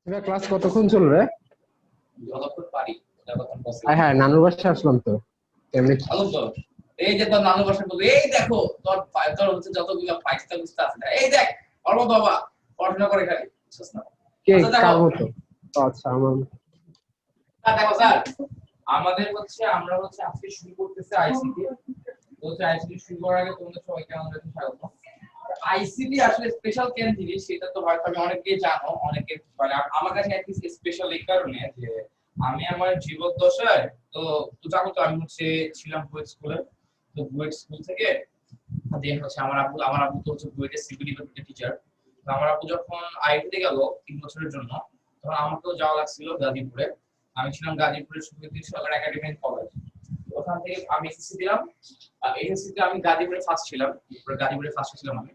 এবার ক্লাস কতক্ষণ চলবে? যতক্ষণ পারি যতক্ষণ হ্যাঁ পসিবল। হ্যাঁ, নানুর বাসায় আসলাম তো এমনি। ভালো তো। এই যে তোর নানু বসে বলবে, এই দেখো তোর হচ্ছে যতগুলো ফাইস্তা বুঝতে আছে না, এই দেখ ওর মতো বাবা পড়াশোনা করে খালি বুঝছিস না। কে? আচ্ছা দেখো, কার মতো? ও আচ্ছা, আমার। দেখো স্যার, আমাদের হচ্ছে আমরা হচ্ছে আজকে শুরু করতেছি আইসিটি। তো হচ্ছে আইসিটি শুরু করার আগে তোমাদের সবাইকে আমাদের স্বাগত। আইসিটি আসলে স্পেশাল কেন জিনিস সেটা তো হয়তো আমি অনেকেই জানো, অনেকে মানে আমার কাছে অ্যাটলিস্ট স্পেশাল এই কারণে যে আমি আমার জীবদ্দশায় তো তো জানো তো আমি হচ্ছে ছিলাম বুয়েট স্কুলে। তো বুয়েট স্কুল থেকে দেন হচ্ছে আমার আব্বু তো হচ্ছে বুয়েটের সিভিল ডিপার্টমেন্টের টিচার। তো আমার আব্বু যখন আইটিতে গেল 3 বছরের জন্য, তখন আমাকেও যাওয়া লাগছিল গাজীপুরে। আমি ছিলাম গাজীপুরের সুকৃতি সরকার একাডেমি কলেজ। ওখান থেকে আমি এসএসসি দিলাম। এসএসসি তে আমি গাজীপুরে ফার্স্ট ছিলাম, গাজীপুরে ফার্স্ট ছিলাম আমি।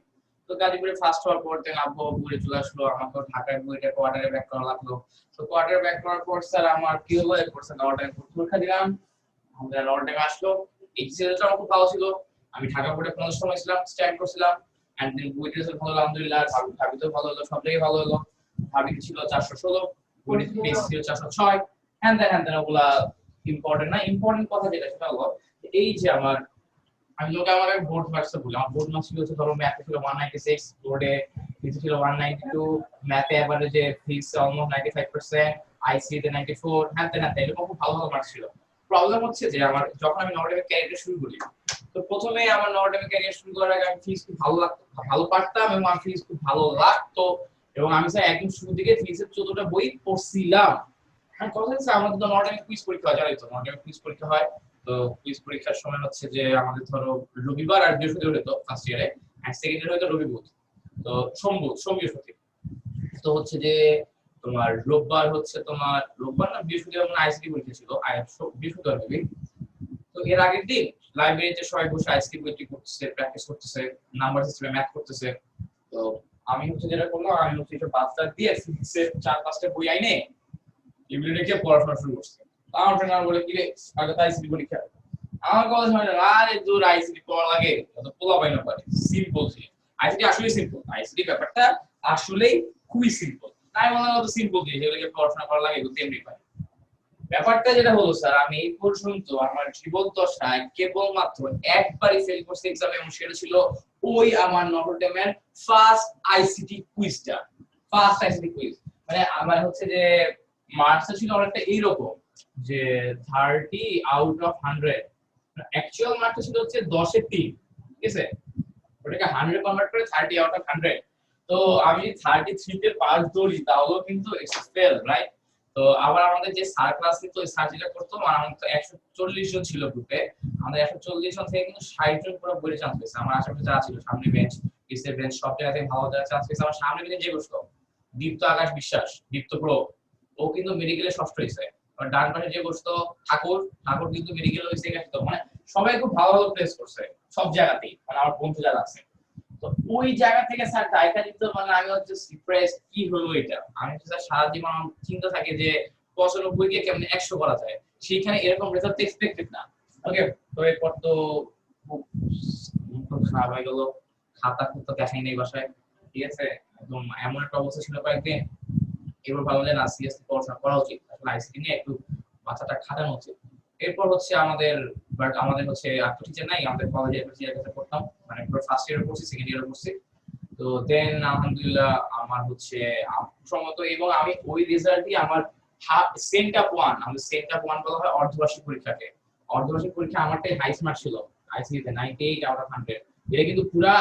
তো গাজীপুরে ফার্স্ট হওয়ার পর থেকে আব্বু ঘুরে চলে আসলো, আমাকে ঢাকায় বুয়েটে কোয়ার্টারে ব্যাক করা লাগলো। তো কোয়ার্টারে ব্যাক করার পর স্যার আমার কি হলো, এরপর স্যার নটায় পরীক্ষা দিলাম। আমাদের নটায় আসলো। এইচএসসি রেজাল্ট আমার খুব ভালো ছিল। আমি ঢাকা বোর্ডে 15 ছিলাম, স্ট্যান্ড করছিলাম। এন্ড দেন বুয়েট রেজাল্ট ভালো হলো আলহামদুলিল্লাহ। ঢাবিতেও ভালো হলো, সব জায়গায় ভালো হলো। ঢাবিতে ছিল 416, বুয়েটে পেস ছিল 406। হ্যান দেন ওগুলা ইম্পর্টেন্ট না। ইম্পর্টেন্ট কথা যেটা সেটা হলো এই যে আমি লোকে আমার বোর্ড মার্কস বলি, আমার বোর্ড মার্কস ছিল হচ্ছে ধরো ম্যাথে ছিল 196, বোর্ডে ফিজিক্স ছিল 192, ম্যাথে এভারেজে ফিজিক্স অলমোস্ট 95%, আইসি তে 94। হ্যাঁ এরকম খুব ভালো ভালো মার্কস ছিল। প্রবলেম হচ্ছে যে আমার যখন আমি নর্ডেমের ক্যারিয়ার শুরু করি, তো প্রথমে আমার নর্ডেমের ক্যারিয়ার শুরু করার আগে আমি ফিজিক্স খুব ভালো লাগতো, ভালো পারতাম এবং আমার ফিজিক্স খুব ভালো লাগতো। এবং আমি স্যার একদম শুরু দিকে ফিজিক্সের 14টা বই পড়ছিলাম। হ্যাঁ, কথা হচ্ছে আমাদের তো নর্ডেমে কুইজ পরীক্ষা হয়, জানোই তো নর্ডেমে কুইজ পরীক্ষা হয়। তো কুইজ পরীক্ষার সময় হচ্ছে যে আমাদের ধরো রবিবার আর বৃহস্পতিবার হতো ফার্স্ট ইয়ারে, আর সেকেন্ড ইয়ারে হতো রবি বুধ। তো সোম বৃহস্পতি। তো হচ্ছে যে তোমার রোববার হচ্ছে তোমার রোববার না বৃহস্পতিবার মানে আইসিটি পরীক্ষা ছিল, বৃহস্পতিবার মেবি। তো এর আগের দিন লাইব্রেরিতে সবাই বসে আইসিটি পরীক্ষা করতেছে, প্র্যাকটিস করতেছে, নাম্বার সিস্টেমে ম্যাথ করতেছে। তো আমি হচ্ছে যেটা করলাম, আমি হচ্ছে এটা বাচ্চা দিয়ে ফিজিক্সের 4-5টা বই আইনে এগুলো রেখে পড়াশোনা শুরু করছে। আমার ফ্রেন্ড আমার বলে কি রে আগে তো আইসিটি পরীক্ষা। আমার কথা শুনে আরে দূর, আইসিটি পড়া লাগে অত পোলা পাই না পারে, সিম্পল ছিল। আইসিটি আসলে সিম্পল, আইসিটি ব্যাপারটা আসলেই খুবই সিম্পল। তাই মনে হয় সিম্পল দিয়ে যেগুলোকে পড়াশোনা করা লাগে এগুলো তেমনি পাই। ব্যাপারটা যেটা হলো স্যার, আমি এই পর্যন্ত আমার জীবদ্দশায় কেবলমাত্র একবারই ফেল করছি এক্সামে, এবং সেটা ছিল ওই আমার নটরডেমের ফার্স্ট আইসিটি কুইজটা। ফার্স্ট আইসিটি কুইজ মানে আমার হচ্ছে যে মার্কসটা ছিল অনেকটা এইরকম যে 30 আউট অফ 100। অ্যাকচুয়াল মার্কটা ছিল হচ্ছে 10-এ 3, ঠিক আছে? ওটাকে 100 কনভার্ট করে 30 আউট অফ 100। তো আমি 33 তে পাস করি, তাহলেও কিন্তু ইটস ফেল, রাইট? তো আবার আমাদের যে স্যার ক্লাস নিত, ওই স্যার যেটা করতো, মানে আমাদের তো 140 জন ছিল গ্রুপে। আমাদের 140 জন থেকে কিন্তু 60 জন পুরো বইয়ে চান্স পেয়েছে। আমার আশেপাশে যারা ছিল, সামনে বেঞ্চ, পিছের বেঞ্চ, সব জায়গা থেকে ভালো যারা চান্স পেয়েছে। আমার সামনে বেঞ্চে যে বসতো দীপ্ত আকাশ বিশ্বাস, দীপ্ত প্রো, ও কিন্তু মেডিকেলে ষষ্ঠ হয়েছে। আর ডান পাশে যে বসতো ঠাকুর, ঠাকুর কিন্তু মেডিকেল হয়েছে গেছে। মানে সবাই খুব ভালো ভালো প্লেস করছে সব জায়গাতেই, মানে আমার বন্ধু যারা আছে। তো ওই জায়গা থেকে স্যার ডাইটা দিত, মানে আমি হচ্ছে ডিপ্রেসড, কি হলো এটা। আমি হচ্ছে স্যার সারা জীবন আমার চিন্তা থাকে যে 95 কে কেমনে 100 করা যায়, সেখানে এরকম রেজাল্ট এক্সপেক্টেড না। ওকে, তো এরপর তো খুব খুব খারাপ হয়ে গেল। খাতা খুঁজতে দেখাই নেই বাসায়, ঠিক আছে? একদম এমন একটা অবস্থা ছিল কয়েকদিন। এবার ভাবলাম যে না, সিরিয়াসলি পড়াশোনা করা উচিত, আসলে আইসিটি নিয়ে একটু মাথাটা খাটানো উচিত। এরপর হচ্ছে আমাদের হচ্ছে আর তো টিচার নাই, আমাদের কলেজে একটা টিচার কাছে পড়তাম, মানে পুরো ফার্স্ট ইয়ারে পড়ছি, সেকেন্ড ইয়ারে পড়ছি। তো দেন আলহামদুলিল্লাহ আমার হচ্ছে সম্মত, এবং আমি ওই রেজাল্টই আমার সেন্ট আপ ওয়ান, আমাদের সেন্ট আপ ওয়ান বলা হয় অর্ধবার্ষিক পরীক্ষাকে। অর্ধবার্ষিক পরীক্ষা আমারটাই হাইস্ট মার্ক ছিল আইসিটিতে, 98 আউট অফ 100। এটা কিন্তু পুরা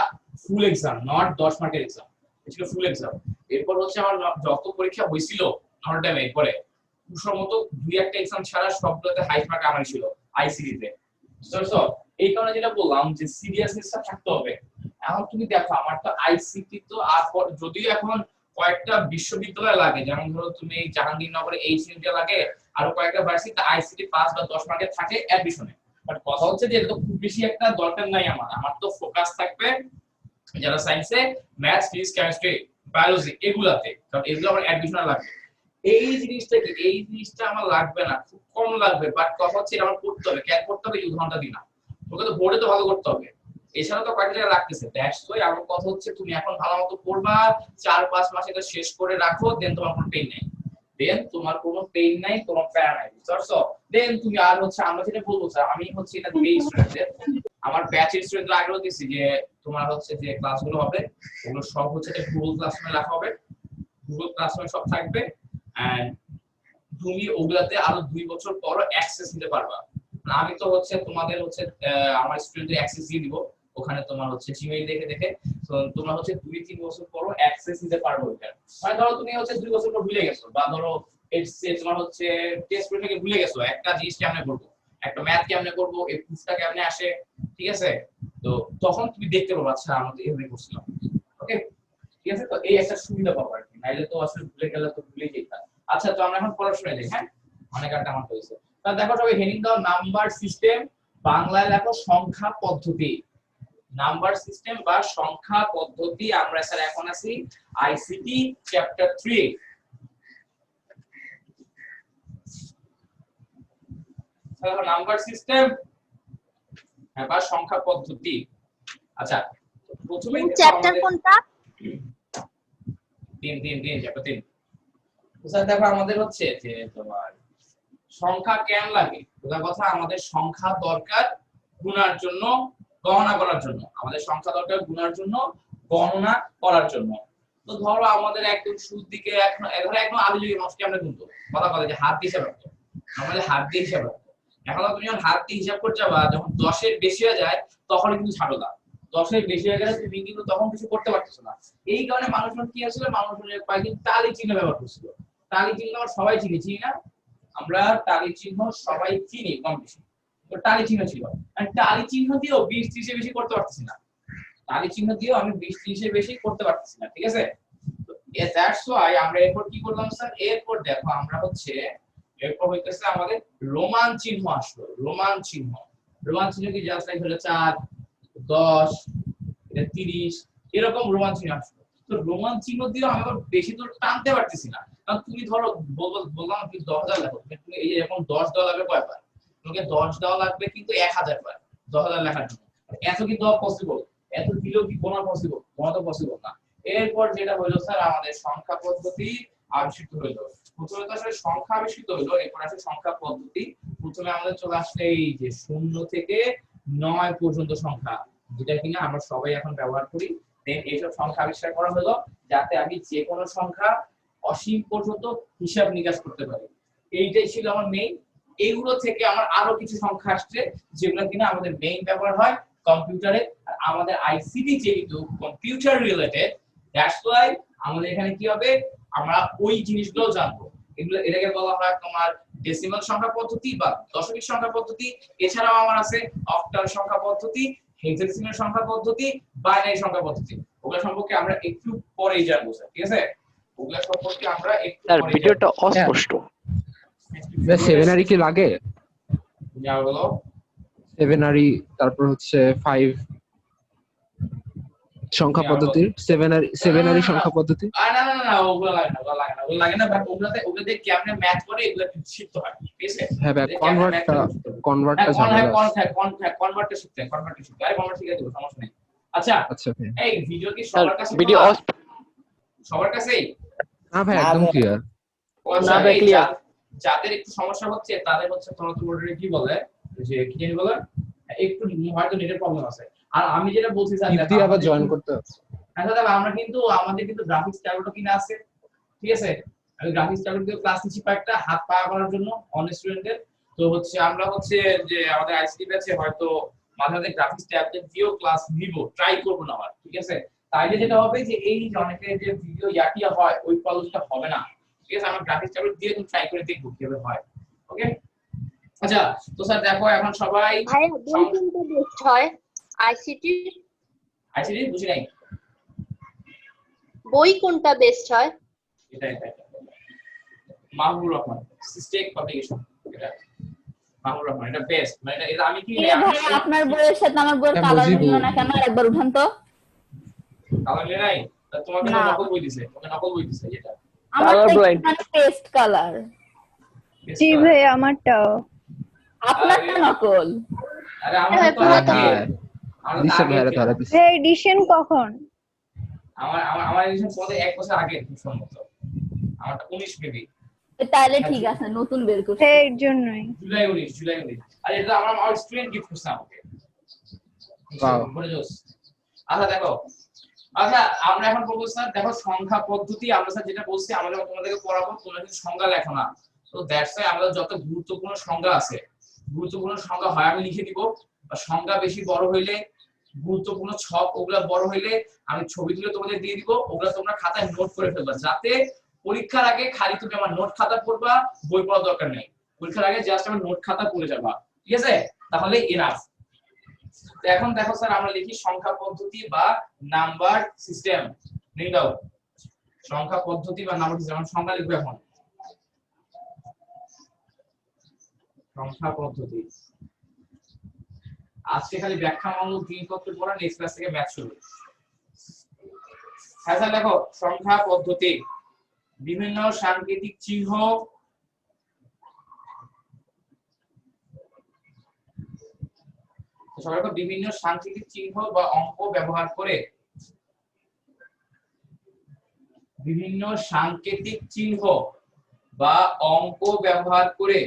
ফুল এক্সাম, নট 10 মার্কের এক্সাম, এটা ছিল ফুল এক্সাম। এরপর হচ্ছে আমার যত পরীক্ষা হয়েছিল নট টাইমে, এরপরে সম্ভবত 2-1টা এক্সাম ছাড়া সবগুলোতে হাই মার্ক আমারই ছিল আইসিটিতে। বুঝছো? এই কারণে যেটা বললাম যে সিরিয়াসনেসটা থাকতে হবে। এখন তুমি দেখো আমার তো আইসিটি তো আর যদিও এখন কয়েকটা বিশ্ববিদ্যালয় লাগে, যেমন ধরো তুমি জাহাঙ্গীরনগরে এইচএনটি লাগে, আর কয়েকটা ভার্সিটিতে আইসিটি 5 বা 10 মার্কের থাকে অ্যাডমিশনে। বাট কথা হচ্ছে যে এটা তো খুব বেশি একটা দরকার নাই আমার তো ফোকাস থাকবে যারা সায়েন্সে ম্যাথস, ফিজিক্স, কেমিস্ট্রি, বায়োলজি এগুলাতে, কারণ এগুলো আমার অ্যাডমিশনে লাগবে। এই জিনিসটা আমার লাগবে না, খুব কম লাগবে, বাট কথা হচ্ছে এটা আমার করতে হবে। ক্যাল করতে হবে, এই উদাহরণটা দিলাম। ওকে তো বোর্ডে তো ভালো করতে হবে, এছাড়া তো কয়েকটা জায়গা রাখতেছে। দ্যাটস ওয়াই আমার কথা হচ্ছে তুমি এখন ভালো মতো পড়বা, 4-5 মাস এটা শেষ করে রাখো, দেন তোমার কোনো পেইন নেই। দেন তোমার কোনো পেইন নাই, কোনো প্যারা নাই, বুঝতে পারছো? দেন তুমি আর হচ্ছে আমরা যেটা বলবো স্যার, আমি হচ্ছে এটা দিই স্টুডেন্টদের, আমার ব্যাচের স্টুডেন্টদের আগেও দিছি যে তোমার হচ্ছে যে ক্লাসগুলো হবে ওগুলো সব হচ্ছে গুগল ক্লাসরুমে রাখা হবে, গুগল ক্লাসরুমে সব থাকবে, এন্ড তুমি ওগুলাতে আরো 2 বছর পর অ্যাক্সেস নিতে পারবা। আমি তো হচ্ছে তোমাদের হচ্ছে আমার স্টুডেন্টদের অ্যাক্সেস দিয়ে দিব, ওখানে তোমার হচ্ছে জিমেইল দেখে দেখে, তো তোমরা হচ্ছে 2-3 বছর পর অ্যাক্সেস নিতে পারবে ওখানে। মানে ধরো তুমি হচ্ছে 2 বছর পর ভুলে গেছো, বা ধরো তোমার হচ্ছে টেস্ট পেপার থেকে ভুলে গেছো একটা জিনিস কেমনে করব, একটা ম্যাথ কেমনে করব, এই প্রুফটা কেমনে আসে, ঠিক আছে? তো তখন তুমি দেখতে পারবে আচ্ছা আমাদের এভাবে করছিলাম। ওকে, ঠিক আছে? তো এই একটা সুবিধা পাবো আর কি, নাইলে তো আসলে ভুলে গেলে তো ভুলেই যেতাম। আচ্ছা, তো আমরা এখন পড়াশোনায় যাই। হ্যাঁ, অনেক আড্ডা আমার হয়েছে। তাহলে দেখো সবাই হেডিং দাও নাম্বার সিস্টেম, বাংলায় লেখো সংখ্যা পদ্ধতি। নাম্বার সিস্টেম বা সংখ্যা পদ্ধতি, আমরা স্যার এখন আছি আইসিটি চ্যাপ্টার 3। তাহলে নাম্বার সিস্টেম বা সংখ্যা পদ্ধতি। আচ্ছা, প্রথমে চ্যাপ্টার কোনটা? 3 চ্যাপ্টার 3। স্যার দেখো আমাদের হচ্ছে যে তোমার সংখ্যা কেন লাগে, প্রথম কথা আমাদের সংখ্যা দরকার গুণার জন্য, গণনা করার জন্য। আমাদের সংখ্যা দরকার গুণার জন্য, গণনা করার জন্য। তো ধরো আমাদের একদম শুরুর দিকে এখন একদম আদি যুগে মানুষ কেমনে গুনতো, কথা বলে যে হাত দিয়ে হিসাব রাখতো, আমাদের হাত দিয়ে হিসাব রাখতো। এখন তুমি যখন হাত দিয়ে হিসাব করতে যাবা, যখন 10-এর বেশি হয়ে যায় তখন কিন্তু ঝামেলা, 10-এর বেশি হয়ে গেলে তুমি কিন্তু তখন কিছু করতে পারতেছো না। এই কারণে মানুষজন কি আসলে মানুষজন কয়েকদিন টালি চিহ্ন ব্যবহার করছিল। টালি চিহ্ন আমরা সবাই চিনি না? আমরা টালি চিহ্ন সবাই চিনি কম বেশি। তো টালি চিহ্ন ছিল, আর টালি চিহ্ন দিয়েও 20-30 এর বেশি করতে পারতেছি না। টালি চিহ্ন দিয়েও আমি 20-30 এর বেশি করতে পারতেছি না, ঠিক আছে? তো দ্যাটস ওয়াই আমরা এরপর কি করলাম স্যার, এরপর দেখো আমরা হচ্ছে এরপর হইতেছে আমাদের রোমান চিহ্ন আসলো। রোমান চিহ্ন কি জাস্ট লাইক হলো 4, 10, এটা 30, এরকম রোমান চিহ্ন আসলো। তো রোমান চিহ্ন দিয়েও আমি বেশি দূর টানতে পারতেছি না, কারণ তুমি ধরো বললাম তুমি 10,000 লেখো, তুমি এই এরকম 10 দেওয়া লাগবে কয়বার, তোমাকে 10 দেওয়া লাগবে কিন্তু 1000 বার 10,000 লেখার জন্য। এত কি দেওয়া পসিবল? এত দিলেও কি গোনা পসিবল? গোনা তো পসিবল না। এরপর যেটা হলো স্যার আমাদের সংখ্যা পদ্ধতি আবিষ্কৃত হলো। প্রথমে তো আসলে সংখ্যা আবিষ্কৃত হলো, এরপর আসলে সংখ্যা পদ্ধতি। প্রথমে আমাদের চলে আসলে এই যে 0 থেকে 9 পর্যন্ত সংখ্যা, যেটা কিনা আমরা সবাই এখন ব্যবহার করি। দেন এইসব সংখ্যা আবিষ্কার করা হলো যাতে আমি যে কোনো সংখ্যা অসীম পর্যন্ত হিসাব নিকাশ করতে পারি। এইটাই ছিল আমার মেইন। এইগুলো থেকে আমার আরো কিছু সংখ্যা আসছে যেগুলো কিনা আমাদের মেইন ব্যবহার হয় কম্পিউটারে। আর আমাদের আইসিটি যেহেতু কম্পিউটার রিলেটেড, দ্যাটস ওয়াই আমাদের এখানে কি হবে, আমরা ওই জিনিসগুলো জানবো। এটাকে বলা হয় তোমার ডেসিমাল সংখ্যা পদ্ধতি বা দশমিক সংখ্যা পদ্ধতি। এছাড়াও আমার আছে অক্টাল সংখ্যা পদ্ধতি, হেক্সাডেসিমাল সংখ্যা পদ্ধতি, বাইনারি সংখ্যা পদ্ধতি। ওগুলো সম্পর্কে আমরা একটু পরেই জানবো স্যার, ঠিক আছে? ওগুলো সম্পর্কে আমরা একটু স্যার পরে ভিডিওটা অস্পষ্ট। 7 কি লাগে? যা বলো 7 তারপর হচ্ছে 5 সংখ্যা পদ্ধতি, 7 সংখ্যা পদ্ধতি। না ওগুলো লাগে না, ওগুলো লাগে না বাট ওগুলোতে কেমনে ম্যাথ করে এগুলো কিন্তু শিখতে হয়, ঠিক আছে? হ্যাঁ ভাই, কনভার্টটা কনভার্টটা শিখতে আরে কনভার্ট শিখে দেব, সমস্যা নেই। আচ্ছা আচ্ছা ভাই। এই ভিডিও কি সবার কাছে ভিডিও সবার কাছেই? না ভাই, একদম ক্লিয়ার। আচ্ছা, না ভাই, clear। যাদের একটু সমস্যা হচ্ছে তাদের হচ্ছে তোমরা তো বোর্ডে কি বলে যে কি জানি বলে, একটু হয়তো নেটের প্রবলেম আছে। আর আমি যেটা বলছি স্যার ইফতি আবার জয়েন করতে হচ্ছে। আচ্ছা দেখো আমরা কিন্তু আমাদের কিন্তু গ্রাফিক্স ট্যাবলেটও কিনা আছে, ঠিক আছে? আমি গ্রাফিক্স ট্যাবলেট দিয়ে ক্লাস নিচ্ছি কয়েকটা হাত পা করার জন্য অনেক স্টুডেন্টদের। তো হচ্ছে আমরা হচ্ছে যে আমাদের আইসিটি ব্যাচে হয়তো মাঝে মাঝে গ্রাফিক্স ট্যাবলেট দিয়েও ক্লাস নিব, ট্রাই করব না আবার, ঠিক আছে? তাইলে যেটা হবে যে এই যে অনেকের যে ভিডিও ইয়াটিয়া হয় ওই প্রবলেমটা হবে না, ঠিক আছে? আমরা গ্রাফিক্স ট্যাবলেট দিয়ে তুমি ট্রাই করে দেখব কিভাবে হয়। ওকে, আচ্ছা তো স্যার দেখো এখন সবাই ভাই বই কোনটা বেস্ট হয় আইসিটি? আইসিটি বুঝি নাই, বই কোনটা বেস্ট হয়? এটা মাহবুবুর রহমান সিস্টেক পাবলিকেশন, এটা মাহবুবুর রহমান, এটা বেস্ট। মানে এটা আমি কি ভাই আপনার বইয়ের সাথে আমার বইয়ের কালার মিললো না কেন? একবার উঠান তো। কালার মিলে নাই? তোমাকে না। নকল বই দিছে, এটা আমার Color blind। Paste colour. জি ভাই, আমারটাও। আপনারটা নকল। আরে আমার তো আগে দিছে ভাইরা ধরা দিছে। ভাই এডিশন কখন? আমার এডিশন পরে 1 বছর আগে খুব সম্ভবত, আমারটা 19 মেবি। তাহলে ঠিক আছে, নতুন বের করছি। এর জন্যই জুলাই 19 আর এটা আমার স্টুডেন্ট গিফট করছে আমাকে। Wow. বলে জোস। আচ্ছা দেখো, আচ্ছা আমরা এখন বলবো স্যার দেখো সংখ্যা পদ্ধতি, আমরা স্যার যেটা বলছি আমরা যখন তোমাদেরকে পড়াবো তোমরা কিন্তু সংজ্ঞা লেখো না, তো দ্যাটস ওয়াই আমরা যত গুরুত্বপূর্ণ সংজ্ঞা আছে, গুরুত্বপূর্ণ সংজ্ঞা হয় আমি লিখে দিব, আর সংজ্ঞা বেশি বড় হইলে গুরুত্বপূর্ণ ছক ওগুলা বড় হইলে আমি ছবি তুলে তোমাদের দিয়ে দিব, ওগুলা তোমরা খাতায় নোট করে ফেলবা, যাতে পরীক্ষার আগে খালি তুমি আমার নোট খাতা পড়বা, বই পড়ার দরকার নেই, পরীক্ষার আগে জাস্ট আমার নোট খাতা পড়ে যাবা, ঠিক আছে? তাহলে এনাফ। তো এখন দেখো স্যার আমরা লিখি সংখ্যা পদ্ধতি বা নাম্বার সিস্টেম। নিয়ে দাও সংখ্যা পদ্ধতি বা নাম্বার সিস্টেম, আমরা সংখ্যা লিখবো এখন। সংখ্যা পদ্ধতি আজকে খালি ব্যাখ্যামূলক জিনিসপত্র পড়া, নেক্সট ক্লাস থেকে ম্যাথ শুরু। হ্যাঁ স্যার দেখো সংখ্যা পদ্ধতি বিভিন্ন সাংকেতিক চিহ্ন সবাইকে বিভিন্ন সাংকেতিক চিহ্ন বা অঙ্ক ব্যবহার করে, বিভিন্ন সাংকেতিক চিহ্ন বা অঙ্ক ব্যবহার করে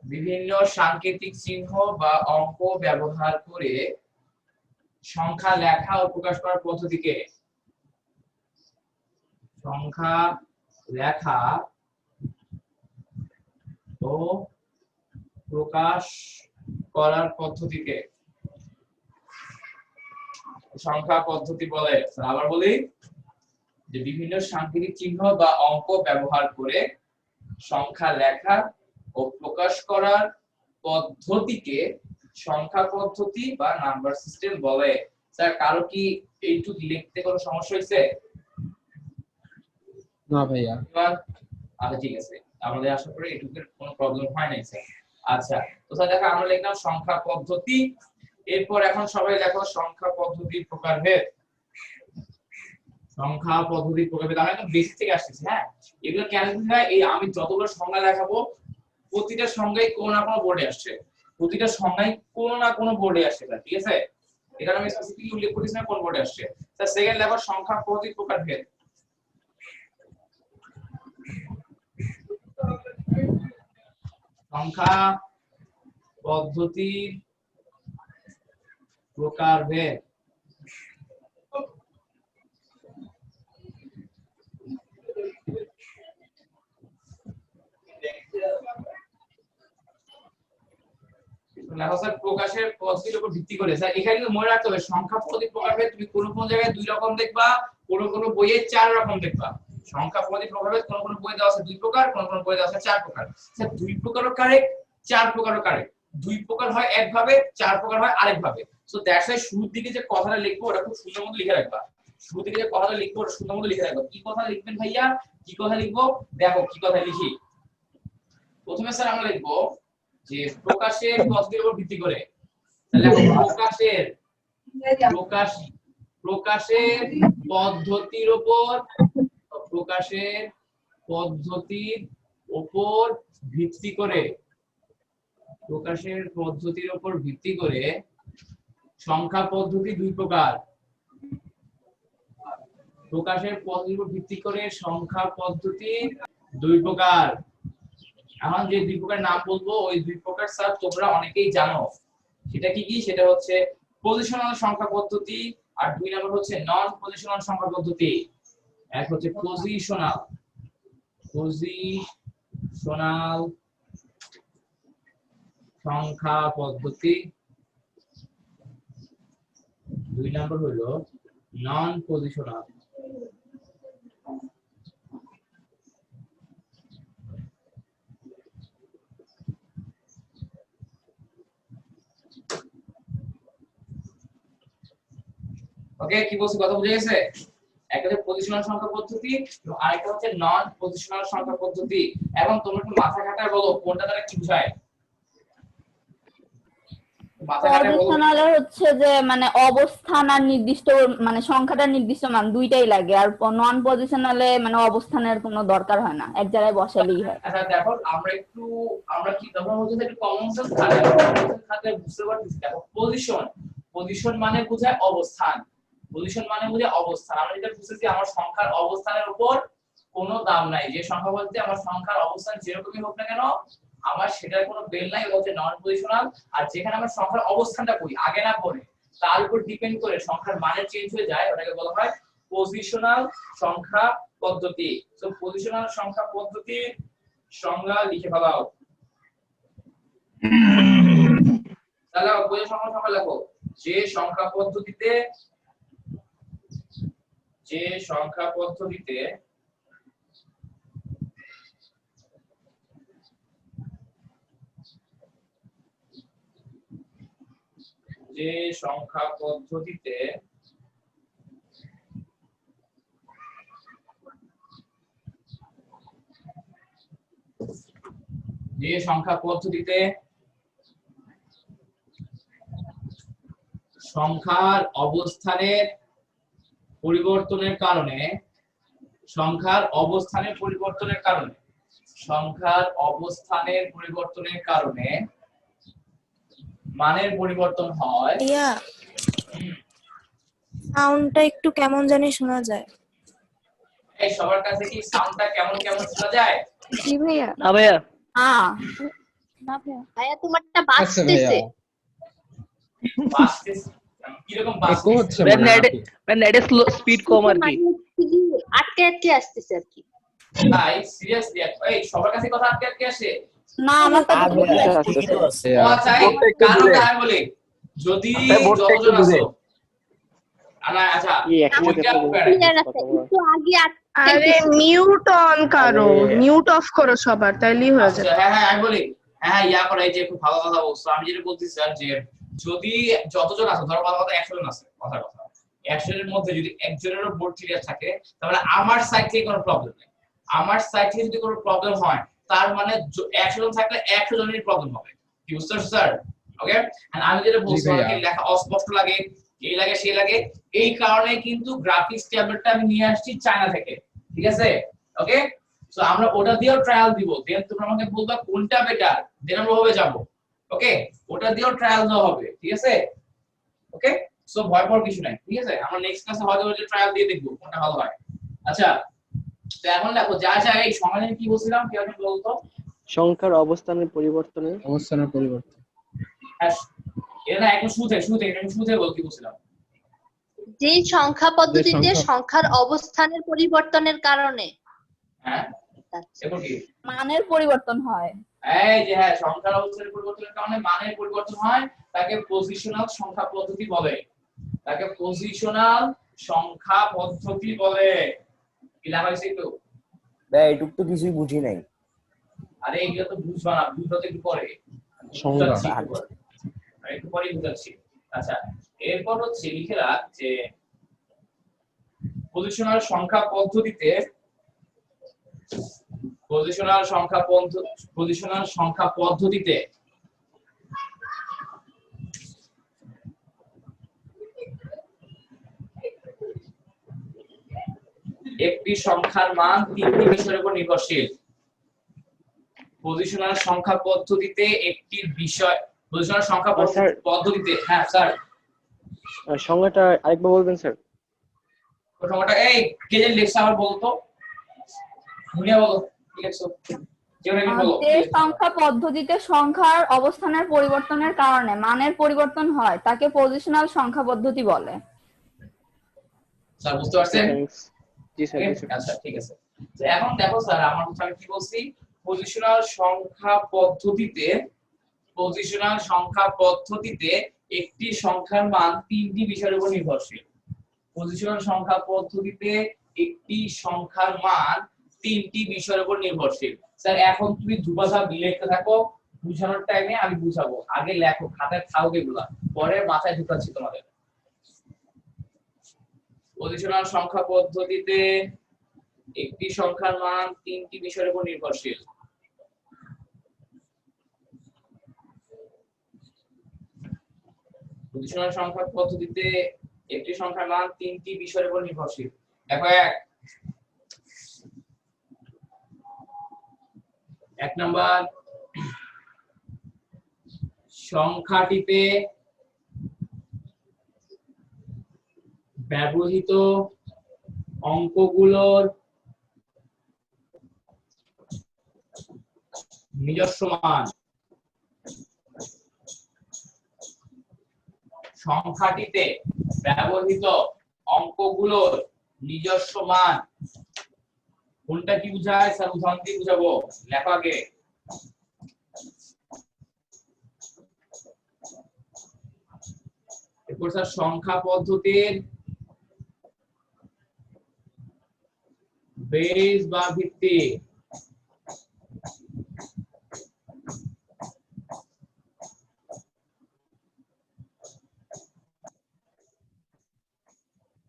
বিভিন্ন সাংকেতিক চিহ্ন বা অঙ্ক ব্যবহার করে সংখ্যা লেখা ও প্রকাশ করার পদ্ধতিকে সংখ্যা লেখা ও প্রকাশ করার পদ্ধতিকে সংখ্যা পদ্ধতি বলে। আবার বলি যে বিভিন্ন সাংকেতিক চিহ্ন বা অঙ্ক ব্যবহার করে সংখ্যা লেখা ও প্রকাশ করার পদ্ধতিকে সংখ্যা পদ্ধতি বা নাম্বার সিস্টেম বলে। স্যার কারো কি এইটুকু লিখতে কোনো সমস্যা হয়েছে? না ভাইয়া। আচ্ছা ঠিক আছে, আমাদের আশা করি এইটুকুর কোনো প্রবলেম হয় নাই স্যার। আচ্ছা তো স্যার দেখো আমরা লিখলাম সংখ্যা পদ্ধতি, এরপর এখন সবাই দেখো সংখ্যা পদ্ধতির প্রকারভেদ। সংখ্যা পদ্ধতির প্রকারভেদ আমরা একদম বেসিক থেকে আসতেছি। হ্যাঁ এগুলো কেন হয়, এই আমি যতগুলো সংজ্ঞা দেখাবো প্রতিটা সংজ্ঞায় কোনো না কোনো বোর্ডে আসছে, প্রতিটা সংজ্ঞায় কোনো না কোনো বোর্ডে আসছে, ঠিক আছে? এটা আমি স্পেসিফিকলি উল্লেখ করতেছি না কোন বোর্ডে আসছে। স্যার সেকেন্ড দেখো সংখ্যা পদ্ধতির প্রকারভেদ। সংখ্যা পদ্ধতির প্রকারভেদ। প্রকাশের পদ্ধতির উপর ভিত্তি করে স্যার এখানে কিন্তু মনে রাখতে হবে সংখ্যা পদ্ধতির প্রকারভেদ তুমি কোন কোন জায়গায় দুই রকম দেখবা, কোন কোন বইয়ে চার রকম দেখবা। সংখ্যা পদ্ধতির প্রকারভেদ কোন কোন বইয়ে দেওয়া আছে দুই প্রকার, কোন কোন বইয়ে দেওয়া আছে চার প্রকার। স্যার দুই প্রকারও কারেক্ট, চার প্রকারও কারেক্ট। দুই প্রকার হয় এক ভাবে, চার প্রকার হয় আরেক ভাবে। সো দ্যাটস ওয়াই শুরুর দিকে যে কথাটা লিখবো ওটা খুব সুন্দর মতো লিখে রাখবা। শুরুর দিকে যে কথাটা লিখবো ওটা সুন্দর মতো লিখে রাখবা। কি কথা লিখবেন ভাইয়া, কি কথা লিখবো দেখো কি কথা লিখি। প্রথমে স্যার আমরা লিখবো যে প্রকাশের পদ্ধতির উপর ভিত্তি করে। তাহলে প্রকাশের পদ্ধতির উপর, প্রকাশের পদ্ধতির উপর ভিত্তি করে, প্রকাশের পদ্ধতির উপর ভিত্তি করে সংখ্যা পদ্ধতি দুই প্রকার। প্রকাশের পদ্ধতির উপর ভিত্তি করে সংখ্যা পদ্ধতি দুই প্রকার। এখন যে দুই প্রকার নাম বলবো ওই দুই প্রকার স্যার তোমরা অনেকেই জানো। সেটা কি কি? সেটা হচ্ছে পজিশনাল সংখ্যা পদ্ধতি আর দুই নম্বর হচ্ছে নন পজিশনাল সংখ্যা পদ্ধতি। এক হচ্ছে পজিশনাল সংখ্যা পদ্ধতি, দুই নম্বর হলো নন পজিশনাল। ওকে কি বলছি কথা বুঝে গেছে? একটা হচ্ছে পজিশনাল সংখ্যা পদ্ধতি এবং আরেকটা হচ্ছে নন পজিশনাল সংখ্যা পদ্ধতি। এখন তোমরা একটু মাথা খাটায় বলো কোনটা দ্বারা কি বোঝায়? পজিশনালে হচ্ছে যে মানে অবস্থান আর নির্দিষ্ট মানে সংখ্যাটা নির্দিষ্ট মান দুইটাই লাগে, আর নন পজিশনালে মানে অবস্থানের কোনো দরকার হয় না, এক জায়গায় বসালেই হয়। আচ্ছা দেখো আমরা কি তখন হচ্ছে একটু কমন সেন্স খাতে বুঝতে পারতেছি। দেখো পজিশন মানে বোঝায় অবস্থান, পজিশন মানে বোঝায় অবস্থান। আমরা যেটা বুঝেছি আমার সংখ্যার অবস্থানের উপর কোনো দাম নাই, যে সংখ্যা বলতে আমার সংখ্যার অবস্থান যেরকমই হোক না কেন আমার সেটার কোনো বেল নাই, ওটা হচ্ছে নন পজিশনাল। আর যেখানে আমার সংখ্যার অবস্থানটা করি আগে না পরে তার উপর ডিপেন্ড করে সংখ্যার মানের চেঞ্জ হয়ে যায়, ওটাকে বলা হয় পজিশনাল সংখ্যা পদ্ধতি। সো পজিশনাল সংখ্যা পদ্ধতির সংজ্ঞা লিখে ফেলাও। তাহলে পজিশনাল সংখ্যা লেখো, যে সংখ্যা পদ্ধতিতে যে সংখ্যা পদ্ধতিতে যে সংখ্যা পদ্ধতিতে যে সংখ্যা পদ্ধতিতে সংখ্যার অবস্থানের পরিবর্তনের কারণে সংখ্যার অবস্থানের পরিবর্তনের কারণে সংখ্যার অবস্থানের পরিবর্তনের কারণে মানের পরিবর্তন হয়। ইয়া সাউন্ডটা একটু কেমন জানি শোনা যায়। এই সবার কাছে কি সাউন্ডটা কেমন কেমন শোনা যায়? জি ভাইয়া। না ভাইয়া, না ভাইয়া। ভাইয়া তোমারটা আচ্ছা ভাইয়া, বাজতেছে। বাসতেছে কিরকম একো বাসতেছে? হচ্ছে ভাইয়া মনে হয় নেটে নেটে স্লো স্পিড কম আর কি। আটকে আটকে আসতেছে আর কি। ভাই সিরিয়াসলি এই সবার কাছে কথা আটকে আটকে আসে? না আমার তো ও আচ্ছা এই কারণটা আমি বলি, যদি যতজন আছো আচ্ছা ক্লিয়ার আছে, একটু আগে আরে মিউট অন করো, মিউট অফ করো সবার, তাইলেই হয়ে আচ্ছা, যাবে। হ্যাঁ আমি বলি, হ্যাঁ ইয়া করে, এই যে খুব ভালো কথা বলছো। আমি যেটা বলতেছি স্যার, যে যদি যতজন আছে, ধরো কথা 100 জন আছে, কথা 100 জনের মধ্যে যদি একজনেরও বোর্ড ক্লিয়ার থাকে, তাহলে আমার সাইড থেকে কোনো প্রবলেম নেই। আমার সাইড থেকে যদি কোনো প্রবলেম হয়, তার মানে 100 জন থাকলে 100 জনেরই প্রবলেম হবে। কি বুঝতে পারছো স্যার? ওকে, এন্ড আমি যেটা বলছি, অনেকে লেখা অস্পষ্ট লাগে, এই লাগে সেই লাগে, এই কারণে কিন্তু গ্রাফিক্স ট্যাবলেটটা আমি নিয়ে আসছি চায়না থেকে। ঠিক আছে? ওকে, সো আমরা ওটা দিয়েও ট্রায়াল দিব, দেন তোমরা আমাকে বলবা কোনটা বেটার, দেন আমরা ওভাবে যাব। ওকে, ওটা দিয়েও ট্রায়াল দেওয়া হবে। ঠিক আছে? ওকে, সো ভয় পাওয়ার কিছু নাই। ঠিক আছে, আমরা নেক্সট ক্লাসে হয়তো ওই ট্রায়াল দিয়ে দেখব কোনটা ভালো হয়। আচ্ছা, তো এখন দেখো যা যা এই সমাধান কি বলছিলাম, কি আপনি বলতো? সংখ্যার অবস্থানের পরিবর্তনে অবস্থানের পরিবর্তন। হ্যাঁ, এটা না একদম শুরুতে বল কি বলছিলাম। যে সংখ্যা পদ্ধতিতে সংখ্যা- সংখ্যার অবস্থানের পরিবর্তনের কারণে হ্যাঁ, এরপর কি? মানের পরিবর্তন হয়। এই যে হ্যাঁ, সংখ্যার অবস্থানের পরিবর্তনের কারণে মানের পরিবর্তন হয়, তাকে পজিশনাল সংখ্যা পদ্ধতি বলে। তাকে পজিশনাল সংখ্যা পদ্ধতি বলে। কি লেখা হয়েছে একটু? এইটুক তো কিছুই বুঝি নাই। আরে এগুলো তো বুঝবা না, বুঝতে একটু পরে সংজ্ঞা। একটু পরে বুঝাচ্ছি। আচ্ছা, এরপর হচ্ছে লিখে রাখ যে পজিশনাল সংখ্যা পদ্ধতিতে একটি সংখ্যার মান তিনটি বিষয়ের উপর নির্ভরশীল। পজিশনাল সংখ্যা পদ্ধতিতে একটি বিষয়, পজিশনাল সংখ্যা পদ্ধতিতে, হ্যাঁ স্যার সংখ্যাটা আরেকবার বলবেন স্যার? প্রথমটা এই কে যে লেখা আবার বলতো, মুনিয়া বলো কি লেখছো? যে সংখ্যা পদ্ধতিতে সংখ্যার অবস্থানের পরিবর্তনের কারণে মানের পরিবর্তন হয় তাকে পজিশনাল সংখ্যা পদ্ধতি বলে। স্যার বুঝতে পারছেন? জি স্যার, জি স্যার। আচ্ছা ঠিক আছে। তো এখন দেখো স্যার, আমরা আমি কি বলছি, পজিশনাল সংখ্যা পদ্ধতিতে একটি সংখ্যার মান তিনটি বিষয়ের উপর নির্ভরশীল। পজিশনাল সংখ্যা পদ্ধতিতে একটি সংখ্যার মান তিনটি বিষয়ের উপর নির্ভরশীল। স্যার এখন তুমি দুবাসা লিখতে থাকো, বুঝানোর টাইমে আমি বুঝাবো। আগে লেখো, খাতায় থাকো এগুলা, পরে মাথায় ঢুকাচ্ছি তোমাদের। পজিশনাল সংখ্যা পদ্ধতিতে একটি সংখ্যার মান তিনটি বিষয়ের উপর নির্ভরশীল। পজিশনাল সংখ্যা পদ্ধতিতে একটি সংখ্যার মান তিনটি বিষয়ের উপর নির্ভরশীল। দেখো এক নাম্বার, সংখ্যাটিতে ব্যবহৃত অঙ্কগুলোর নিজস্ব মান, সংখ্যাটিতে ব্যবহৃত অঙ্কগুলোর নিজস্ব মান। কোনটা কি বোঝায় স্যার? উদাহরণ দিয়ে বুঝাবো, লেখো আগে। এরপর স্যার সংখ্যা পদ্ধতির বেস বা ভিত্তি।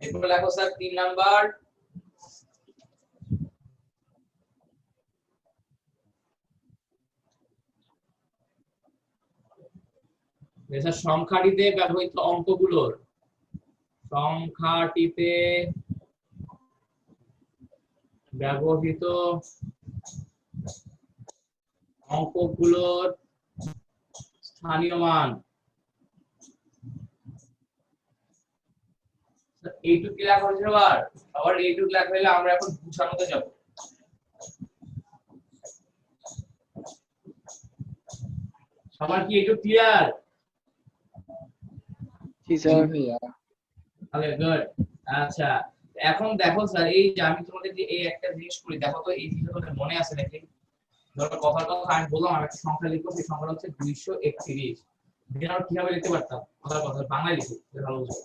এরপর লেখো স্যার 3 নাম্বার সংখ্যাটিতে ব্যবহৃত অঙ্কগুলোর, সংখ্যাটিতে ব্যবহৃত অঙ্কগুলোর স্থানীয় মান। এইটুকু লেখা হয়েছে আবার এইটুকু লেখা হলে আমরা এখন বুঝানোতে যাব। সবার কি একটু ক্লিয়ার? জি স্যার। তাহলে গুড। আচ্ছা এখন দেখো স্যার, এই যে আমি তোমাদের যে এই একটা জিনিস করি, দেখো তো এই জিনিসটা তোমাদের মনে আছে নাকি? ধরো কথার কথা আমি বললাম, আমি একটা সংখ্যা লিখবো, সেই সংখ্যাটা হচ্ছে 231। এটা আমরা কিভাবে লিখতে পারতাম? কথার কথা বাংলায় লিখি, ভালো বুঝো।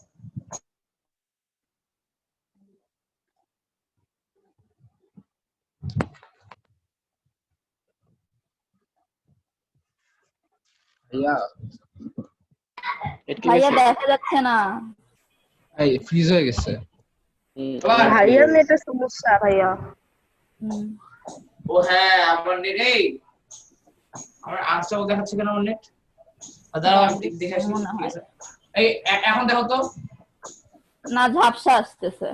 ভাইয়া দেখা যাচ্ছে না। এই ফ্রিজ হয়ে গেছে। ভাইয়ার নেটের সমস্যা ভাইয়া। ও হ্যাঁ, আমার নেট এই আমার আজটাও দেখাচ্ছে কেন আমার নেট? দাঁড়াও আমি দেখে আসি। এই এখন দেখো তো। না, ঝাপসা আসতেছে।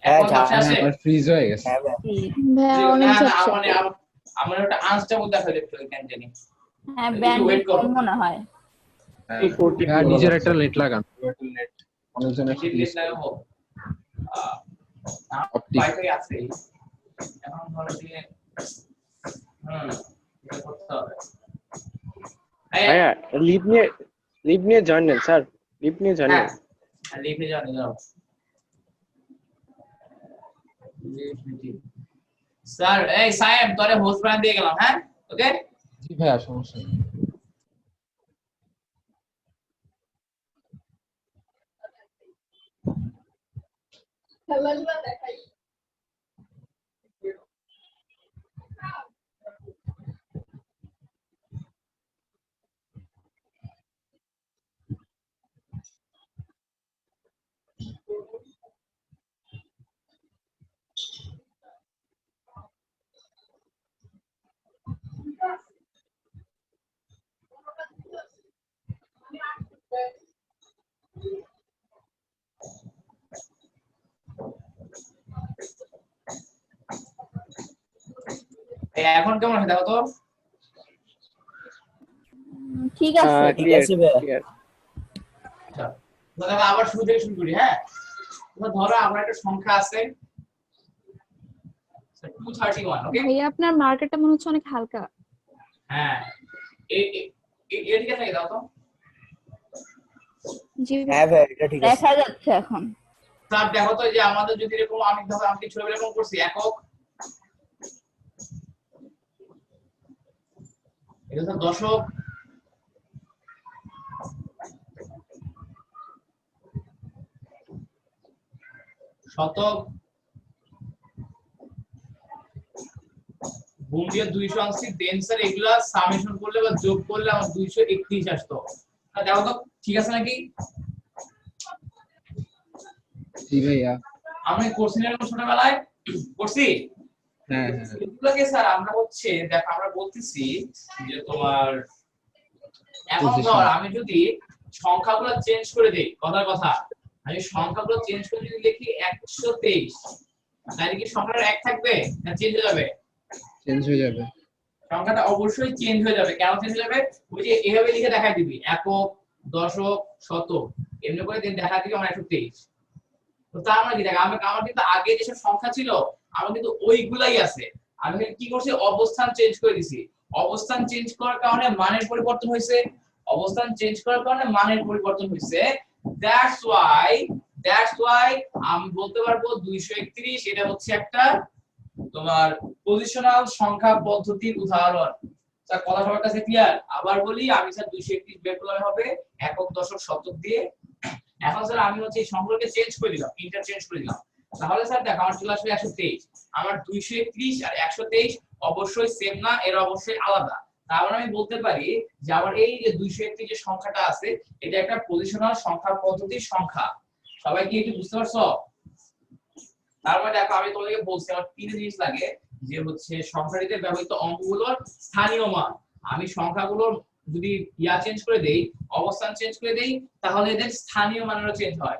এখন ঝাপসা আসে? আমার ফ্রিজ হয়ে গেছে। ভাইয়া অনেক ঝাপসা। আমার একটা আনস্টেবল দেখা যাচ্ছে কেন জানি। হ্যাঁ, ব্যান্ডউইথ কম মনে হয়। হ্যাঁ, নিজের একটা নেট লাগান। নেট অনেকজনের নেট লাগাবো। ওয়াইফাই আছে। এখন ধরো যে এটা করতে হবে। ভাইয়া লিভ নিয়ে জয়েন নেন স্যার, লিভ নিয়ে জয়েন নেন। হ্যাঁ, লিখে যাও। স্যার এই সাহেব তোরে হোস্ট বানিয়ে দিয়ে গেলাম, হ্যাঁ ওকে? জি ভাইয়া, সমস্যা নেই। এখন কেমন আছে দেখো তো? ঠিক আছে। ঠিক আছে ভাইয়া। আচ্ছা তাহলে আবার শুরু থেকে শুরু করি। হ্যাঁ, ধরো আমার একটা সংখ্যা আছে 231, ওকে? ভাইয়া আপনার মার্কেটটা মনে হচ্ছে অনেক হালকা। হ্যাঁ, এদিকে থেকে দাও তো। জি হ্যাঁ ভাইয়া, এটা ঠিক আছে। দেখা যাচ্ছে এখন। স্যার দেখো তো যে আমাদের যদি এরকম আমি ধরো আমি ছোটবেলায় এরকম করছি একক, এটা তো দশক, শতক, গুণ দিয়ে 200 আনছি, দেন স্যার এগুলা সামেশন করলে বা যোগ করলে আমার 231 আসতো। দেখো তো ঠিক আছে নাকি? জি ভাইয়া। আমি করছি না ছোটবেলায় করছি। হ্যাঁ এগুলোকে স্যার আমরা হচ্ছে দেখ আমরা বলতেছি যে তোমার এখন ধর আমি যদি সংখ্যাগুলো চেঞ্জ করে দেই, কথার কথা আমি সংখ্যাগুলো চেঞ্জ করে যদি লিখি 123, তাহলে কি সংখ্যাটা এক থাকবে না চেঞ্জ হয়ে যাবে? চেঞ্জ হয়ে যাবে। সংখ্যাটা অবশ্যই চেঞ্জ হয়ে যাবে। কেন চেঞ্জ হয়ে যাবে? ওই যে এভাবে লিখে দেখাই দিবি, একক, দশক, শতক, এমনি করে দেন দেখা দিবি আমার 123। তো তার মানে কি দেখ আমার কিন্তু আগে যেসব সংখ্যা ছিল আমার কিন্তু ওইগুলাই আছে, আমি কি করছি অবস্থান চেঞ্জ করে দিছি, অবস্থান চেঞ্জ করার কারণে মানের পরিবর্তন হয়েছে, অবস্থান চেঞ্জ করার কারণে মানের পরিবর্তন হয়েছে। দ্যাটস ওয়াই আমি বলতে পারবো 231 এটা হচ্ছে একটা তোমার পজিশনাল সংখ্যা পদ্ধতির উদাহরণ। স্যার কথা সবার কাছে ক্লিয়ার? আবার বলি আমি স্যার 231 বের করলে হবে একক দশক শতক দিয়ে। এখন স্যার আমি হচ্ছে এই সংখ্যাকে চেঞ্জ করে দিলাম, ইন্টারচেঞ্জ করে দিলাম, তাহলে স্যার দেখো আমার চলে আসবে 123। আমার 231 আর 123 অবশ্যই সেম না, এর অবশ্যই আলাদা। তার মানে আমি বলতে পারি যে আমার এই যে 231 যে সংখ্যাটা আছে এটা একটা পজিশনাল সংখ্যা পদ্ধতির সংখ্যা। সবাই কি একটু বুঝতে পারছো? তার মানে দেখো আমি তোমাদেরকে বলছি আমার তিনটা জিনিস লাগে, যে হচ্ছে সংখ্যাটিতে ব্যবহৃত অঙ্কগুলোর স্থানীয় মান। আমি সংখ্যাগুলোর যদি চেঞ্জ করে দেই, অবস্থান চেঞ্জ করে দেই, তাহলে এদের স্থানীয় মানেরও চেঞ্জ হয়।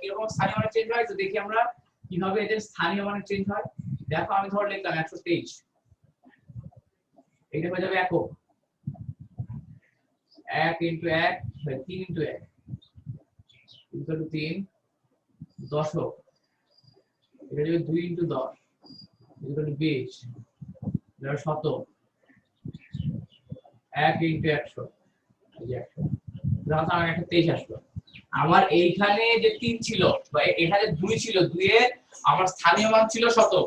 কিরকম স্থানীয় মানের চেঞ্জ হয় তো দেখি আমরা কিভাবে এদের স্থানীয় মানের চেঞ্জ হয়। দেখো আমি ধর লিখলাম 123, এটা হয়ে যাবে একক, 1 * 1 3 * 1 3 দশক, এটা যাবে 2 * 10 20 এটা শতক, 1 * 100 এই যে 100। যখন আমার 123 আসলো, আমার এইখানে যে 3 ছিল বা এখানে 2 ছিল, 2 এর আমার স্থানীয় মান ছিল শতক,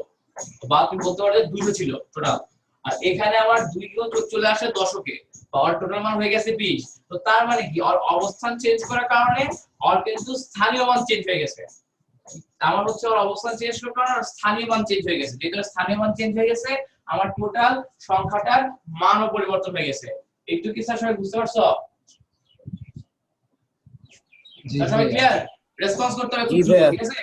বা তুমি বলতে পারো 200 ছিল টোটাল, আর এখানে আমার 2 গুণ চলে আসে দশকে, বা ওর টোটাল মান হয়ে গেছে 20। তো তার মানে কি ওর অবস্থান চেঞ্জ করার কারণে ওর কিন্তু স্থানীয় মান চেঞ্জ হয়ে গেছে। আমার হচ্ছে ওর অবস্থান চেঞ্জ করার কারণে স্থানীয় মান চেঞ্জ হয়ে গেছে, যেহেতু স্থানীয় মান চেঞ্জ হয়ে গেছে আমার টোটাল সংখ্যাটার মানও পরিবর্তন হয়ে গেছে। একটু কি স্যার সবাই বুঝতে পারছো? সবাই ক্লিয়ার? রেসপন্স করতে হবে খুব দ্রুত, ঠিক আছে?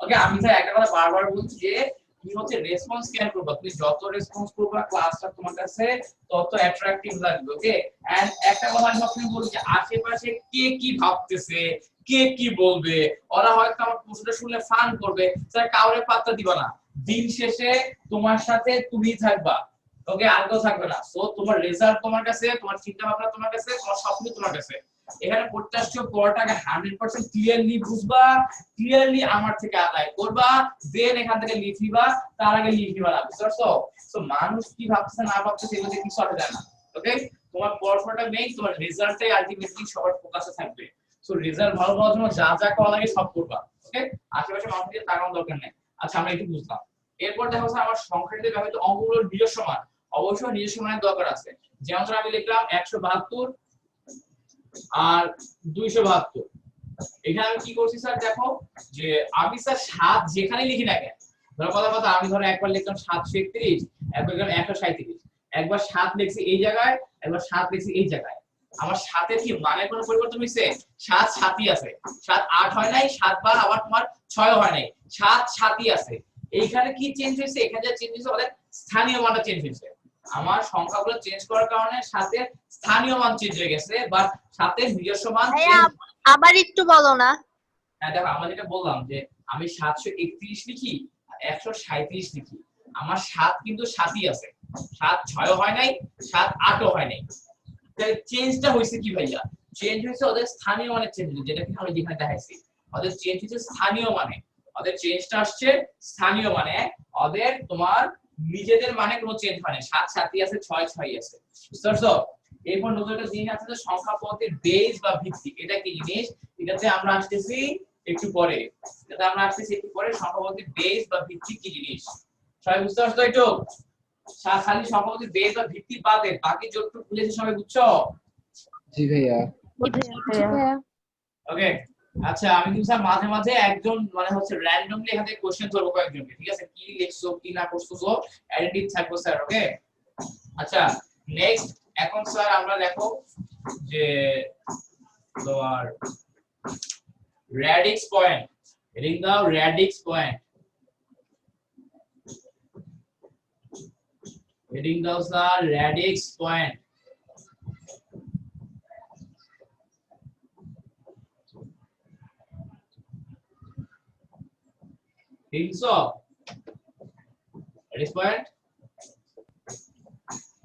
ওকে, আমি স্যার একটা কথা বারবার বলছি যে তুমি হচ্ছে রেসপন্স কেন করবা, তুমি যত রেসপন্স করবা ক্লাসটা তোমার কাছে তত অ্যাট্রাকটিভ লাগবে। ওকে, এন্ড একটা কথা আমি সবসময় বলি যে আশেপাশে কে কি ভাবতেছে, কে কি বলবে, ওরা হয়তো আমার প্রশ্নটা শুনলে ফান করবে, স্যার কাউরে পাত্তা দিবা না। দিন শেষে তোমার সাথে তুমি থাকবা, ওকে, আর কেউ থাকবে না। সো তোমার রেজাল্ট তোমার কাছে, তোমার চিন্তা ভাবনা তোমার কাছে, তোমার স্বপ্ন তোমার কাছে। এখানে প্রত্যাশিত পড়াটাকে 100% ক্লিয়ারলি বুঝবা, ক্লিয়ারলি আমার থেকে আদায় করবা, দেন এখান থেকে লিখিবা, তার আগে লিখিবা না, বুঝছো? সো মানুষ কি ভাবছে না ভাবছে সেগুলো কিছু আসে যায় না। ওকে, তোমার পড়াশোনাটা মেইন, তোমার রেজাল্টটাই আলটিমেটলি সবার ফোকাসে থাকবে। সো রেজাল্ট ভালো হওয়ার জন্য যা যা করা লাগে সব করবা। ওকে, আশেপাশে মানুষদের তাকানোর দরকার নেই। আচ্ছা, আমরা একটু বুঝলাম। এরপর দেখো স্যার আমার সংখ্যাটিতে ব্যবহৃত অঙ্কগুলোর নিজস্ব মান, অবশ্যই নিজস্ব মানের দরকার আছে। যেমন আমি লিখলাম 172 আর 272। এখানে আমি কি করছি স্যার, দেখো যে আমি স্যার 7 যেখানে লিখি না কেন, ধরো কথা আমি ধরো একবার লিখলাম 731, একবার লিখলাম 137, একবার 7 লিখছি এই জায়গায়, একবার 7 লিখছি এই জায়গায়, আমার 7 এর কি মানের কোনো পরিবর্তন হইছে? 7 7ই আছে, 7 8 হয় নাই, 7 বার আবার তোমার 6 হয় নাই, 7 7ই আছে। এইখানে কি চেঞ্জ হইছে? এখানে যে চেঞ্জ হইছে ওদের স্থানীয় মানটা চেঞ্জ হইছে। আমার সংখ্যাগুলো চেঞ্জ করার কারণে সাথে স্থানীয় মান চেঞ্জ হয়ে গেছে, বাট সাথে নিজস্ব মান চেঞ্জ। আবার একটু বলো না। হ্যাঁ দেখো, আমরা যেটা বললাম যে আমি 731 লিখি আর 137 লিখি, আমার 7 কিন্তু 7ই আছে, 7 6 হয় নাই, 7 8ও হয় নাই। তাহলে চেঞ্জটা হইছে কি ভাইয়া? চেঞ্জ হইছে ওদের স্থানীয় মানের চেঞ্জ, যেটা কি আমি যেখানে দেখাইছি ওদের চেঞ্জ হইছে স্থানীয় মানে, ওদের চেঞ্জটা আসছে স্থানীয় মানে, ওদের তোমার নিজেদের মানে কোনো চেঞ্জ হয় না। 7 7ই আছে, 6 6ই আছে, বুঝতে পারছো? এরপর নতুন একটা জিনিস আছে যে সংখ্যা পদ্ধতির বেস বা ভিত্তি। এটা কি জিনিস? এটাতে আমরা আসতেছি একটু পরে, সংখ্যা পদ্ধতির বেস বা ভিত্তি কি জিনিস সবাই বুঝতে পারছো? একটু খালি সংখ্যা পদ্ধতির বেস বা ভিত্তি বাদে বাকি যতটুকু বুঝেছি সবাই বুঝছো? জি ভাইয়া। ওকে, আচ্ছা আমি কিন্তু স্যার মাঝে মাঝে একজন মানে হচ্ছে র্যান্ডমলি এখান থেকে কোশ্চেন ধরবো কয়েকজনকে, ঠিক আছে? কি লিখছো কি না করছো সো অ্যাটেন্টিভ থাকবো স্যার। ওকে, আচ্ছা নেক্সট এখন স্যার আমরা দেখো যে তোমার রেডিক্স পয়েন্ট, রিং দাও রেডিক্স পয়েন্ট, রিং দাও স্যার রেডিক্স পয়েন্ট। তিনশো রেডিক্স পয়েন্ট।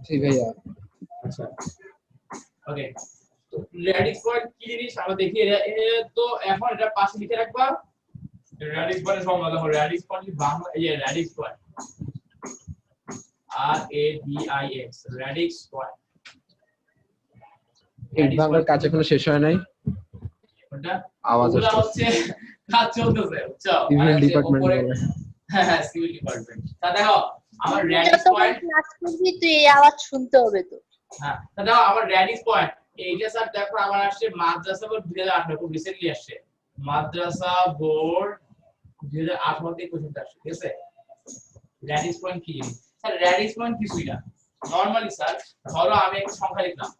জি ভাইয়া। আচ্ছা ওকে, তো র্যাডিক্স পয়েন্ট কি জিনিস আমরা দেখি তো এখন এটা পাশে লিখে রাখবা র্যাডিক্স পয়েন্টের ফর্মুলা দেখো র্যাডিক্স পয়েন্ট বাংলা এই যে radix point RADIX radix point এই বাংলার কাজ এখনো শেষ হয় নাই, ওটা আওয়াজ ওগুলা আসছে। হচ্ছে কাজ চলতেছে বুঝছো সিভিল ডিপার্টমেন্ট হ্যাঁ হ্যাঁ সিভিল ডিপার্টমেন্ট তা দেখো আমার র্যাডিক্স যতক্ষণ পয়েন্ট ক্লাস করবি তুই এই আওয়াজ শুনতে হবে তো। হ্যাঁ তা দেখো আমার র্যাডিক্স পয়েন্ট এইটা স্যার দেখো আমার আসছে মাদ্রাসা বোর্ড 2018 খুব রিসেন্টলি আসছে মাদ্রাসা বোর্ড 2018 তে কোশ্চেনটা আসছে ঠিক আছে র্যাডিক্স পয়েন্ট কি জিনিস স্যার র্যাডিক্স পয়েন্ট কিছুই না নরমালি স্যার ধরো আমি একটা সংখ্যা লিখলাম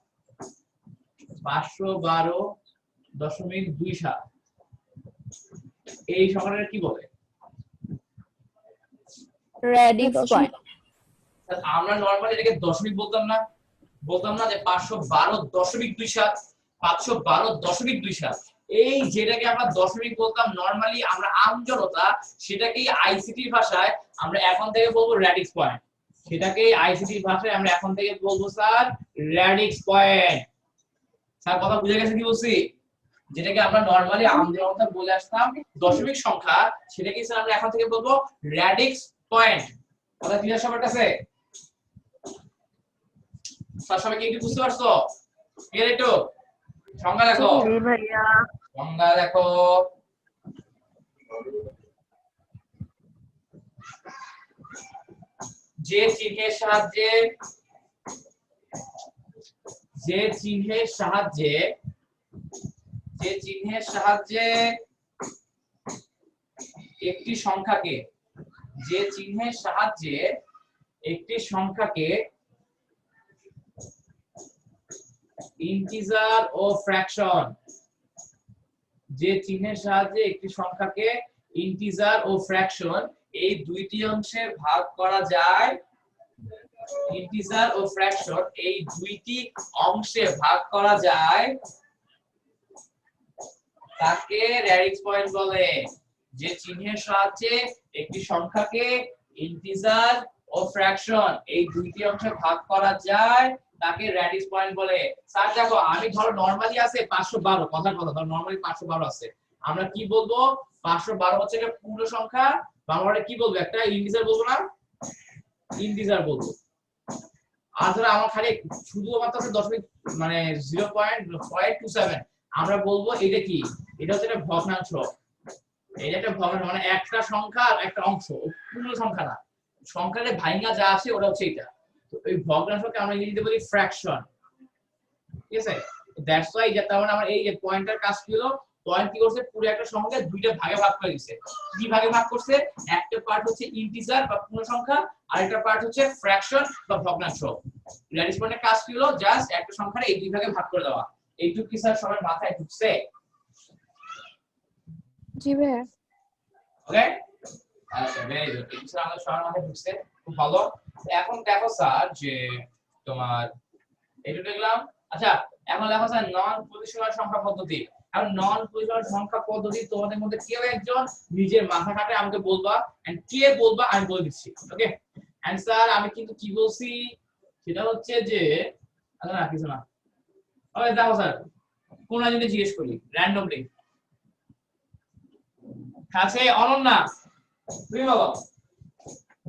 512.27 এই সংখ্যাটা কি বলে রেডিক্স পয়েন্ট স্যার আমরা নরমালি এটাকে দশমিক বলতাম না যে 512.27 512.27 এই যেটাকে আমরা দশমিক বলতাম নরমালি আমরা আমজনতা সেটাকেই আইসিটি ভাষায় আমরা এখন থেকে বলবো র্যাডিক্স পয়েন্ট সেটাকেই আইসিটি ভাষায় আমরা এখন থেকে বলবো স্যার র্যাডিক্স পয়েন্ট স্যার কথা বুঝে গেছে কি বলছি যেটাকে আমরা নরমালি আমজনতা বলে আসতাম দশমিক সংখ্যা সেটাকে স্যার আমরা এখন থেকে বলবো র্যাডিক্স পয়েন্ট কথা ক্লিয়ার সবার কাছে স্যার সবাই কি বুঝতে পারছো ক্লিয়ার একটু সংজ্ঞা দেখো ভাইয়া সংজ্ঞা দেখো যে চিহ্নের সাহায্যে একটি সংখ্যাকে ইন্টিজার ও ফ্র্যাকশন এই দুইটি অংশে ভাগ করা যায় তাকে র্যাডিক্স পয়েন্ট বলে যে চিহ্নের সাহায্যে একটি সংখ্যাকে ইন্টিজার ও ফ্র্যাকশন এই দুইটি অংশে ভাগ করা যায় তাকে র্যাডিক্স পয়েন্ট বলে স্যার দেখো আমি ধরো নরমালি আছে 512 কথার কথা ধরো নরমালি 512 আছে আমরা কি বলবো 512 হচ্ছে একটা পূর্ণ সংখ্যা বাংলাতে কি বলবো একটা ইন্টিজার বলবো না ইন্টিজার বলবো আর ধরো আমার খালি শুধুমাত্র আছে দশমিক মানে 0.27 আমরা বলবো এটা কি এটা হচ্ছে একটা ভগ্নাংশ এটা একটা ভগ্নাংশ মানে একটা সংখ্যা আর একটা অংশ পূর্ণ সংখ্যা না সংখ্যাতে ভাঙা যা আছে ওটা হচ্ছে এটা তো এই ভগ্নাংশকে আমরা ইংরেজিতে বলি ফ্র্যাকশন ঠিক আছে দ্যাটস ওয়াই যে তার মানে আমার এই যে পয়েন্টার কাজ কি হলো পয়েন্ট কি করছে পুরো একটা সংখ্যাকে দুইটা ভাগে ভাগ করে দিয়েছে কি ভাগে ভাগ করছে একটা পার্ট হচ্ছে ইন্টিজার বা পূর্ণ সংখ্যা আর একটা পার্ট হচ্ছে ফ্র্যাকশন বা ভগ্নাংশ র্যাডিক্স পয়েন্টের কাজ কি হলো জাস্ট একটা সংখ্যাকে এই দুই ভাগে ভাগ করে দেওয়া এইটুকু কি স্যার সবার মাথায় ঢুকছে জি ভাইয়া। ওকে আচ্ছা ভেরি গুড এই স্যার আমাদের সবার মাথায় ঢুকছে খুব ভালো এখন দেখো স্যার যে তোমার এটা দেখলাম আচ্ছা এখন দেখো স্যার নন পজিশনাল সংখ্যা পদ্ধতি আর নন পজিশনাল সংখ্যা পদ্ধতি তোমাদের মধ্যে কেউ একজন নিজের মাথা কাটে আমাকে বলবা এন্ড কে বলবা আমি বলে দিচ্ছি ওকে এন্ড স্যার আমি কিন্তু কি বলছি সেটা হচ্ছে যে আচ্ছা না কিছু না ওকে দেখো স্যার কোন যদি জিজ্ঞেস করি র‍্যান্ডমলি কাছে অনন্যা তুমি বলো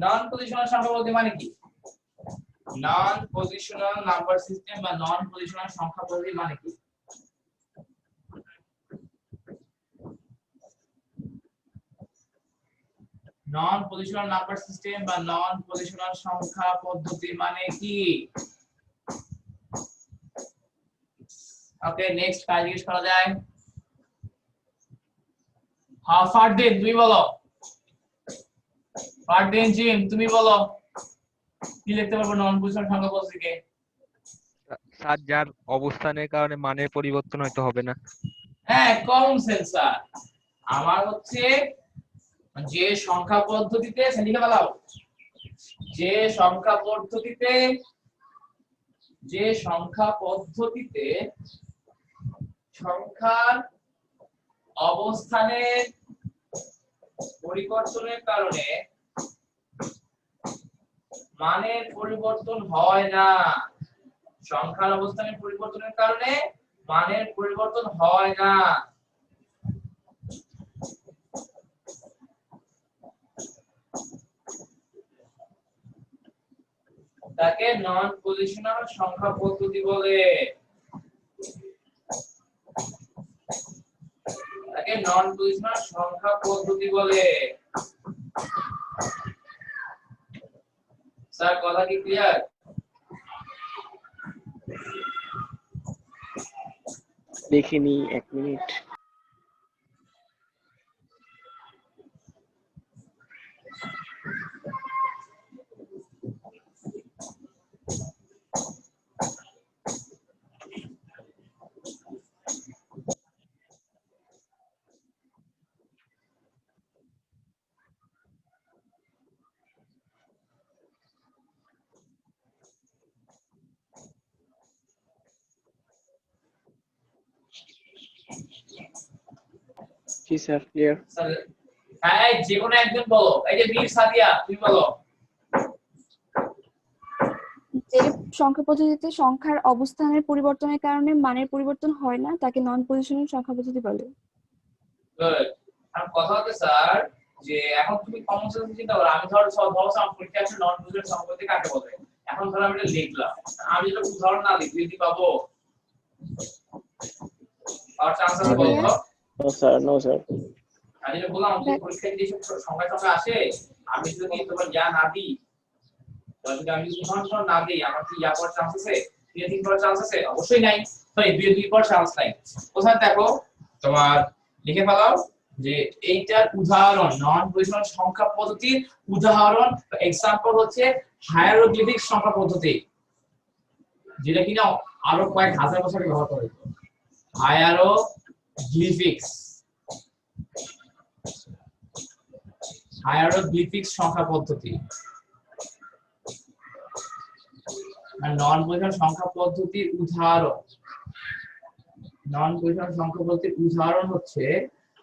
নন পজিশনাল সংখ্যা পদ্ধতি মানে কি নন পজিশনাল নাম্বার সিস্টেম বা নন পজিশনাল সংখ্যা পদ্ধতি মানে কি নন পজিশনাল নাম্বার সিস্টেম বা নন পজিশনাল সংখ্যা পদ্ধতি মানে কি ওকে নেক্সট কাজ জিজ্ঞেস করা যায় হ্যাঁ ফারদিন তুমি বলো ফারদিন জিম তুমি বলো কি লিখতে পারবো নন পজিশনাল সংখ্যা পদ্ধতিকে স্যার যার অবস্থানের কারণে মানের পরিবর্তন হয়তো হবে না হ্যাঁ কমন সেন্স স্যার আমার হচ্ছে যে সংখ্যা পদ্ধতিতে লিখে ফেলাও যে সংখ্যা পদ্ধতিতে সংখ্যার অবস্থানের পরিবর্তনের কারণে মানের পরিবর্তন হয় না সংখ্যার অবস্থানের পরিবর্তনের কারণে মানের পরিবর্তন হয় না। তাকে নন পজিশনাল সংখ্যা পদ্ধতি বলে। তাকে নন পজিশনাল সংখ্যা পদ্ধতি বলে। স্যার কথা কি ক্লিয়ার? দেখিনি, 1 মিনিট। জি স্যার, ক্লিয়ার। স্যার এই যে কোনো একজন বলো, এই যে মীর সাদিয়া তুমি বলো। যে সংখ্যা পদ্ধতিতে সংখ্যার অবস্থানের পরিবর্তনের কারণে মানের পরিবর্তন হয় না তাকে নন পজিশনাল সংখ্যা পদ্ধতি বলে। গুড। আর কথা হচ্ছে স্যার যে এখন তুমি কমন সেন্স চিন্তা করো, আমি ধরো সব পরীক্ষা আছে নন পজিশনাল সংখ্যা পদ্ধতি কাকে বলে। এখন ধরো আমি এটা লিখলাম, আমি যদি উদাহরণ না লিখি যদি পাবো আর চান্স আছে বলো। No sir, no sir. আমি যেটা বললাম যে পরীক্ষায় যে সংখ্যা আসে, আমি যদি তোমার জ্ঞান না দিই, যদি আমি উদাহরণ না দিই, আমার কি ইয়া পড়ার চান্স আছে? 3 পড়ার চান্স আছে? অবশ্যই নাই। সরি 2 পড়ার চান্স নাই। কোথায় দেখো তোমার লিখে ফেলাও যে এইটার উদাহরণ নন পজিশনাল সংখ্যা পদ্ধতির উদাহরণ এক্সাম্পল হচ্ছে হায়ারোগ্লিফিক সংখ্যা পদ্ধতি, যেটা কিনা আরো কয়েক হাজার বছর আগে ব্যবহার করা হতো। হায়ারোগ্লিফিক্স সংখ্যা পদ্ধতি আর নন পজিশনাল সংখ্যা পদ্ধতির উদাহরণ। নন পজিশনাল সংখ্যা পদ্ধতির উদাহরণ হচ্ছে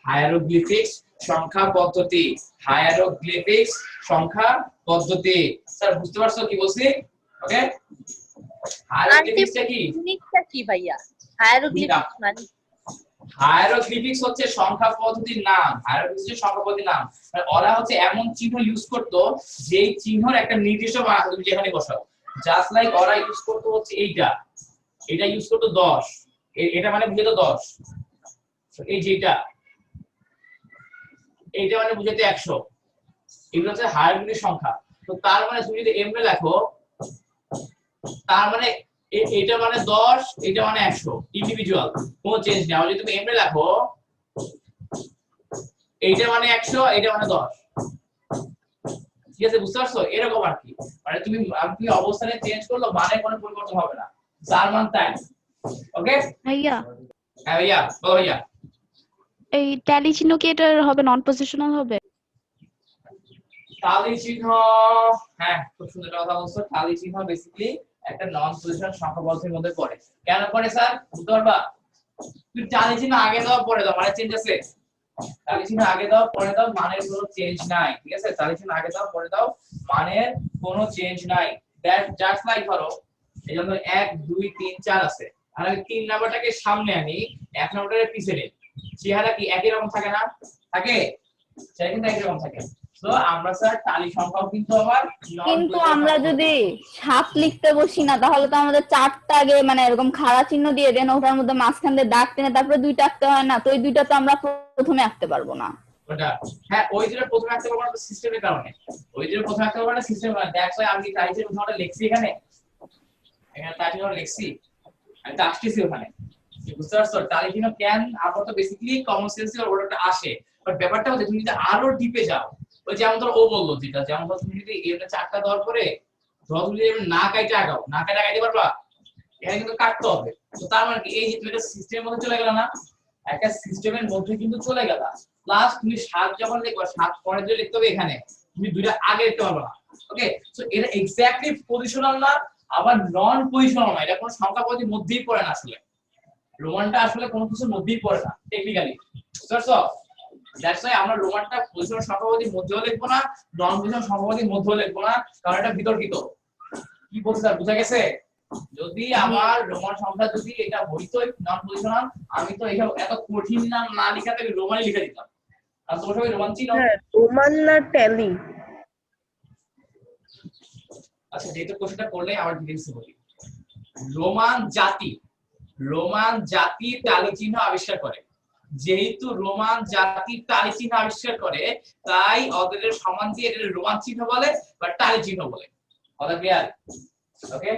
হায়ারোগ্লিফিক্স সংখ্যা পদ্ধতি। হায়ারোগ্লিফিক্স সংখ্যা পদ্ধতি। স্যার বুঝতে পারছো কি বলছি? ওকে, হায়ারোগ্লিফিক্সটা কি? ইউনিটটা কি ভাইয়া? হায়ারোগ্লিফিক্স মানে হায়ারোগ্লিফিক্স হচ্ছে সংখ্যা পদ্ধতির নাম। হায়ারোগ্লিফিক্স হচ্ছে সংখ্যা পদ্ধতির নাম। মানে ওরা হচ্ছে এমন চিহ্ন ইউজ করতো যেই চিহ্নের একটা নির্দিষ্ট মান আছে, তুমি যেখানে বসাও। জাস্ট লাইক ওরা ইউজ করতো হচ্ছে এইটা, এটা ইউজ করতো 10, এটা মানে বুঝাতো 10। এই যেটা এইটা মানে বুঝাতে 100। এগুলো হচ্ছে হায়ারোগ্লিফিক সংখ্যা। তো তার মানে তুমি যদি এমনি লেখো, তার মানে এটা মানে 10, এটা মানে 100, ইন্ডিভিজুয়াল, কোনো চেঞ্জ নেই। আর যদি তুমি এমনি লেখো, এইটা মানে 100, এটা মানে 10, ঠিক আছে? বুঝতে পারছো? এরকম আর কি। মানে তুমি অবস্থানে চেঞ্জ করলো, মানে কোনো পরিবর্তন হবে না, যার মান তাই। ওকে ভাইয়া, হ্যাঁ ভাইয়া বলো। ভাইয়া এই ট্যালি চিহ্ন কি এটা হবে নন পজিশনাল হবে? টালি চিহ্ন, হ্যাঁ খুব সুন্দর কথা বলছো। টালি চিহ্ন বেসিক্যালি একটা নন পজিশনাল সংখ্যা পদ্ধতির মধ্যে পড়ে। কেন পড়ে স্যার বুঝতে পারবা? তুমি টালি চিহ্ন আগে দাও পরে দাও, মানে চেঞ্জ আছে। টালি চিহ্ন আগে দাও পরে দাও, মানের কোনো চেঞ্জ নাই, ঠিক আছে? টালি চিহ্ন আগে দাও পরে দাও, মানের কোনো চেঞ্জ নাই। দ্যাট জাস্ট লাইক ধরো এই জন্য 1 2 3 4 আছে, আর আমি 3 নাম্বারটাকে সামনে আনি, 1 নাম্বারের পিছনে, চেহারা কি একই রকম থাকে না? থাকে, সেটা কিন্তু একই রকম থাকে। তো আমরা স্যার টালি সংখ্যাও কিন্তু আবার কিন্তু আমরা যদি 7 লিখতে বসি না, তাহলে তো আমাদের 4টা আগে মানে এরকম খাড়া চিহ্ন দিয়ে দেন, ওটার মধ্যে মাঝখান দিয়ে দাগ টেনে তারপরে 2টা আঁকতে হয় না? তো ওই 2টা তো আমরা প্রথমে আঁকতে পারবো না। ওটা হ্যাঁ, ওই দুটো প্রথমে আঁকতে পারবো না সিস্টেমের কারণে। ওই দুটো প্রথমে আঁকতে পারবো না সিস্টেমের কারণে। দ্যাটস ওয়াই আমি টাইটেল উদাহরণটা লিখছি এখানে টাইটেল লিখছি, আমি তো আসতেছি ওখানে। বুঝতে পারছো? টালি চিহ্ন কেন আমরা তো বেসিক্যালি কমন সেন্সে ওটা আসে, বাট ব্যাপারটা হচ্ছে তুমি যদি আরো ডিপে যাও, ওই যেমন ধরো ও বললো যেটা, যেমন ধরো তুমি যদি এর 4টা দেওয়ার পরে ধরো তুমি যদি না কাইটা আগাও, না কাইটা আগাইতে পারবা? এখানে কিন্তু কাটতে হবে। তো তার মানে কি এই যে তুমি একটা সিস্টেমের মধ্যে চলে গেল না, একটা সিস্টেমের মধ্যে কিন্তু চলে গেল। প্লাস তুমি 7 যখন লিখবা, 7 পরে যদি লিখতে হবে এখানে, তুমি 2টা আগে লিখতে পারবে না। ওকে, সো এটা এক্স্যাক্টলি পজিশনাল না, আবার নন পজিশনাল না। এটা কোনো সংখ্যা পদ্ধতির মধ্যেই পড়ে না আসলে। রোমানটা আসলে কোনো কিছুর মধ্যেই পড়ে না টেকনিক্যালি। বুঝতে পারছো? দ্যাটস ওয়াই আমরা রোমানটা পজিশনাল সংখ্যা পদ্ধতির মধ্যেও লিখবো না, নন পজিশনাল সংখ্যা পদ্ধতির মধ্যেও লিখবো না, কারণ এটা বিতর্কিত। কি বলছে স্যার, বুঝা গেছে? যদি আমার রোমান সংখ্যা যদি এটা হইতো নন পজিশনাল, আমি তো এইসব এত কঠিন নাম না লিখাতে আমি রোমানই লিখে দিতাম। আর তোমরা সবাই রোমান চিনো? হ্যাঁ, রোমান না ট্যালি। আচ্ছা, যেহেতু কোশ্চেনটা করলে আবার ডিটেইলসে বলি। রোমান জাতি টালি চিহ্ন আবিষ্কার করে। যেহেতু রোমান জাতি টালি চিহ্ন আবিষ্কার করে, তাই ওদের সমান দিয়ে এটা রোমান চিহ্ন বলে বা টালি চিহ্ন বলে। কথা ক্লিয়ার? ওকে,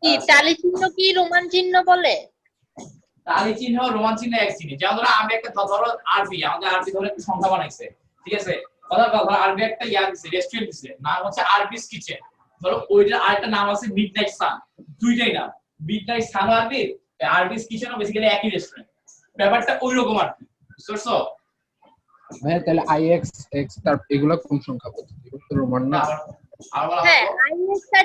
কি টালি চিহ্ন কি রোমান চিহ্ন বলে? টালি চিহ্ন রোমান চিহ্ন এক জিনিস। যেমন ধরো আমি একটা ধরো আরবি, আমাদের আরবি ধরে একটা সংখ্যা বানাইছে, ঠিক আছে? কথা ধরো আরবি একটা দিছে, রেস্টুরেন্ট দিছে, নাম হচ্ছে আরবিস কিচেন। ধরো ওইটার আরেকটা নাম আছে মিডনাইট সান, দুইটাই নাম, মিডনাইট সান আরবি, আরবিস কিচেনও বেসিক্যালি একই রেস্টুরেন্ট। ব্যাপারটা ওইরকম আর কি, বুঝছো? ভাইয়া তাহলে আইএক্স এক্স তার এগুলো কোন সংখ্যা পদ্ধতি? রোমান না? হ্যাঁ, আইএক্স আর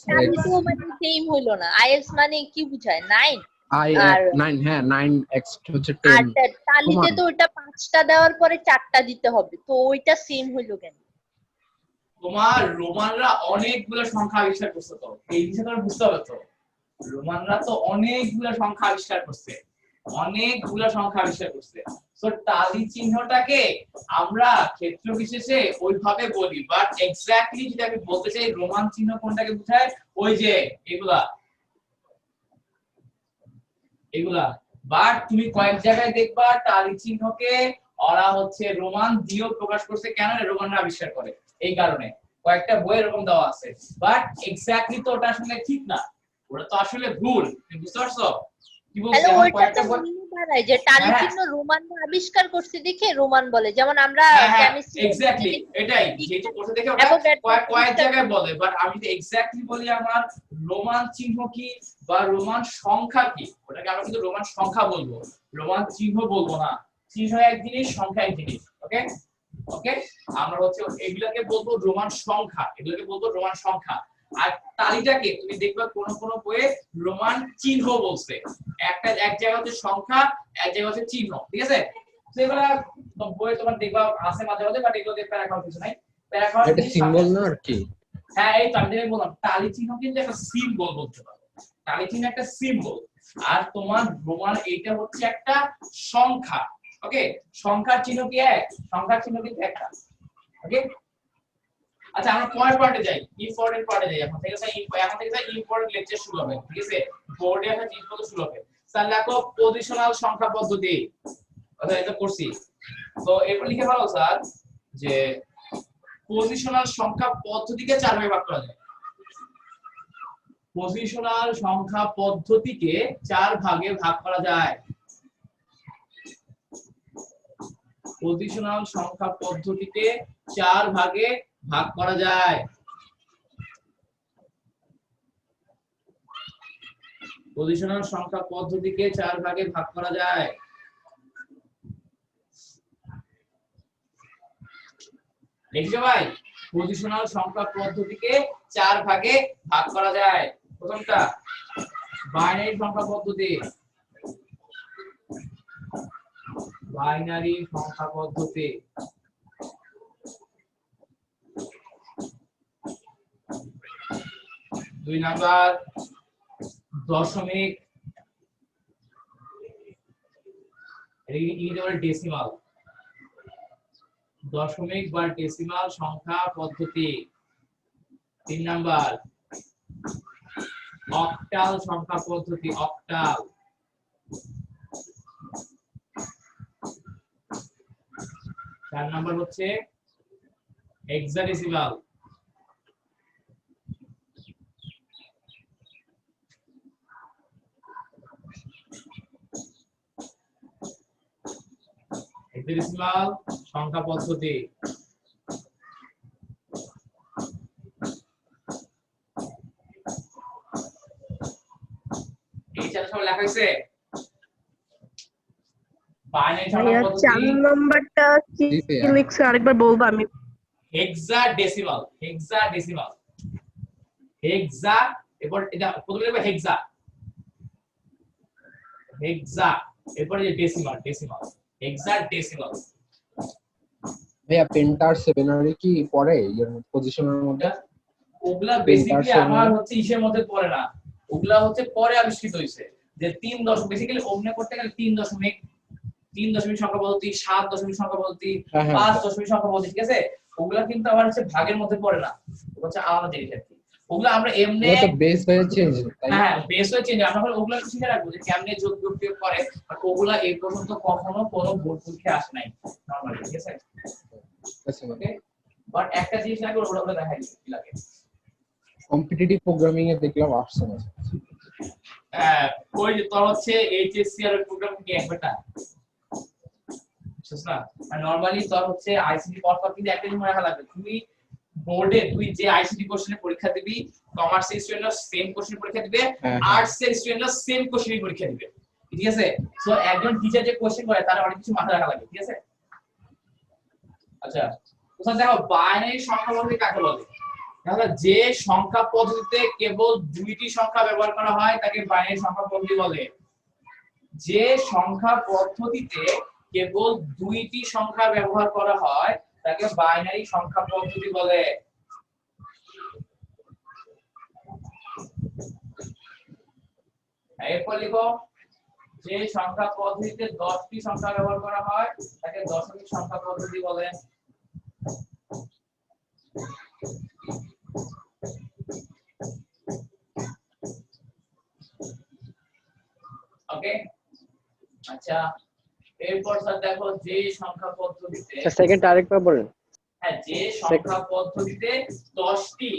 টালি তো মানে সেম হইলো না। আইএক্স মানে কি বুঝায়? 9 আই আর 9, হ্যাঁ 9x হচ্ছে আর 10। টালিতে তো ওটা 5টা দেওয়ার পরে 4টা দিতে হবে, তো ওইটা সেম হইলো কেন? তোমার রোমানরা অনেকগুলো সংখ্যা আবিষ্কার করছে, তো এই জিনিসটা তোমরা বুঝতে হবে। তো রোমানরা তো অনেকগুলো সংখ্যা আবিষ্কার করছে, সো টালি চিহ্নটাকে আমরা ক্ষেত্র বিশেষে ওইভাবে বলি, বাট এক্স্যাক্টলি যদি আমি বলতে চাই রোমান চিহ্ন কোনটাকে বোঝায়, ওই যে এগুলা। বাট তুমি কয়েক জায়গায় দেখবা টালি চিহ্নকে ওরা হচ্ছে রোমান দিয়েও প্রকাশ করছে। কেন? রোমানরা আবিষ্কার করে, এই কারণে কয়েকটা বই এরকম দেওয়া আছে। বাট এক্স্যাক্টলি তো ওটা আসলে ঠিক না, ওটা তো আসলে ভুল। তুমি বুঝতে পারছো কি বলছি? তাহলে আমার ওইটা কয়েকটা তো বই মনে দাঁড়ায় যে টালি হ্যাঁ। চিহ্ন রোমানরা আবিষ্কার করছে দেখে রোমান বলে, যেমন আমরা কেমিস্ট্রি এক্স্যাক্টলি এটাই, যেহেতু কোর্সে দেখে ওটা কয়েক জায়গায় বলে, বাট আমি যদি এক্স্যাক্টলি বলি আমার রোমান চিহ্ন কি বা রোমান সংখ্যা কি, ওটাকে আমরা কিন্তু রোমান সংখ্যা বলবো, রোমান চিহ্ন বলবো না। চিহ্ন এক জিনিস, সংখ্যা এক জিনিস। ওকে ওকে, আমরা হচ্ছে এগুলোকে বলবো রোমান সংখ্যা, এগুলোকে বলবো রোমান সংখ্যা। আর টালিটাকে তুমি দেখবা কোন কোন বইয়ে রোমান চিহ্ন বলছে। এক জায়গা হচ্ছে সংখ্যা, এক জায়গা হচ্ছে চিহ্ন, ঠিক আছে? সেগুলো বইয়ে তোমার দেখবা আছে মাঝে মাঝে, বাট এগুলো দেখতে রাখার কিছু নাই। এটা সিম্বল না আর কি? হ্যাঁ, এই তো আমি বললাম টালি চিহ্ন কিন্তু একটা সিম্বল বলতে পারো। টালি চিহ্ন একটা সিম্বল, আর তোমার রোমান এইটা হচ্ছে একটা সংখ্যা। ওকে, সংখ্যার চিহ্ন কি এক? সংখ্যার চিহ্ন কিন্তু একটা। ওকে, আচ্ছা আমরা পরের পার্টে যাই, ইম্পর্টেন্ট পার্টে যাই। এখন থেকে ইম্পর্টেন্ট লেকচার শুরু হবে, ঠিক আছে? বোর্ডে একটা জিনিসপত্র শুরু হবে। তাহলে দেখো পজিশনাল সংখ্যা পদ্ধতি, আচ্ছা এটা করছি তো এরপর লিখে ফেলো স্যার যে পজিশনাল সংখ্যা পদ্ধতিকে 4 ভাগে ভাগ করা যায়। পজিশনাল সংখ্যা পদ্ধতিকে 4 ভাগে ভাগ করা যায়। পজিশনাল সংখ্যা পদ্ধতিকে 4 ভাগে ভাগ করা যায়। পজিশনাল সংখ্যা পদ্ধতিকে 4 ভাগে ভাগ করা যায়। দেখছো ভাই, পজিশনাল সংখ্যা পদ্ধতিকে 4 ভাগে ভাগ করা যায়। প্রথমটা বাইনারি সংখ্যা পদ্ধতি। বাইনারি সংখ্যা পদ্ধতি। দুই নাম্বার দশমিক, ডেসিমাল, দশমিক বা ডেসিমাল সংখ্যা পদ্ধতি। 3 নাম্বার অক্টাল সংখ্যা পদ্ধতি, অক্টাল। 4 নাম্বার হচ্ছে হেক্সাডেসিমাল। হেক্সাডেসিমাল সংখ্যা পদ্ধতি। এই চারটা সব লেখা হয়েছে। বাইনারি সংখ্যা পদ্ধতি 4 নম্বরটা কি লিখছে আরেকবার বলবো আমি? হেক্সাডেসিমাল, হেক্সাডেসিমাল, হেক্সা। এরপর এটা প্রথমে লিখবে হেক্সা, হেক্সা, এরপর যে ডেসিমাল, ডেসিমাল, হেক্সাডেসিমাল। ভাইয়া পেন্টার সেভেনারি কি পড়ে এর পজিশনের মধ্যে? ওগুলা বেসিক্যালি আমার হচ্ছে ইসের মধ্যে পড়ে না, ওগুলা হচ্ছে পরে আবিষ্কৃত হয়েছে যে 3 বেসিক্যালি অগ্নে করতে গেলে 3 দশমিক সংখ্যা পদ্ধতি, 7 দশমিক সংখ্যা পদ্ধতি, 5 দশমিক সংখ্যা পদ্ধতি, ঠিক আছে? ওগুলা কিন্তু আমার হচ্ছে ভাগের মধ্যে পড়ে না, ওগুলা হচ্ছে আলাদা জিনিস আর কি। ওগুলা আমরা এমনি বেস হয়ে চেঞ্জ, হ্যাঁ বেস হয়ে চেঞ্জ, আমরা ওগুলা একটু শিখে রাখবো যে কেমনে যোগ বিয়োগ করে, আর ওগুলা এই পর্যন্ত কখনো কোনো বোর্ড পরীক্ষায় আসে নাই নরমালি, ঠিক আছে? ওকে, বাট একটা জিনিস লাগে ওগুলা দেখাই কি লাগে। কম্পিটিটিভ প্রোগ্রামিং এ দেখলাম আসছে না। ওই যে তোর হচ্ছে এইচএসসি আর প্রোগ্রাম কি একবারটা বুঝছ না? আর নরমালি তোর হচ্ছে আইসিটি পড়া কিন্তু একটা জিনিস মনে রাখা লাগবে, তুমি বোর্ডে তুই যে আইসিটি কোশ্চেনের পরীক্ষা দিবি, কমার্স এর স্টুডেন্টরা সেম কোশ্চেন পরীক্ষা দিবে, আর্টস এর স্টুডেন্টরা সেম কোশ্চেনই পরীক্ষা দিবে, ঠিক আছে? সো একজন টিচার যে কোশ্চেন করে তার অনেক কিছু মাথায় রাখা লাগে, ঠিক আছে? আচ্ছা, তো দেখো বাইনারি সংখ্যা পদ্ধতি কাকে বলে? তাহলে যে সংখ্যা পদ্ধতিতে কেবল দুইটি সংখ্যা ব্যবহার করা হয় তাকে বাইনারি সংখ্যা পদ্ধতি বলে। যে সংখ্যা পদ্ধতিতে কেবল দুইটি সংখ্যা ব্যবহার করা হয় তাকে বাইনারি সংখ্যা পদ্ধতি বলে। এরপর লিখো, যে সংখ্যা পদ্ধতিতে 10টি সংখ্যা ব্যবহার করা হয় তাকে দশমিক সংখ্যা পদ্ধতি বলে। ওকে, আচ্ছা এরপর স্যার দেখো যে সংখ্যা পদ্ধতিতে সেকেন্ড আরেকবার বলেন। হ্যাঁ, যে সংখ্যা পদ্ধতিতে 10টি,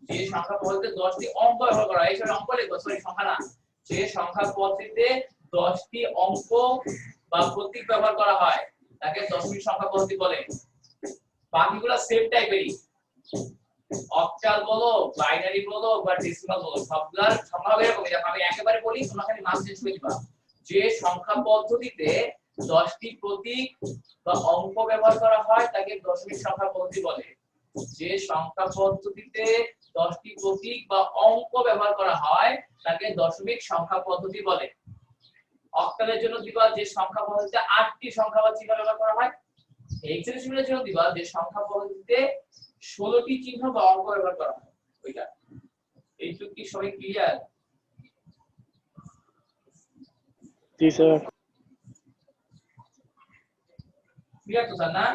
যে সংখ্যা পদ্ধতিতে 10টি অঙ্ক ব্যবহার করা হয়, এই অঙ্ক লিখো, সরি সংখ্যা না, যে সংখ্যা পদ্ধতিতে 10টি অঙ্ক বা প্রতীক ব্যবহার করা হয় তাকে দশমিক সংখ্যা পদ্ধতি বলে। বাকিগুলো সেম টাইপেরই, অক্টাল বলো, বাইনারি বলো বা ডেসিমাল বলো, সবগুলোর সংখ্যা এরকমই। আমি একেবারে বলি, তোমরা খালি নাম চেঞ্জ করে দিবা। যে সংখ্যা পদ্ধতিতে 10টি প্রতীক বা অঙ্ক ব্যবহার করা হয় তাকে দশমিক সংখ্যা পদ্ধতি বলে। যে সংখ্যা পদ্ধতিতে 10টি প্রতীক বা অঙ্ক ব্যবহার করা হয় তাকে দশমিক সংখ্যা পদ্ধতি বলে। অক্টালের জন্য দিবা যে সংখ্যা পদ্ধতিতে 8টি সংখ্যা বা চিহ্ন ব্যবহার করা হয়। হেক্সাডেসিমালের জন্য দিবা যে সংখ্যা পদ্ধতিতে 16টি চিহ্ন বা অঙ্ক ব্যবহার করা হয় ওইটা। এইটুকু কি সবাই ক্লিয়ার? জি স্যার। ক্লিয়ার তো স্যার না?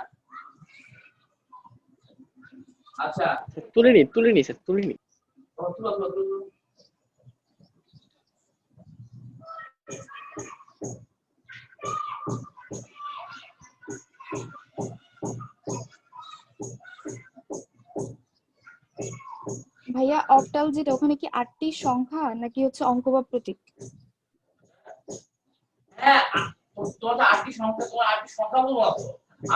আচ্ছা তুলে নি স্যার, তুলে নি। তুলো। ভাইয়া অক্টাল যেটা, ওখানে কি 8টি সংখ্যা নাকি হচ্ছে অঙ্ক বা প্রতীক? হ্যাঁ, তোমার 8টি সংখ্যা, তোমার 8টি সংখ্যা বলবো না তো,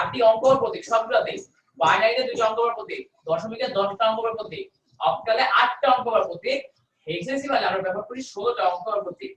8টি অঙ্ক বা প্রতীক সবগুলাতে। বাইনারিতে 2টি অঙ্ক বা প্রতীক, দশমিকে 10টা অঙ্ক বা প্রতীক, অক্টালে 8টা অঙ্ক বা প্রতীক, হেক্সাডেসিমালে আমরা ব্যবহার করি 16টা অঙ্ক বা প্রতীক।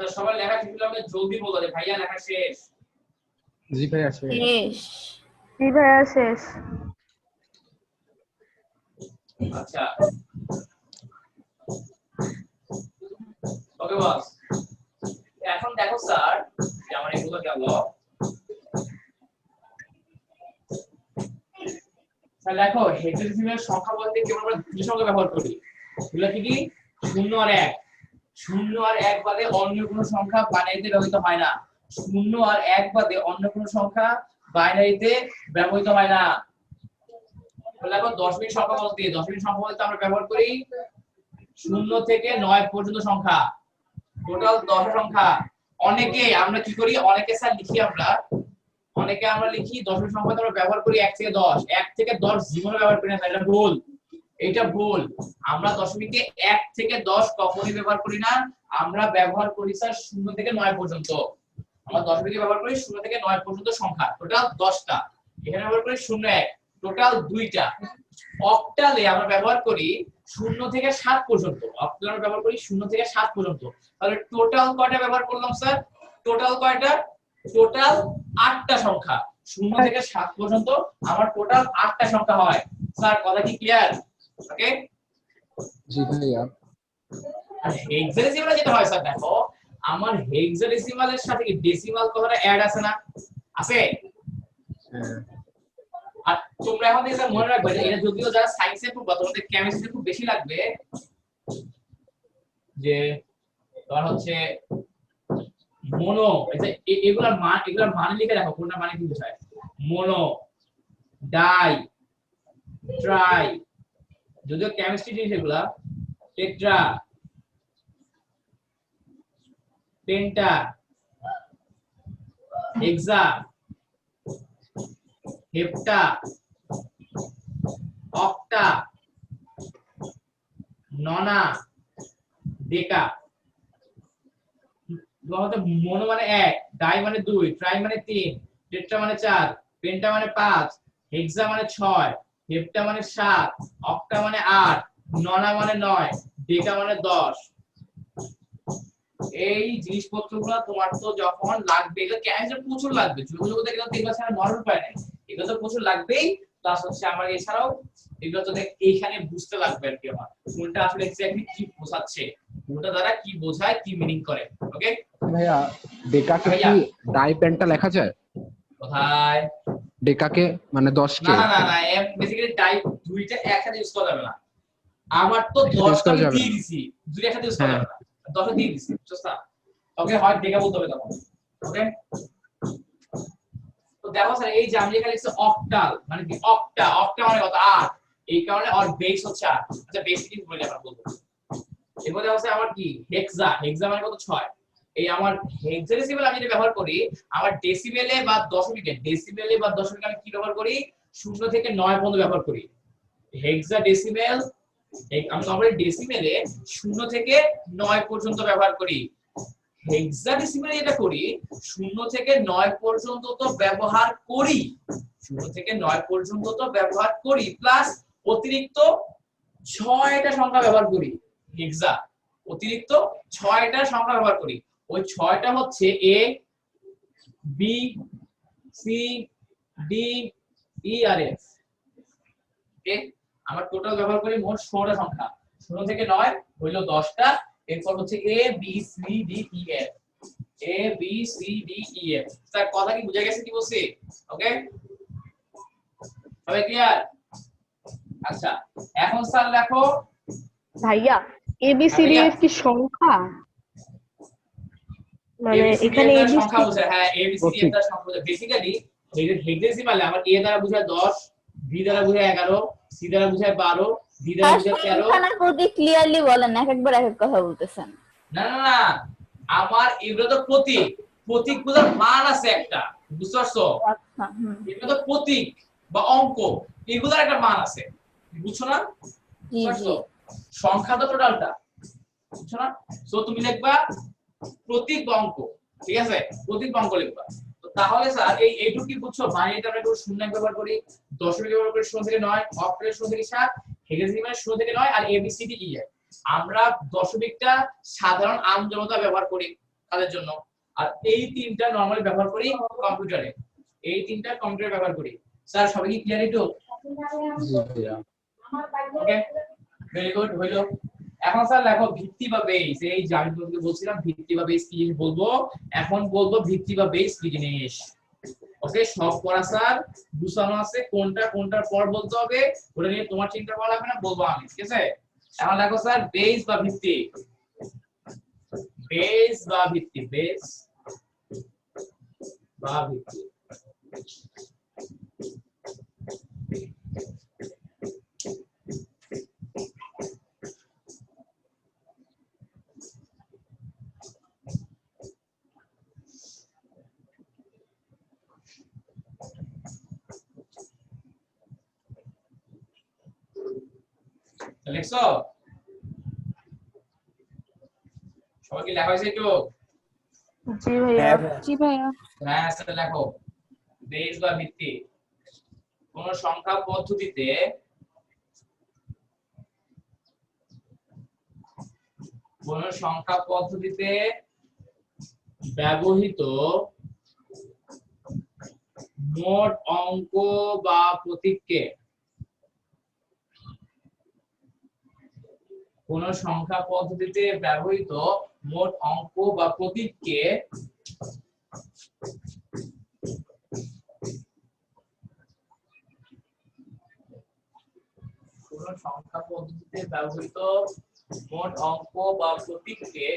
স্যার সবার লেখা ঠিক হলে আমাকে জলদি বলো যে ভাইয়া লেখা শেষ। জি ভাইয়া শেষ। জি ভাইয়া শেষ। আচ্ছা ওকে বস, এখন দেখো স্যার যে আমার এগুলো গেল। স্যার দেখো হেক্সাডেসিমাল সংখ্যা বলতে কেবল আমরা দুটি সংখ্যা ব্যবহার করি, এগুলো কি 0 আর 1। 0 আর 1 বাদে অন্য কোনো সংখ্যা বাইনারিতে ব্যবহৃত হয় না। 0 আর 1 বাদে অন্য কোনো সংখ্যা বাইনারিতে ব্যবহৃত হয় না। তাহলে এখন দশমিক সংখ্যা বলতে, দশমিক সংখ্যা বলতে আমরা ব্যবহার করি 0 থেকে 9 পর্যন্ত সংখ্যা, টোটাল 10 সংখ্যা। অনেকে আমরা কি করি, অনেকে স্যার লিখি আমরা লিখি দশমিক সংখ্যা আমরা ব্যবহার করি 1 থেকে 10। 1 থেকে 10 জীবনে ব্যবহার করি না, এটা ভুল। এটা ভুল। আমরা দশমিকে 1 থেকে 10 কখনোই ব্যবহার করি না, আমরা ব্যবহার করি স্যার 0 থেকে 9 পর্যন্ত। আমরা দশমিকে ব্যবহার করি 0 থেকে 9 পর্যন্ত সংখ্যা, টোটাল 10টা। এখানে ব্যবহার করি 0 1। টোটাল 2টা। অক্টালে আমরা ব্যবহার করি 0 থেকে 7 পর্যন্ত। অক্টালে আমরা ব্যবহার করি 0 থেকে 7 পর্যন্ত। তাহলে টোটাল কয়টা ব্যবহার করলাম স্যার? টোটাল কয়টা? টোটাল 8টা সংখ্যা। 0 থেকে 7 পর্যন্ত আমার টোটাল 8টা সংখ্যা হয়। স্যার কথা কি ক্লিয়ার? ওকে? জি ভাইয়া। আর হেক্সাডেসিমালে যেটা হয় স্যার, দেখো আমার হেক্সাডেসিমালের সাথে কি ডেসিমাল কথাটা অ্যাড আছে না? আছে? আর তোমরা এখন থেকে স্যার মনে রাখবে যে এটা যদিও যারা সায়েন্সে পড়বা তোমাদের কেমিস্ট্রিতে খুব বেশি লাগবে, যে ধর হচ্ছে মোনো, এগুলার মান লিখে রাখো, কোনটা মানে কি বোঝায়। মোনো, ডাই, ট্রাই, যদিও কেমিস্ট্রি জিনিস এগুলা, টেট্রা, পেন্টা, হেক্সা, হেপ্টা, অক্টা, ননা, ডেকা। মোনো মানে 1, ডাই মানে 2, ট্রাই মানে 3, টেট্রা মানে 4, পেন্টা মানে 5, হেক্সা মানে 6, হেপ্টা মানে 7, অক্টা মানে 8, ননা মানে 9, ডেকা মানে 10। এই জিনিসপত্রগুলো তোমার তো যখন লাগবে, এগুলো কেমিস্ট্রি প্রচুর লাগবে, ছোট ছোট এগুলো এগুলো ছাড়া নরমাল উপায় নেই, এগুলো তো প্রচুর লাগবেই। প্লাস হচ্ছে আমার এছাড়াও এগুলো তো এইখানে বুঝতে লাগবে আর কি, আমার কোনটা আসলে এক্স্যাক্টলি কি বোঝাচ্ছে, কোনটা দ্বারা কি বোঝায়, কি মিনিং করে। ওকে ভাইয়া, ডেকাকে কি ডাই পেন্টা লেখা যায়? কোথায়? ডেকাকে মানে 10 কে? না না না, বেসিক্যালি টাইপ দুইটা একসাথে ইউজ করা যাবে না। আমার তো 10 টা আমি দিয়ে দিছি, দুই একসাথে ইউজ করা যাবে না, 10 টা দিয়ে দিছি, বুঝছস না? ওকে, হয় ডেকা বলতে হবে তখন। ওকে, তো দেখো স্যার, এই যে আমি এখানে লিখছি অক্টাল, মানে কি অক্টা, অক্টা মানে কত? 8, এই কারণে আর বেস হচ্ছে 8। আচ্ছা বেস কি বলি আমরা বলবো। এরপর দেখো স্যার আমার কি হেক্সা, হেক্সা মানে কত? 6। এই আমার হেক্সাডেসিমাল আমি যেটা ব্যবহার করি, আমার ডেসিবেলে বা দশমিকে, ডেসিবেলে বা দশমিকে আমি কি ব্যবহার করি? 0 থেকে 9 পর্যন্ত ব্যবহার করি। হেক্সাডেসিমাল আমি নরমালি ডেসিমেলে 0 থেকে 9 পর্যন্ত ব্যবহার করি। হেক্সাডেসিমালে যেটা করি 0 থেকে 9 পর্যন্ত তো ব্যবহার করি, 0 থেকে 9 পর্যন্ত তো ব্যবহার করি, প্লাস অতিরিক্ত 6টা সংখ্যা ব্যবহার করি। হেক্সা অতিরিক্ত 6টা সংখ্যা ব্যবহার করি। ওই 6টা হচ্ছে A, B, C, D, E R F. ওকে, আমরা টোটাল ব্যবহার করি মোট 16টা সংখ্যা, 0 থেকে 9 হইল 10টা। এরপর হচ্ছে A B C D E F, A B C D E F. Sir কথা কি বুঝা গেছে কি বলছি? ওকে, সবাই ক্লিয়ার? আচ্ছা, এখন স্যার দেখো ভাইয়া, এবিসিডি এর কি সংখ্যা? মানে এখানে এর সংখ্যা বোঝায়। হ্যাঁ, এবিসিডি এর সংখ্যা বোঝায়। বেসিক্যালি হেক্সাডেসিমালে আমার এ দ্বারা বোঝায় 10, বি দ্বারা বোঝায় 11, সি দ্বারা বোঝায় 12, ডি দ্বারা বোঝায় 13। সংখ্যার প্রতি ক্লিয়ারলি বলেন, এক একবার এক এক কথা বলতেছেন। না না না, আমার এগুলো তো প্রতীক, প্রতীকগুলোর মান আছে একটা, বুঝতে পারছো? আচ্ছা, এগুলো তো প্রতীক বা অঙ্ক, এগুলোর একটা মান আছে, বুঝছো না? জি জি। সংখ্যা তো টোটালটা, বুঝছো না? সো তুমি লিখবা প্রতীক বা অঙ্ক, ঠিক আছে? প্রতীক বা অঙ্ক লিখবা। তো তাহলে স্যার এইটুকু কি বুঝছো? মানে এটা আমরা শূন্য ব্যবহার করি, দশমিক ব্যবহার করি 0 থেকে 9, অক্টালের 0 থেকে 7, হেক্সাডেসিমালের 0 থেকে 9, আর এবিসিডি ই এফ। আমরা দশমিকটা সাধারণ আমজনতা ব্যবহার করি তাদের জন্য, আর এই তিনটা নরমালি ব্যবহার করি কম্পিউটারে, এই তিনটা কম্পিউটারে ব্যবহার করি। স্যার সবাই কি ক্লিয়ার? একটু জি ভাইয়া। ওকে, ভেরি গুড, হইলো। এখন স্যার দেখো ভিত্তি বা বেস, এই যে আমি তোমাকে বলছিলাম ভিত্তি বা বেস কি জিনিস বলবো, এখন বলবো ভিত্তি বা বেস কি জিনিস। ওকে, সব পড়া স্যার গুছানো আছে, কোনটা কোনটার পর বলতে হবে ওটা নিয়ে তোমার চিন্তা করা লাগবে না, বলবো আমি, ঠিক আছে? এখন দেখো স্যার বেস বা ভিত্তি, বেস বা ভিত্তি, বেস বা ভিত্তি। লিখছো? সবাই কি লেখা হয়েছে একটু? জি ভাইয়া। জি ভাইয়া। হ্যাঁ স্যার লেখো, বেস বা ভিত্তি। কোন সংখ্যা পদ্ধতিতে ব্যবহৃত মোট অঙ্ক বা প্রতীককে কোন সংখ্যা পদ্ধতিতে ব্যবহৃত মোট অঙ্ক বা প্রতীককে কোন সংখ্যা পদ্ধতিতে ব্যবহৃত মোট অঙ্ক বা প্রতীককে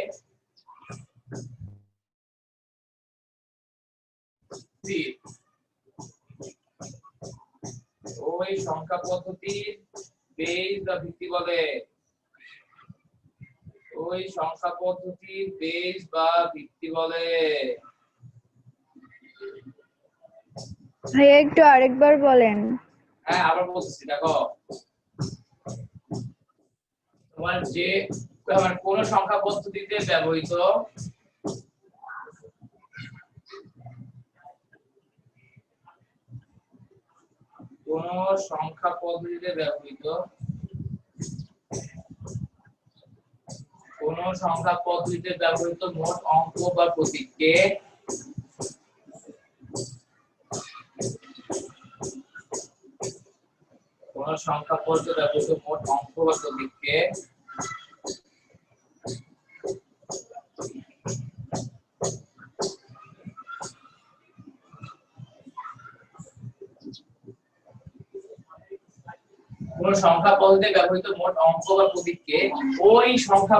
ওই সংখ্যা পদ্ধতির বেস বা ভিত্তি বলে। ওই সংখ্যা পদ্ধতির বেস বা ভিত্তি বলে। ভাইয়া একটু আরেকবার বলেন। হ্যাঁ আবার বলছি, দেখো তোমার যে কোন সংখ্যা পদ্ধতিতে ব্যবহৃত মোট অঙ্ক বা প্রতীককে কোন সংখ্যা পদ্ধতিতে ব্যবহৃত মোট অঙ্ক বা প্রতীককে কোন সংখ্যা পদ্ধতিতে ব্যবহৃত মোট অঙ্ক বা প্রতীককে ওই সংখ্যা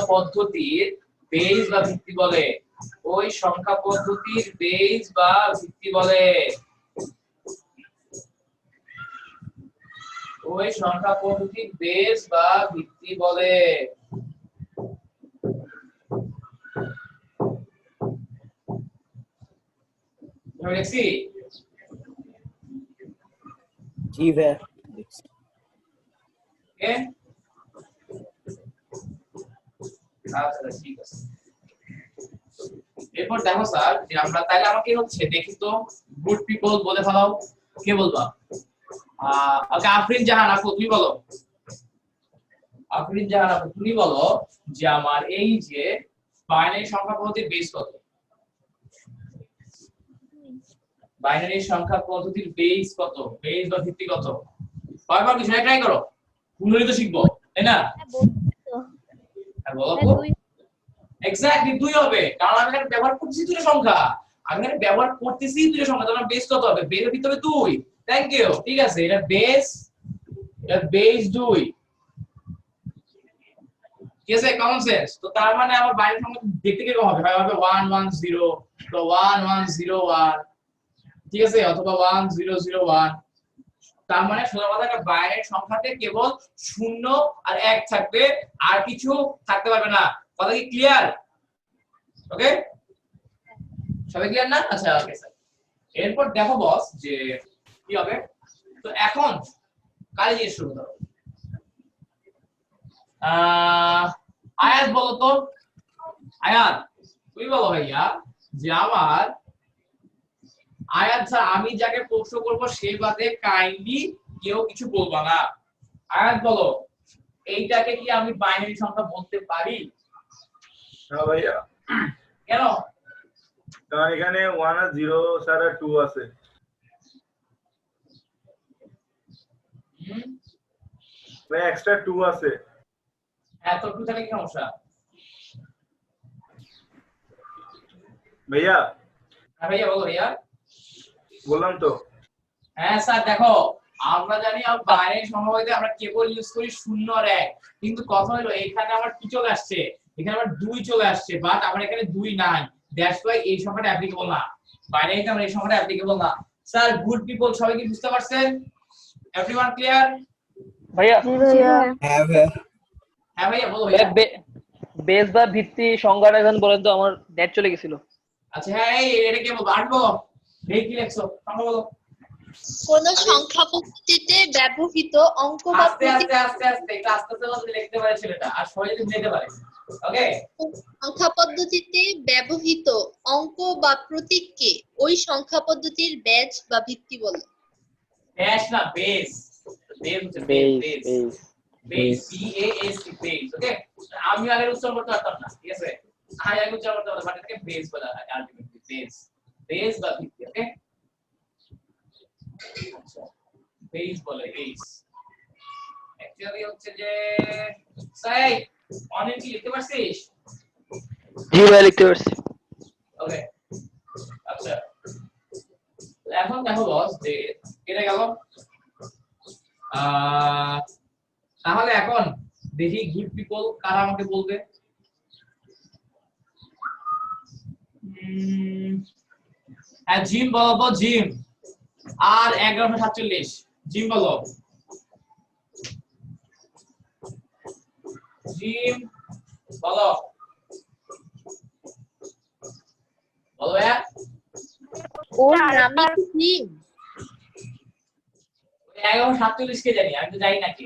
পদ্ধতির বেস বা ভিত্তি বলে। ওই সংখ্যা পদ্ধতির বেস বা ভিত্তি বলে। ওই সংখ্যা পদ্ধতির বেস বা ভিত্তি বলে। দেখছি জি ভাইয়া আচ্ছা ঠিক আছে। এরপর দেখো স্যার যে আমরা তাহলে আমাকে হচ্ছে দেখি তো গুড পিপল বলে ফেলাও। কে বলবা? ওকে আফরিন জাহান আপু তুমি বলো। আফরিন জাহান আপু তুমি বলো যে আমার এই যে বাইনারি সংখ্যা পদ্ধতির বেস কত? বাইনারি সংখ্যা পদ্ধতির বেস কত? বেস বা ভিত্তি কত? বারবার কিছু ট্রাই করো, ভুলই তো শিখবো তাই না? হ্যাঁ বলো তো। এক্স্যাক্টলি 2 হবে, কারণ আমি এখানে ব্যবহার করতেছি দুটো সংখ্যা। আমি এখানে ব্যবহার করতেছি দুটো সংখ্যা, তাহলে বেস কত হবে? বেস এর ভিতরে 2। থ্যাংক ইউ, ঠিক আছে, এটা বেস 2। ঠিক আছে, কমন সেন্স। তো তার মানে আমার বাইনারি সংখ্যা দেখতে কি রকম হবে? হয় হবে 1 1 0 তো 1 1 0 1, ঠিক আছে, অথবা 1 0 0 1। তার মানে সোজা কথা একটা বাইনারি সংখ্যাতে কেবল 0 আর 1 থাকবে, আর কিছু থাকতে পারবে না। কথা কি ক্লিয়ার? ওকে, সবাই ক্লিয়ার না? আচ্ছা ওকে স্যার। এরপর দেখো বস যে কি হবে। তো এখন কালি দিয়ে শুরু করো। আয়াত বলো তো। আয়াত তুমি বলো ভাইয়া যে আমার আয়াত স্যার আমি যাকে প্রশ্ন করব সে বাদে কাইন্ডলি কেউ কিছু বলবা না। আয়াত বলো এইটাকে কি আমি বাইনারি সংখ্যা বলতে পারি? হ্যাঁ ভাইয়া। কেন? কারণ এখানে 1 আর 0 ছাড়া 2 আছে। ভাই এক্সট্রা 2 আছে। হ্যাঁ তো 2 থাকলে কি সমস্যা? ভাইয়া। হ্যাঁ ভাইয়া বলো ভাইয়া। বললাম তো। হ্যাঁ স্যার দেখো আমরা জানি বাইনারি সংখ্যা বলতে আমরা কেবল ইউজ করি 0 আর 1, কিন্তু কথা হলো এখানে আমার কি চলে আসছে? এখানে আমার 2 চলে আসছে, বাট আমার এখানে 2 নাই। দ্যাটস ওয়াই এই সংখ্যাটা অ্যাপ্লিকেবল না। বাইনারিতে আমরা এই সংখ্যাটা অ্যাপ্লিকেবল না। স্যার গুড পিপল সবাই কি বুঝতে পারছেন? Everyone clear? ভাইয়া হ্যাঁ ভাইয়া। হ্যাঁ ভাইয়া বলো ভাইয়া। বেস বা ভিত্তি সংজ্ঞাটা এখন বলেন তো, আমার নেট চলে গেছিল। আচ্ছা হ্যাঁ এই এটা কি বলবো? আসবো দেখি কি লেখছো সংখ্যা বলো। কোন সংখ্যা পদ্ধতিতে ব্যবহৃত অঙ্ক বা আস্তে আস্তে আস্তে আস্তে একটু আস্তে আস্তে লিখতে পারে ছেলেটা, আর সবাই যদি নিতে পারে। ওকে সংখ্যা পদ্ধতিতে ব্যবহৃত অঙ্ক বা প্রতীককে ওই সংখ্যা পদ্ধতির ব্যাচ বা ভিত্তি বলে। ব্যাস না বেস, বেস হচ্ছে base base base base BAS base. Okay আমি আগে উচ্চারণ করতে পারতাম না, ঠিক আছে, আমি আগে উচ্চারণ করতে পারতাম, বাট এটাকে বেস বলা হয় আলটিমেটলি, বেস বেস বা ভিত্তি। ওকে আচ্ছা বেস বলে, বেস অ্যাকচুয়ালি হচ্ছে যে সাই অনেক কি লিখতে পারছিস? জি ভাই লিখতে পারছি। ওকে আচ্ছা এখন দেখো বস যে এটা গেল, তাহলে এখন দেখি গুড পিপল কারা আমাকে বলবে। জিম বলো, জিম আর 1147 জিম বলো, জিম বলো বলো ভাইয়া। ওর নামই কি জিম? 1147 কে জানি, আমি তো জানি নাকি।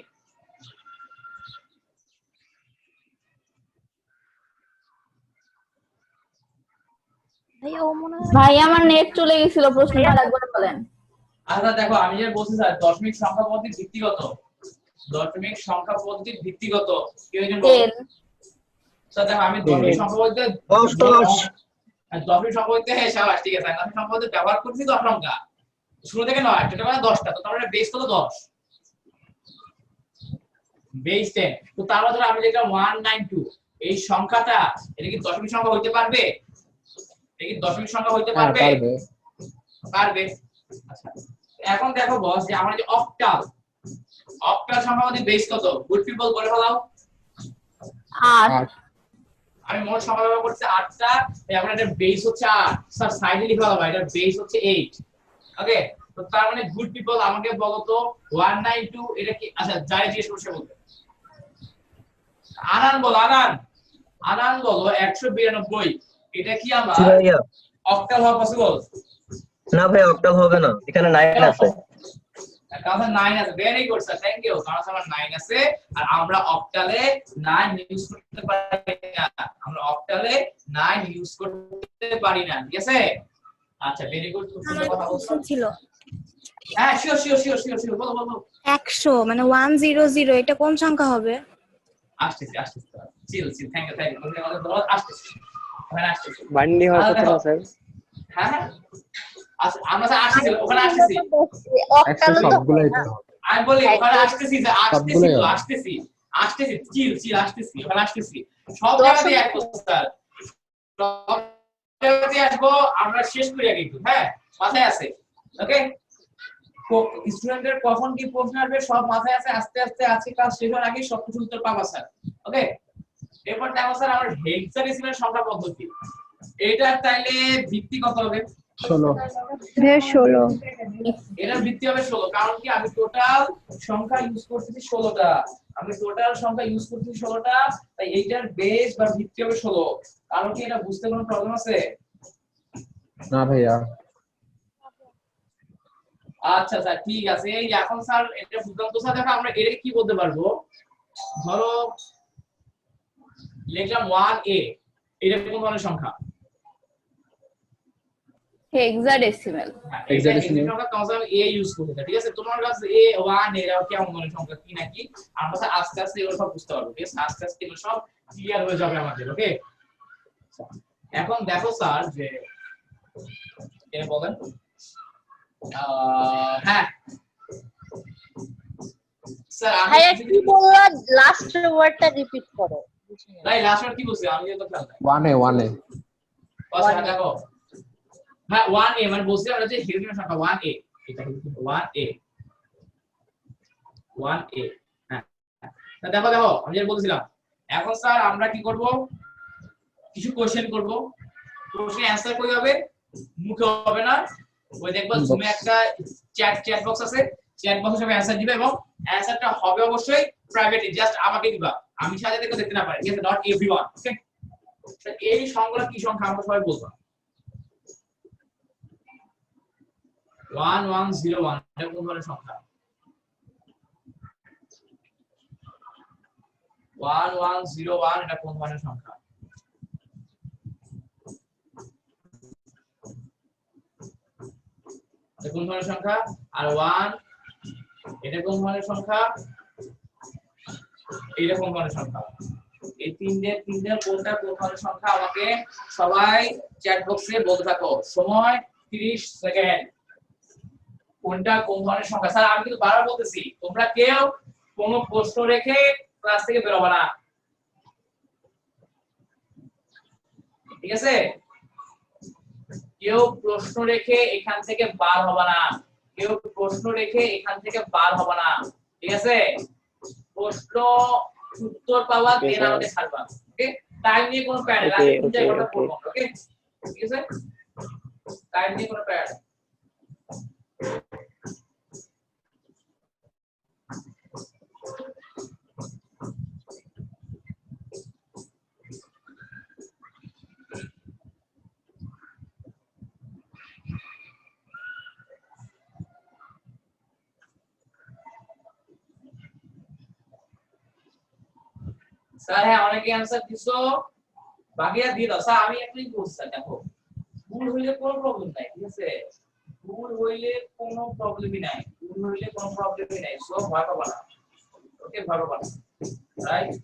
ভাই আমার নেট চলে গেছিল, প্রশ্নটা আরেকবার বলেন। আচ্ছা দেখো আমি যে বলছি স্যার দশমিক সংখ্যা পদ্ধতির ভিত্তিগত, দশমিক সংখ্যা পদ্ধতির ভিত্তিগত কি হয়েছে বলো? স্যার দেখো আমি দশমিক সংখ্যা পদ্ধতিতে দশমিক সংখ্যা পদ্ধতিতে হ্যাঁ সাবাস ঠিক আছে, দশমিক সংখ্যা পদ্ধতি ব্যবহার করছি 10 সংখ্যা, শুরু থেকে 9 এটা মানে 10টা, তো তার মানে বেস কত 10, বেস 10। তো তার মানে আমি যেটা 192 এই সংখ্যাটা এটা কি দশমিক সংখ্যা হইতে পারবে? এটা কি দশমিক সংখ্যা হইতে পারবে? পারবে। আচ্ছা এখন দেখো বস যে আমরা যে অক্টাল, অক্টাল সংখ্যা পদ্ধতির বেস কত? গুড পিপল বলে ফেলাও। 8 আমি মোট সংখ্যা ব্যবহার করছি 8টা, এখন এটার বেস হচ্ছে 8, স্যার সাইডে লিখা হবে এটার বেস হচ্ছে 8। ওকে তো তার মানে গুড পিপল আমাকে বলো তো 192 এটা কি? আচ্ছা যাই জিজ্ঞেস করছে বলতে আনান বলো, আনান বলো 192 এটা কি আমার অক্টাল হওয়া পসিবল? না ভাই অক্টাল হবে না, এখানে 9 আছে। কারণ 9 আছে, very good sir, thank you. কারণ আমার 9 আছে আর আমরা অক্টালে 9 ইউজ করতে পারি না, আমরা অক্টালে 9 ইউজ করতে পারি না, ঠিক আছে? আচ্ছা ভেরি গুড, খুব সুন্দর কথা বলছো। ছিল হ্যাঁ শিওর বলো বলো। 100 মানে 100 এটা কোন সংখ্যা হবে? আসতেছি চিল থ্যাংক ইউ তুমি আমাদের বলো, আসতেছি ওখানে আসতেছি বান্ডি হওয়ার কথা না স্যার। হ্যাঁ আচ্ছা আমরা স্যার আসতেছি ওখানে আসতেছি, সবগুলাই তো আমি বলি ওখানে আসতেছি যে আসতেছি চিল আসতেছি ওখানে আসতেছি, সব জায়গাতে আসবো স্যার, সব জায়গাতে আসবো, আমরা শেষ করি আগে একটু, হ্যাঁ মাথায় আছে। ওকে স্টুডেন্টের কখন কি প্রশ্ন আসবে সব মাথায় আছে, আস্তে আস্তে আজকে ক্লাস শেষ হওয়ার আগে সব কিছু উত্তর পাবা স্যার। ওকে এরপর দেখো স্যার আমার হেক্সাডেসিমাল সংখ্যা পদ্ধতি, এটা তাইলে ভিত্তি কত হবে? 16 এটার ভিত্তি হবে 16, কারণ কি আমি টোটাল সংখ্যা ইউজ করতেছি 16টা, আমি টোটাল সংখ্যা ইউজ করতেছি 16টা, তাই এইটার বেস বা ভিত্তি হবে 16। কারণ কি এটা বুঝতে কোনো প্রবলেম আছে? না ভাইয়া। আচ্ছা স্যার ঠিক আছে, এই এখন স্যার এটা বুঝলাম তো স্যার। দেখো আমরা এটাকে কি বলতে পারবো, ধরো লিখলাম 1a, এটা কোন ধরনের সংখ্যা? হেক্সাডেসিমাল। হেক্সাডেসিমাল সংখ্যা কনসাম a ইউজ করতে, ঠিক আছে? তোমার কাছে a 1 এরা কেমন ধরনের সংখ্যা কি নাকি আমরা আস্তে আস্তে এগুলো সব বুঝতে পারবো, ঠিক আছে? আস্তে আস্তে এগুলো সব ক্লিয়ার হয়ে যাবে আমাদের। ওকে এখন দেখো স্যার যে এর বলেন হ্যাঁ স্যার আমি কি বললা, লাস্ট ওয়ার্ডটা রিপিট করো। ভাই লাস্ট ওয়ার্ড কি বলছি আমি তো খেয়াল নাই। 1a আচ্ছা দেখো হ্যাঁ 1a মানে বলছি আমরা যে হেক্সাডেসিমাল সংখ্যা 1a, এটা হচ্ছে 1a হ্যাঁ। দেখো আমি যেটা বলছিলাম, এখন স্যার আমরা কি করব, কিছু কোশ্চেন করব, কোশ্চেন অ্যানসার কই হবে? মুখে হবে না, ওই দেখবা জুমে একটা চ্যাট বক্স আছে, চ্যাট বক্সে সব অ্যানসার দিবে এবং অ্যানসারটা হবে অবশ্যই প্রাইভেটলি, জাস্ট আমাকে দিবা, আমি সাথে থেকে দেখতে না পারি, ঠিক আছে? Not everyone. ওকে এই সংখ্যাটা কি সংখ্যা আমরা সবাই বলবো? 1101 এটা কোন ধরনের সংখ্যা? 1101 এটা কোন ধরনের সংখ্যা? এটা কোন ধরনের সংখ্যা? আর 1 এটা কোন ধরনের সংখ্যা? এটা কোন ধরনের সংখ্যা? এই তিনটে কোনটা কোন ধরনের সংখ্যা আমাকে সবাই চ্যাট বক্সে বলতে থাকো। সময় 30 সেকেন্ড। কোনটা কোন ধরনের সংখ্যা? স্যার আমি কিন্তু বারবার বলতেছি তোমরা কেউ কোনো প্রশ্ন রেখে ক্লাস থেকে বের হবে না, ঠিক আছে? কেউ প্রশ্ন রেখে এখান থেকে বার হবে না, কেউ প্রশ্ন রেখে এখান থেকে বার হবে না, ঠিক আছে? প্রশ্ন উত্তর পাওয়া দেন আমাকে ছাড়বা, ওকে? টাইম নিয়ে কোনো প্যারা লাগে, তিন চার ঘন্টা পড়বো, ওকে? ঠিক আছে, টাইম নিয়ে কোনো প্যারা। স্যার হ্যাঁ অনেকে অ্যানসার দিছো, বাকিরা দিয়ে দাও। স্যার আমি এখনই বলছি, দেখো ভুল হইলে কোনো প্রবলেম নাই, ঠিক আছে? ভুল হইলে কোনো প্রবলেমই নাই, ভুল হইলে কোনো প্রবলেমই নাই, সব ভয় পাবা না, ওকে? ভয় পাবা না, রাইট?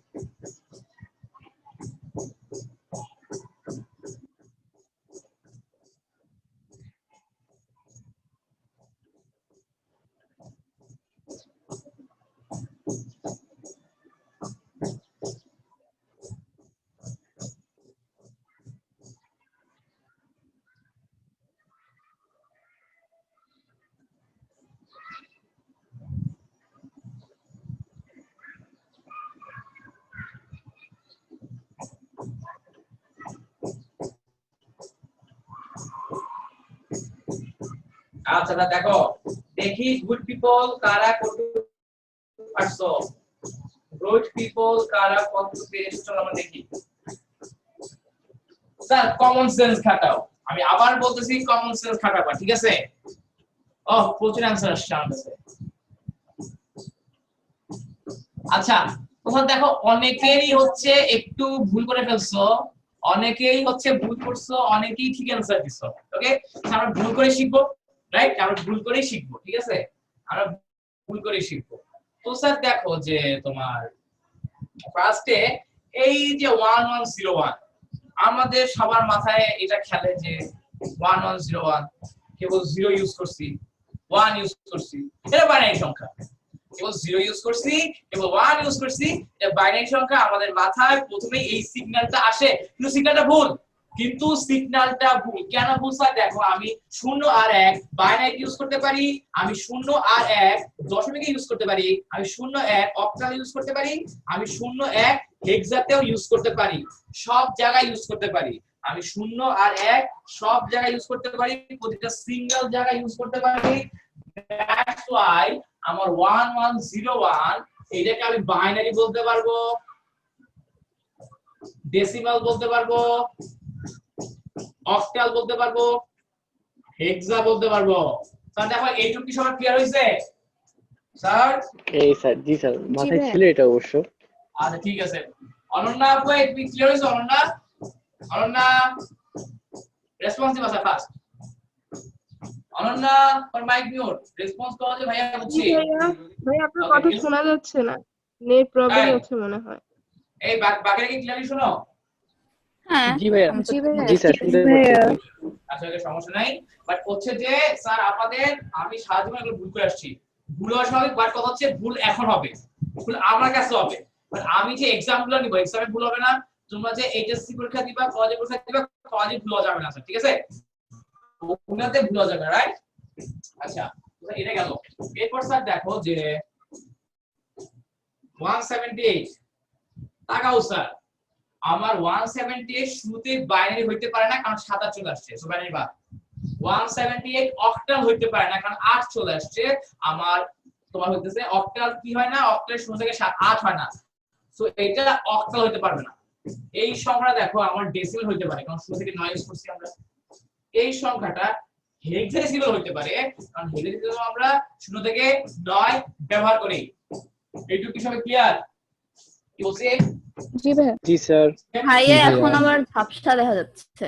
আচ্ছা দেখো, দেখি গুড পিপল কারা করতে পারছো, গুড পিপল কারা করতে পেরেছো, চলো আমরা দেখি। স্যার কমন সেন্স খাটাও, আমি আবার বলতেছি কমন সেন্স খাটাবা, ঠিক আছে? ও প্রচুর অ্যানসার আসছে আমার কাছে। আচ্ছা তোমরা দেখো অনেকেরই হচ্ছে একটু ভুল করে ফেলছো, অনেকেই হচ্ছে ভুল করছো, অনেকেই ঠিক অ্যানসার দিছো, ওকে? আমরা ভুল করে শিখবো, রাইট? আমরা ভুল করেই শিখবো, ঠিক আছে? আমরা ভুল করেই শিখবো। তো স্যার দেখো যে তোমার ফার্স্টে এই যে 1101 আমাদের সবার মাথায় এটা খেলে যে 1101 কেবল 0 ইউজ করছি, 1 ইউজ করছি, এটা বাইনারি সংখ্যা। কেবল 0 ইউজ করছি, কেবল 1 ইউজ করছি, এটা বাইনারি সংখ্যা। আমাদের মাথায় প্রথমেই এই সিগন্যালটা আসে, কিন্তু সিগন্যালটা ভুল। কিন্তু সিগন্যালটা ভুল কেন ভুল স্যার? দেখো আমি 0 আর 1 বাইনারি ইউজ করতে পারি, আমি 0 আর 1 দশমিকে ইউজ করতে পারি, আমি 0 1 অক্টাল ইউজ করতে পারি, আমি 0 1 হেক্সাতেও ইউজ করতে পারি, সব জায়গায় ইউজ করতে পারি। আমি 0 আর 1 সব জায়গায় ইউজ করতে পারি, প্রতিটা সিঙ্গেল জায়গায় ইউজ করতে পারি। দ্যাটস ওয়াই আমার 1101 এটাকে আমি বাইনারি বলতে পারবো, ডেসিমাল বলতে পারবো, অক্টাল বলতে পারবো, হেক্সা বলতে পারবো। স্যার দেখো এইটুকু কি সবার ক্লিয়ার হইছে? স্যার এই স্যার, জি স্যার, মাথায় ছিল এটা অবশ্য। আচ্ছা ঠিক আছে। অনন্যা আপু তুমি ক্লিয়ার হইছো? অনন্যা, অনন্যা রেসপন্স দিবা sir first. Ananya for Mike mute, response করো যে ভাইয়া বুঝছি। ভাই আপনার কথা শোনা যাচ্ছে না, নেট প্রবলেম হচ্ছে মনে হয়। এই বাকিরা কি ক্লিয়ারলি শোনো? হ্যাঁ জি ভাইয়া, জি স্যার, শুনতে পাচ্ছি। আচ্ছা ওকে সমস্যা নাই, বাট হচ্ছে যে স্যার আপনাদের আমি সারা জীবন এগুলো ভুল করে আসছি। ভুল হওয়া স্বাভাবিক, বাট কথা হচ্ছে ভুল এখন হবে, ভুল আমার কাছে হবে। বাট আমি যে এক্সামগুলো নিব, এক্সামে ভুল হবে না। তোমরা যে এইচএসসি পরীক্ষা দিবা, কলেজ পরীক্ষা দিবা, কলেজে ভুল হওয়া যাবে না স্যার, ঠিক আছে? ওগুলোতে ভুল হওয়া যাবে, রাইট? আচ্ছা এটা গেল। এরপর স্যার দেখো যে 178 তাকাও স্যার, আমার 178 শুরুতে বাইনারি হইতে পারে না কারণ 7 চলে আসছে, সো বাইনারি বাদ। 178 অক্টাল হইতে পারে না কারণ 8 চলে আসছে। আমার তোমার হইতেছে অক্টাল কি হয় না, অক্টাল শুরু থেকে 8 হয় না, সো এটা অক্টাল হইতে পারবে না। এই সংখ্যাটা দেখো আমার ডেসিমাল হইতে পারে কারণ শুরু থেকে 9 ইউজ করছি আমরা। এই সংখ্যাটা হেক্সাডেসিমাল হইতে পারে কারণ হেক্সাডেসিমাল আমরা 0 থেকে 9 ব্যবহার করি। এইটুকু কি সবাই ক্লিয়ার? কি বলছি? জি ভাইয়া। জি স্যার। ভাইয়া এখন আবার ঝাপসা দেখা যাচ্ছে।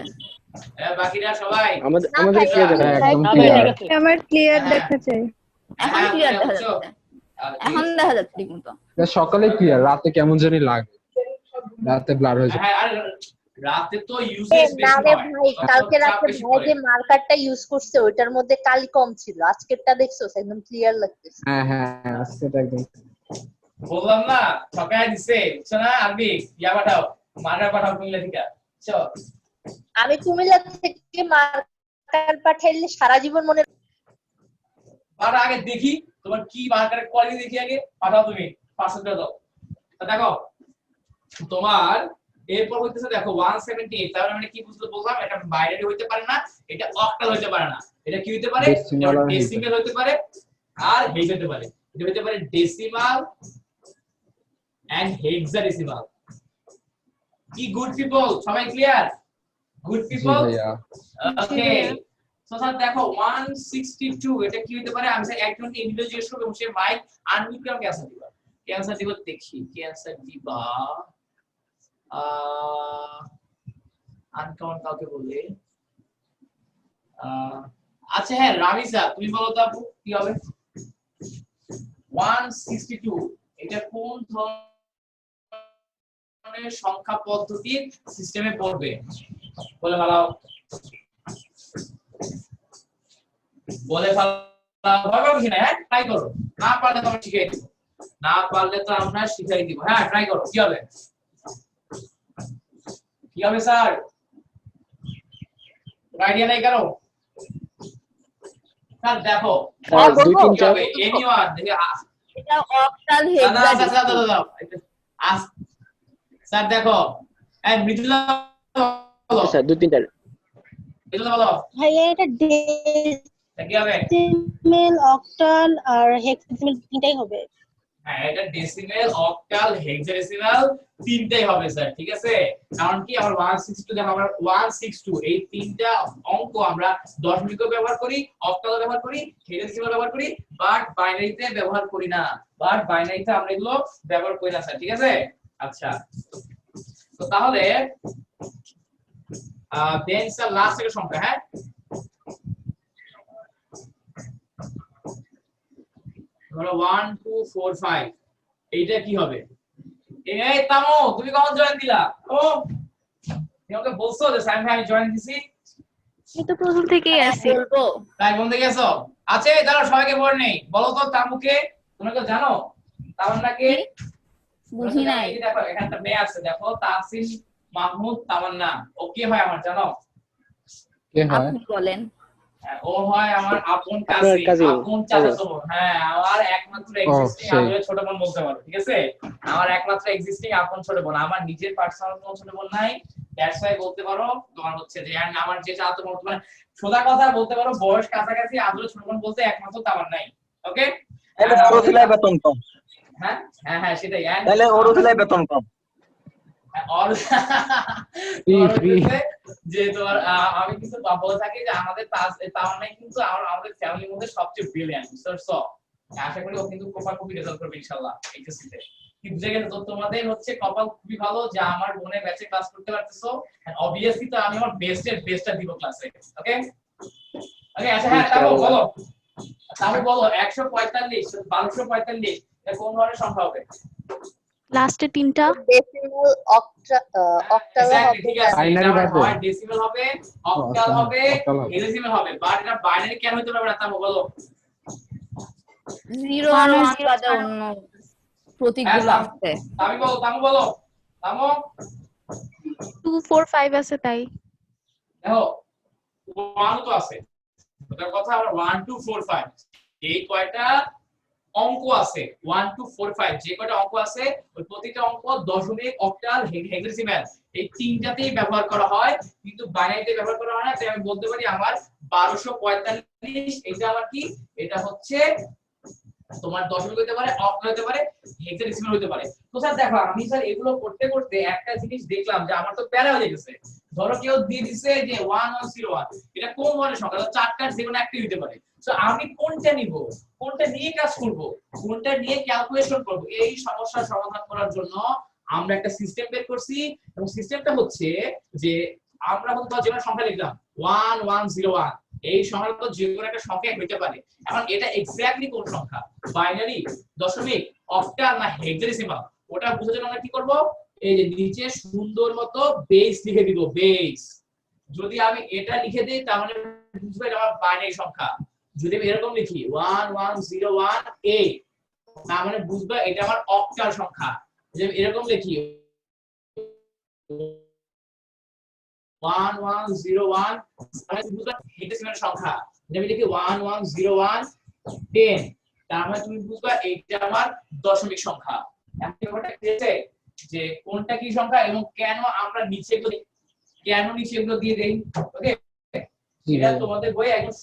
বাকিরা সবাই আমাদের না আমাদের ভাইয়া, ক্লিয়ার দেখা হ্যাঁ, যাচ্ছে। একদম ক্লিয়ার। আমার ক্লিয়ার হ্যাঁ। দেখা যায়। এখন হ্যাঁ, ক্লিয়ার দেখা বুঝছো? যাচ্ছে, এখন দেখা যাচ্ছে ঠিক মতো। সকালে ক্লিয়ার, রাতে কেমন জানি লাগে, রাতে ব্লার হয়ে যায়। হ্যাঁ, আর রাতে তো ইউজেস না বেশি রে হয়, ভাই, কালকে চাপ রাতে বেশি ভাই পড়ে। যে মার্কারটা ইউজ করছে ওইটার মধ্যে কালি কম ছিল, আজকেরটা দেখছো একদম ক্লিয়ার লাগতেছে। হ্যাঁ হ্যাঁ, আজকে তো একদম বললাম না ঠকায় দিছে, বুঝছো না? আরবি ইয়া পাঠাও, মার্কার পাঠাও কুমিল্লা থেকে, বুঝছো? আমি কুমিল্লা থেকে মার্কার পাঠাইলে সারা জীবন মনে পাঠাও, আগে দেখি তোমার কি মার্কারের কোয়ালিটি দেখি, আগে পাঠাও তুমি পার্সেল করে দাও। তো দেখো তোমার এরপর হইতেছে দেখো 178, তার মানে কি বুঝতে বললাম, এটা বাইনারি হইতে পারে না, এটা অক্টাল হইতে পারে না, এটা কি হইতে পারে? Decimal আর ডেসিমাল হইতে পারে আর হেক্স হইতে পারে। এটা হইতে পারে ডেসিমাল এন্ড হেক্সাডেসিমাল। কি গুড পিপল, সবাই ক্লিয়ার? গুড জি পিপল, ভাইয়া। ওকে। সো স্যার দেখো 162 এটা কি হইতে পারে? আমি স্যার একজনকে ইন্ডিভিজুয়াল জিজ্ঞেস করব, সে মাইক আনমিউট করে আমাকে অ্যান্সার দিবা। কি অ্যান্সার দিব দেখি, কি অ্যান্সার দিবা? আনকাউন্ট কাউকে বললে, আচ্ছা হ্যাঁ রামিসা তুমি বলো তো আপু কি হবে? 162 এটা কোন ধরনের সংখ্যা পদ্ধতির সিস্টেমে পড়বে? বলে ফেলাও, বলে ফেলাও, ভালো কি না? হ্যাঁ ট্রাই করো, না পারলে তো আমরা শিখিয়ে দিব, না পারলে তো আমরা শিখিয়ে দিব। হ্যাঁ ট্রাই করো, কি হবে? কি হবে স্যার? আইডিয়া নাই কারো? স্যার দেখো স্যার 2 3 4 এনিওয়ান দেখে এটা অক্টাল দাদা স্যার দেখো এই মৃদুলা বলো, স্যার 2 3 4 মৃদুলা বলো ভাইয়া এটা কি হবে? ডেসিমেল, অক্টাল আর হেক্সাডেসিমেল তিনটাই হবে। হ্যাঁ এটা ডেসিমেল, অক্টাল, হেক্সাডেসিমাল তিনটাই হবে স্যার, ঠিক আছে? কারণ কি আমরা 162 দেখো, আমরা 162 এই তিনটা অঙ্ক আমরা দশমিকও ব্যবহার করি, অক্টালও ব্যবহার করি, হেক্সাডেসিমাল ব্যবহার করি, বাট বাইনারিতে ব্যবহার করি না। বাট বাইনারিতে আমরা এগুলো ব্যবহার করি না স্যার, ঠিক আছে? আচ্ছা তো তাহলে দেন স্যার লাস্ট একটা সংখ্যা, হ্যাঁ ধরো 1 2 4 5 এইটা কি হবে? এই তামো তুমি কখন জয়েন দিলা? ও তুমি আমাকে বলছো যে সাইম ভাই আমি জয়েন দিছি, আমি তো প্রথম থেকেই আছি। বলবো তাই বন্ধে গেছো? আছে দাঁড়াও সবাইকে বল নেই, বলো তো তামুকে, তোমরা কি জানো তামান্নাকে? বুঝি নাই। এই দেখো এখানে একটা মেয়ে আছে, দেখো তাসিন মাহমুদ তামান্না, ও কি হয় আমার জানো? কে হয়? আপনি বলেন। ও হয় আমার আপন আপনার কাজিন, cousin, আপন চাচাতো বোন। হ্যাঁ আমার একমাত্র এক্সিস্টিং সেই। আমি ছোট বোন বলতে পারো, ঠিক আছে? আমার একমাত্র এক্সিস্টিং আপন ছোট বোন, আমার নিজের পার্সোনাল কোনো ছোট বোন নাই। দ্যাটস ওয়াই বলতে পারো তোমার হচ্ছে যে আমার যে চাচাতো বোন, মানে সোজা কথা বলতে পারো বয়স কাছাকাছি, আদরে ছোট বোন বলতে একমাত্র তামার নাই। ওকে বেতন কম, হ্যাঁ হ্যাঁ হ্যাঁ সেটাই। তাহলে ওর উঠলে বেতন কম। আর Free. যে তোমার আমি কিন্তু বলে থাকি যে আমাদের তামান্নাই কিন্তু আমাদের ফ্যামিলির মধ্যে সবচেয়ে ব্রিলিয়ান্ট, বুঝছো? আশা করি ও কিন্তু কপাল রেজাল্ট করবে ইনশাআল্লাহ এইচএসসি তে। কি বুঝে গেছো তো? তোমাদের হচ্ছে কপাল খুবই ভালো যে আমার বোনের ব্যাচে ক্লাস করতে পারতেছো, এন্ড অবভিয়াসলি তো আমি আমার বেস্টটা দিব ক্লাসে। ওকে ওকে আচ্ছা হ্যাঁ তারপর বলো, তারপর বলো 145 1245 এটা কোন ধরনের সংখ্যা হবে? লাস্টে তিনটা ডেসিমেল, অক্টাল Exactly, হবে। ঠিক আছে। Binary এটা আমার বাদে? হয় ডেসিমাল হবে, অক্টাল হবে, octal হবে। হেক্সাডেসিমাল হবে, বাট এটা বাইনারি কেন হতে পারবে না তা বলো? 0 আর 1 বাদে অন্য প্রতীকগুলো হ্যাঁ, আছে। তামি বলো, তামো 2 4 5 আছে তাই। দেখো 1 তো আছে, ওটার কথা আমরা 1 2 4 5 এই কয়টা অঙ্ক আছে 1 2 4 5 যে কয়টা অঙ্ক আছে ওই প্রতিটা অঙ্ক দশমিক, অক্টাল, হেক্সাডেসিমাল এই তিনটাতেই ব্যবহার করা হয়, কিন্তু বাইনারিতে ব্যবহার করা হয় না। তাই আমি বলতে পারি আমার 1245 এটা আমার কি, এটা হচ্ছে তোমার দশমিক হতে পারে, অক্টাল হতে পারে, হেক্সাডেসিমাল হতে পারে। তো স্যার দেখো আমি স্যার এগুলো করতে করতে একটা জিনিস দেখলাম যে আমার তো প্যারা হয়ে গেছে। ধরো কেউ দিয়ে দিছে যে 1101 এটা কোন ধরনের সংখ্যা? চারটার যে কোনো একটা হতে পারে। সো আমি কোনটা নিব, কোনটা নিয়ে কাজ করব, কোনটা নিয়ে ক্যালকুলেশন করব, এই সমস্যার সমাধান করার জন্য আমরা একটা সিস্টেম বের করছি এবং সিস্টেমটা হচ্ছে যে আমরা হয়তো যে কোনো সংখ্যা লিখলাম 1101, এই সংখ্যাটা তো যে কোনো একটা সংখ্যা হতে পারে। এখন এটা এক্স্যাক্টলি কোন সংখ্যা, বাইনারি, দশমিক, অক্টাল না হেক্সাডেসিমাল, ওটা বোঝার জন্য আমরা কি করব, এই যে নিচে সুন্দর মতো বেস লিখে দিব, বেস। যদি আমি এটা লিখে দেই তার মানে বুঝবে এটা আমার বাইনারি সংখ্যা। যদি আমি এরকম লিখি 1101A, তার মানে বুঝবে এটা আমার অক্টাল সংখ্যা। যদি এরকম লিখি 1101, তাহলে বুঝবে হেক্সাডেসিমাল সংখ্যা। যদি আমি লিখি 110110, তার মানে তুমি বুঝবে এটা আমার দশমিক সংখ্যা। এখন ব্যাপারটা কি হচ্ছে যে কোনটা কি সংখ্যা এবং কেন আমরা নিচে এগুলো দিয়ে দেই। ওকে, এটা তোমাদের বইয়ে একদম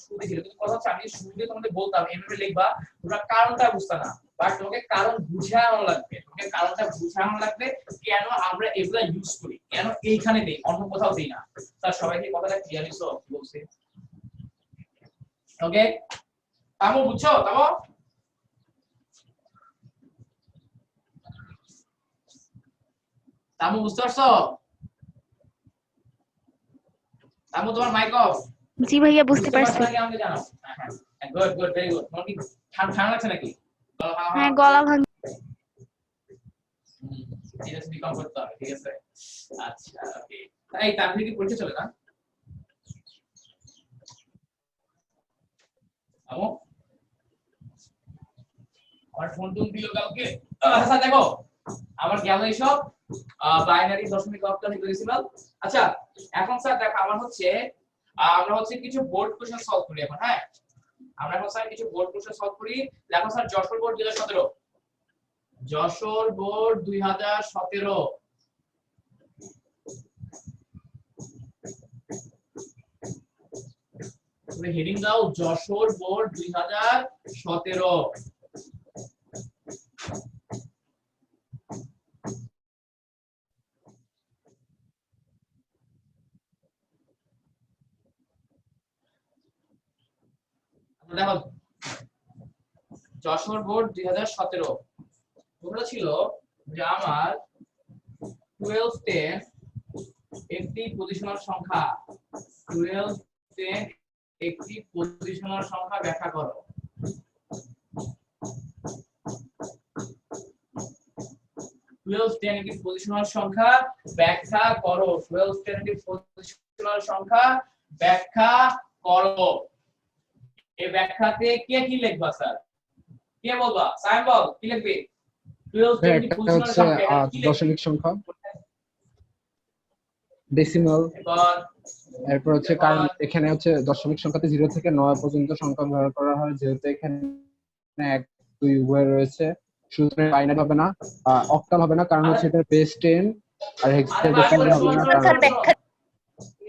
শুরুতে ছিল, কিন্তু কথা হচ্ছে আমি শুরুতে তোমাদের বলতাম এভাবে লিখবা, তোমরা কারণটা বুঝতে না, বাট তোমাকে কারণ বুঝানো লাগবে, কেন আমরা এগুলা ইউজ করি, কেন এইখানে দেই, অন্য কোথাও দেই না। স্যার সবাইকে কথাটা ক্লিয়ার হইছো বলছি? ওকে, তামো বুঝছো? তামো বুঝতে পারছো? তামো তোমার মাইক অফ। জি ভাইয়া বুঝতে পারছি। আমাকে জানাও। হ্যাঁ গুড ভেরি গুড। তোমার কি ঠান্ডা লাগছে নাকি? হ্যাঁ গলা ভাঙ। ঠিক আছে, বিকম করতে হবে, ঠিক আছে। আচ্ছা ওকে, এই তানভীর কি পরীক্ষা চলে না? আমো আমার ফোন দিল কালকে। আচ্ছা দেখো আমার গেল এইসব বাইনারি, দশমিক, অক্টাল, হেক্সাডেসিমাল। আচ্ছা এখন স্যার দেখো আমরা হচ্ছে কিছু বোর্ড কোশ্চেন সলভ করি এখন। হ্যাঁ, আমরা এখন স্যার কিছু বোর্ড কোশ্চেন সলভ করি। দেখো sir Jessore board 2017, Jessore board 2017, তুমি হেডিং দাও যশোর বোর্ড 2017। দেখো যশোর বোর্ড 2017 ওগুলো ছিল যে আমার 1210 একটি পজিশনাল সংখ্যা, 1210 একটি পজিশনাল সংখ্যা ব্যাখ্যা করো। 1210 একটি পজিশনাল সংখ্যা ব্যাখ্যা করো। 1210 একটি পজিশনাল সংখ্যা ব্যাখ্যা করো। এই ব্যাখ্যাতে কে কি লিখবা স্যার? কে বলবা? সাইম বল, কি লিখবি? 1210 একটি পজিশনাল সংখ্যা, দশমিক সংখ্যা, ডেসিমাল। এরপর হচ্ছে কারণ এখানে হচ্ছে দশমিক সংখ্যাতে 0 থেকে 9 পর্যন্ত সংখ্যা ব্যবহার করা হয়, যেহেতু এখানে 1 2 উভয় রয়েছে, সুতরাং বাইনারি হবে না, অক্টাল হবে না, কারণ হচ্ছে এটা বেস 10, আর হেক্সাডেসিমাল হবে না কারণ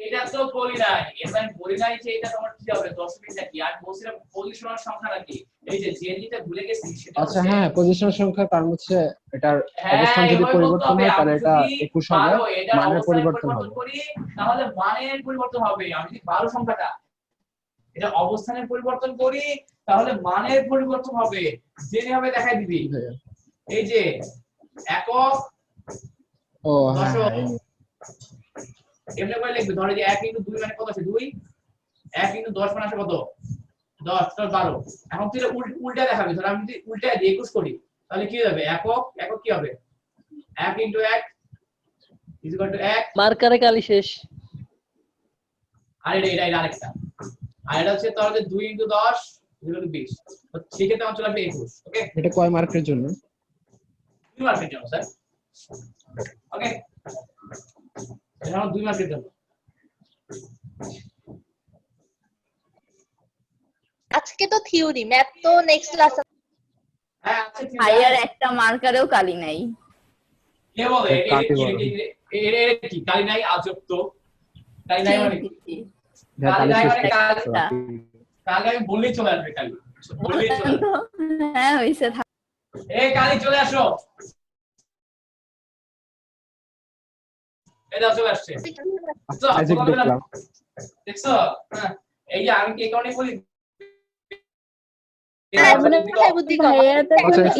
এটা তো বলি নাই, এটা আমি বলি নাই যে এটা তোমার কি হবে দশমিক নাকি, আর বলছিলাম পজিশনাল সংখ্যা নাকি। এই যে যেটা ভুলে গেছি সেটা। আচ্ছা হ্যাঁ, পজিশনাল সংখ্যার কারণ হচ্ছে এটার অবস্থান যদি পরিবর্তন হয় তাহলে এটা 21 হবে, মানের পরিবর্তন হবে। তাহলে মানের পরিবর্তন হবে। আমি যদি 12 সংখ্যাটা এটা অবস্থানের পরিবর্তন করি তাহলে মানের পরিবর্তন হবে। জেনে হবে দেখাই দিবি, এই যে একক, ও হ্যাঁ, এমনি করে লিখবি। ধরে যে 1 × 2 মানে কত আছে? 2। 1 × 10 মানে আসে কত? 10 + 12। এখন তুই উল্টা দেখাবি। ধর আমি যদি উল্টা দিয়ে 21 করি তাহলে কি হবে? একক কি হবে? 1 × 1 = 1। মার্কারে কালি শেষ। আর এটা আরেকটা। আর এটা হচ্ছে তাহলে 2 × 10 = 20। তো ঠিক আছে, আমার চলে আসবে 21। ওকে, এটা কয় মার্কের জন্য? 2 মার্কের জন্য স্যার। ওকে, এটা 2 মার্কের জন্য। আজকে তো থিওরি, ম্যাথ তো নেক্সট ক্লাস। হ্যাঁ আচ্ছা ঠিক আছে। ভাইয়ার একটা মার্কারেও কালি নাই। কে বলে এটা কি কালি নাই? আজব তো। কালি নাই মানে কি? কালি নাই মানে কালি আমি বললেই চলে আসবে। কালি বললেই চলে আসবে। হ্যাঁ হইছে। এই কালি চলে আসো। এটা চলে আসছে। দেখছো? হ্যাঁ, এই যে আমি কি কারণে বলি বুদ্ধি কম,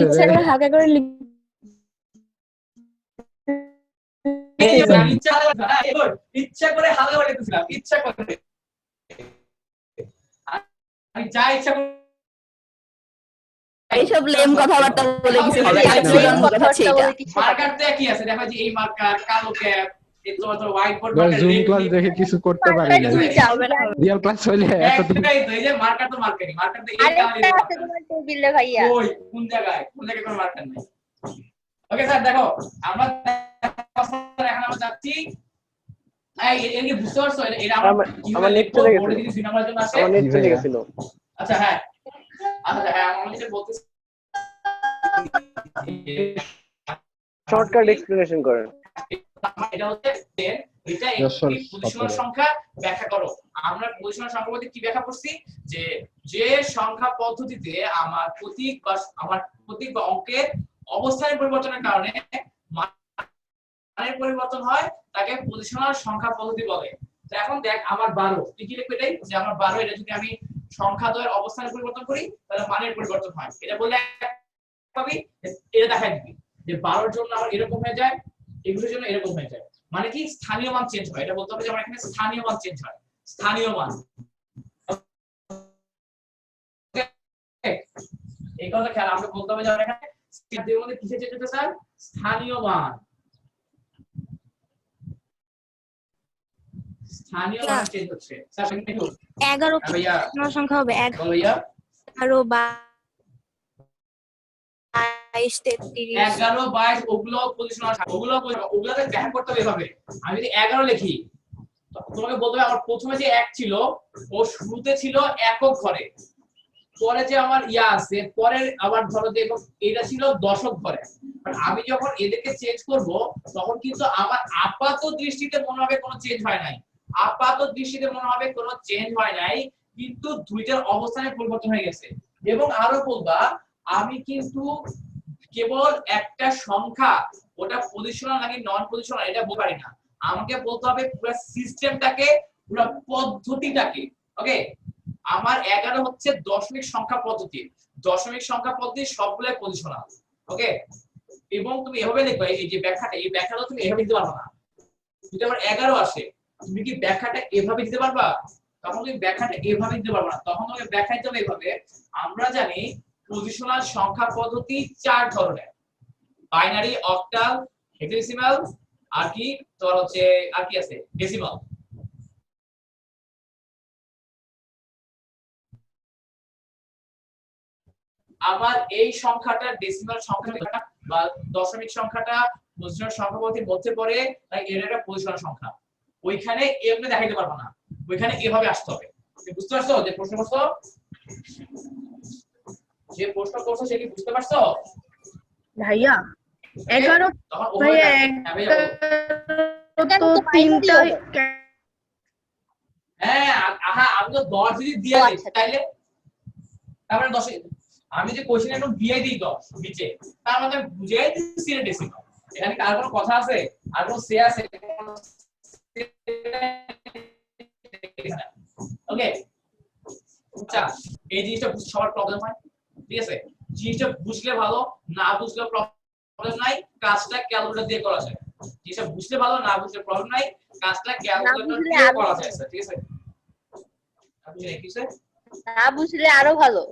ইচ্ছা করে হালকা করে ইচ্ছা করে হালকা বানাইতেছিলাম, ইচ্ছা করে আমি যা ইচ্ছা করে এইসব লেম কথাবার্তা বলে কিছু হবে না, এই চূড়ান্ত কথা কথাবার্তা হচ্ছে এটা। বলে কিছু হবে মার্কার না। তো একই আছে, দেখো যে এই মার্কার কালো ক্যাপ, এই তোমার হোয়াইট বোর্ড ভাই মার্কার জুম রেড ক্লাস দেখে কিছু করতে পারি না, দুইটা হবে না হবে না। রিয়েল ক্লাস হইলে এতদিন একটাই তো, এই যে মার্কার তো মার্কারই, মার্কার তো এই আরেকটা কালারের আছে তোমার টেবিলে ভাইয়া। ওই কোন জায়গায় কোনো মার্কার নেই। ওকে স্যার দেখো আমরা এখন আমরা যাচ্ছি, এই এর কি বুঝতে পারছো এটা আমরা আমার নেট চলে গেছে, বোর্ডে যদি 2 নাম্বারের জন্য আসে। আমার নেট চলে গেছিল। আচ্ছা হ্যাঁ, আচ্ছা হ্যাঁ আমি যেটা বলতেছি শর্টকাট এক্সপ্লেনেশন করেন। এটা হচ্ছে যে এটা একটি পজিশনাল সংখ্যা ব্যাখ্যা করো। আমরা পজিশনাল সংখ্যা বলতে কি ব্যাখ্যা করছি, যে সংখ্যা পদ্ধতিতে আমার প্রতীক বা অঙ্কের অবস্থানের পরিবর্তনের কারণে মানের পরিবর্তন হয় তাকে পজিশনাল সংখ্যা পদ্ধতি বলে। তো এখন দেখ আমার 12, তুই কি লিখবে এটাই যে আমার 12, এটা যদি আমি সংখ্যা দ্বয়ের অবস্থানের পরিবর্তন করি তাহলে মানের পরিবর্তন হয়। এটা বললে পাবি, এটা দেখাই দিবি যে 12 এর জন্য আমার এরকম হয়ে যায়, এগুলোর জন্য এরকম হয়ে যায়, মানে কি স্থানীয় মান চেঞ্জ হয়। এটা বলতে হবে যে আমার এখানে স্থানীয় মান চেঞ্জ হয়, স্থানীয় মান। এই কথা খেয়াল, আমরা বলতে হবে যে আমার এখানে স্থানীয় মধ্যে কিসে চেঞ্জ হচ্ছে স্যার, স্থানীয় মান, স্থানীয় মান চেঞ্জ হচ্ছে। স্যার সেখানে একটু 11 কি ভাইয়া পূর্ণ সংখ্যা হবে? বলো ভাইয়া 11 22 33 11 22 ওগুলো পজিশনাল, ওগুলোতে ব্যাখ্যা করতে হবে এভাবে। আমি যদি 11 লিখি তোমাকে বলতে হবে আমার প্রথমে যে 1 ছিল ও শুরুতে ছিল একক ঘরে, পরে যে আমার ইয়া আছে পরে আবার ধরো যে এটা ছিল দশক ঘরে। আমি যখন এদেরকে চেঞ্জ করব তখন কিন্তু আমার আপাত দৃষ্টিতে মনে হবে কোনো চেঞ্জ হয় নাই, আপাত দৃষ্টিতে মনে হবে কোনো চেঞ্জ হয় নাই, কিন্তু দুইটার অবস্থানের পরিবর্তন হয়ে গেছে। এবং আরো বলবা আমি কিন্তু কেবল একটা সংখ্যা ওটা পজিশনাল নাকি নন পজিশনাল এটা বলতে পারি না, আমাকে বলতে হবে পুরো সিস্টেমটাকে, পুরো পদ্ধতিটাকে। ওকে, আমার 11 হচ্ছে দশমিক সংখ্যা পদ্ধতি, দশমিক সংখ্যা পদ্ধতি সবগুলাই পজিশনাল। ওকে, এবং তুমি এভাবে লিখবে এই যে ব্যাখ্যাটা, এই ব্যাখ্যাটা তুমি এভাবে দিতে পারবে না। যদি আমার 11 আসে তুমি কি ব্যাখ্যাটা এভাবে দিতে পারবা? তখন তুমি ব্যাখ্যাটা এভাবে দিতে পারবে না, তখন তোমাকে ব্যাখ্যা দিতে হবে এভাবে। আমরা জানি পজিশনাল সংখ্যা পদ্ধতি 4 ধরনের, বাইনারি, অক্টাল, হেক্সাডেসিমাল, আর কি তোমার হচ্ছে আর কি আছে ডেসিমাল। আবার এই সংখ্যাটা ডেসিমাল সংখ্যাটা বা দশমিক সংখ্যাটা পজিশনাল সংখ্যা পদ্ধতির মধ্যে পড়ে, তাই এর একটা পজিশনাল সংখ্যা। ওইখানে এমনি দেখাইতে পারবো না, ওইখানে এভাবে আসতে হবে। তুমি বুঝতে পারছো যে প্রশ্ন করছো, যে প্রশ্ন করছো সে কি বুঝতে পারছো ভাইয়া 11 তখন ভাইয়া ভাইয়া 11 তো তিনটা হ্যাঁ আহা আমি তো 10 যদি দিয়ে দিই তাইলে তারপরে 10 আমি যে কোশ্চেনে একদম দিয়ে দিই 10 নিচে, তার মানে বুঝাই দিচ্ছি এটা ডেসিমাল। এখানে কার কোনো কথা আছে, আর কোনো সে আছে? ওকে, আচ্ছা এই জিনিসটা সবার প্রবলেম হয়, ঠিক আছে? জিনিসটা বুঝলে ভালো, না বুঝলে প্রবলেম নাই, কাজটা ক্যালকুলেটর দিয়ে করা যায়। জিনিসটা বুঝলে ভালো, না বুঝলে প্রবলেম নাই, কাজটা ক্যালকুলেটর দিয়ে করা যায়, ঠিক আছে? আপনি কি স্যার না বুঝলে আরো ভালো।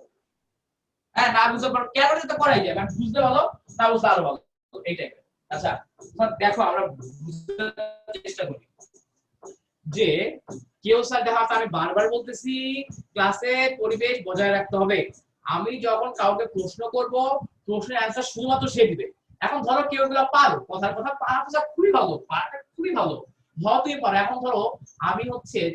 হ্যাঁ, না বুঝতে পারো ক্যালকুলেটর তো করাই যায়, মানে বুঝতে ভালো, না বুঝতে আরো ভালো, এই টাইপের। আচ্ছা দেখো আমরা বুঝতে চেষ্টা করি যে কেউ স্যার দেখো আমি বারবার বলতেছি ক্লাসে পরিবেশ বজায় রাখতে হবে। আমি যখন কাউকে প্রশ্ন করব প্রশ্নের অ্যানসার শুধুমাত্র সে দিবে। এখন ধরো কেউ গুলো পারো, কথার কথা পারা খুবই ভালো, পারাটা খুবই ভালো, তুই পারো। এখন ধরো আমি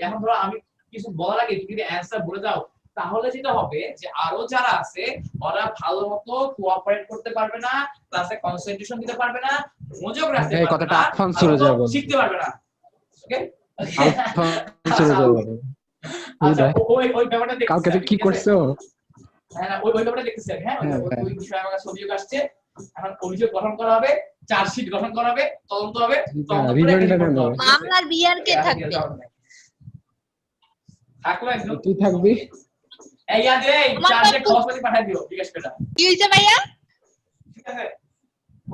এখন ধরো আমি কিছু বলার আগে তুমি যদি অ্যানসার বলে দাও তাহলে যেটা হবে যে আরো যারা আছে ওরা ভালো মতো কোঅপারেট করতে পারবে না, ক্লাসে কনসেন্ট্রেশন দিতে পারবে না, মনোযোগ রাখতে পারবে না, কথাটা আফান চলে যাবে, শিখতে পারবে না। ওকে, চলে যাবে। আচ্ছা ওই ব্যাপারটা দেখতে কালকে কি করছো? হ্যাঁ না ওই ব্যাপারটা দেখতেছি। হ্যাঁ ওই বিষয়ে আমার কাছে অভিযোগ আসছে, এখন অভিযোগ গঠন করা হবে, চার্জশিট গঠন করা হবে, তদন্ত হবে, মামলার বিআর কে থাকবে? থাকলো একজন, তুই থাকবি। এই ইয়াদ রে চার্জে খবরটি পাঠিয়ে দিও, জিজ্ঞেস করে। কি হইছে ভাইয়া? ঠিক আছে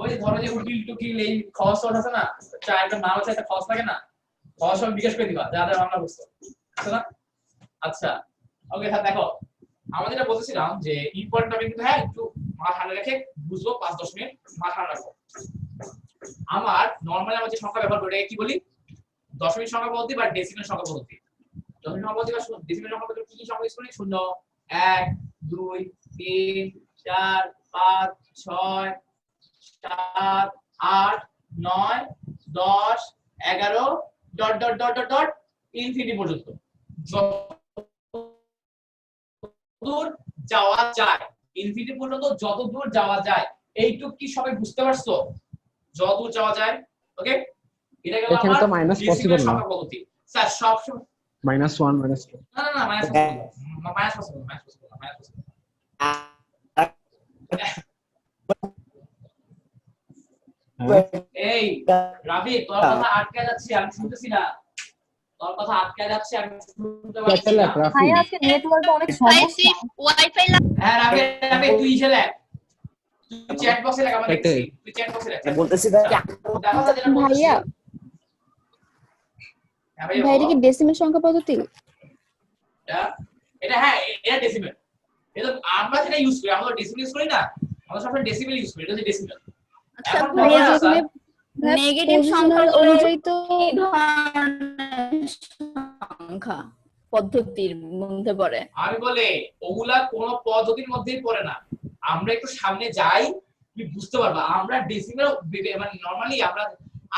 ওই ধরো যে উকিল টুকিল এই খরচ আছে না, চারটা নাম আছে, একটা খরচ থাকে না, খরচ সব জিজ্ঞেস করে দিবা যাদের বাংলা বুঝছো, আছে না? আচ্ছা ওকে স্যার দেখো আমাদের যেটা বলতেছিলাম যে ইম্পর্টেন্ট টপিক কিন্তু হ্যাঁ একটু মাথা ঠান্ডা রেখে বুঝবো, 5-10 মিনিট মাথা ঠান্ডা রাখো। আমার নরমালি আমরা যে সংখ্যা ব্যবহার করি কি বলি, দশমিক সংখ্যা পদ্ধতি বা ডেসিমেল সংখ্যা পদ্ধতি। দশমিক সংখ্যা পদ্ধতি বা ডেসিমেল সংখ্যা পদ্ধতি কি কি সংখ্যা ইউজ করি? 0 1 2 3 4 5 6 7 8 9 10 11 dot dot dot dot dot infinity পর্যন্ত দূর যাওয়া যায়, ইনফিনিটি পর্যন্ত যত দূর যাওয়া যায়। এইটুক কি সবাই বুঝতে পারছো? যত দূর যাওয়া যায়। ওকে, এটা গেল এখানে তো মাইনাস পসিবল না। সংখ্যা পদ্ধতি স্যার সব সময় -1 -2 না না না মাইনাস পসিবল এই রাবি তোর কথা আটকে যাচ্ছে, আমি শুনতেছি না, তোর কথা আটকে যাচ্ছে, আমি শুনতে পাচ্ছি না। ভাইয়া আজকে নেটওয়ার্কে অনেক সমস্যা। ওয়াইফাই হ্যাঁ রাবি রাবি তুই ইসে তুই চ্যাট বক্সে লেখ, আমাদের দেখছি তুই চ্যাট বক্সে লেখ বলতেছি ভাই দেখো না যেটা বলছিস। ভাইয়া হ্যাঁ ভাইয়া ভাই এটা কি ডেসিমেল সংখ্যা পদ্ধতি? এটা হ্যাঁ এটা ডেসিমেল, এটা আমরা যেটা ইউজ করি আমরা ডেসিমেল ইউজ করি না, আমরা সবসময় ডেসিমেল ইউজ করি, এটা হচ্ছে ডেসিমেল। আচ্ছা এখন ভাইয়া যেখানে নেগেটিভ পজিশনাল সংখ্যা অনুযায়ী তো কি ধরনের সংখ্যা পদ্ধতির মধ্যে পড়ে? আমি বলে ওগুলা কোন পদ্ধতির মধ্যেই পড়ে না, আমরা একটু সামনে যাই তুমি বুঝতে পারবা। আমরা ডেসিমেল মানে নরমালি আমরা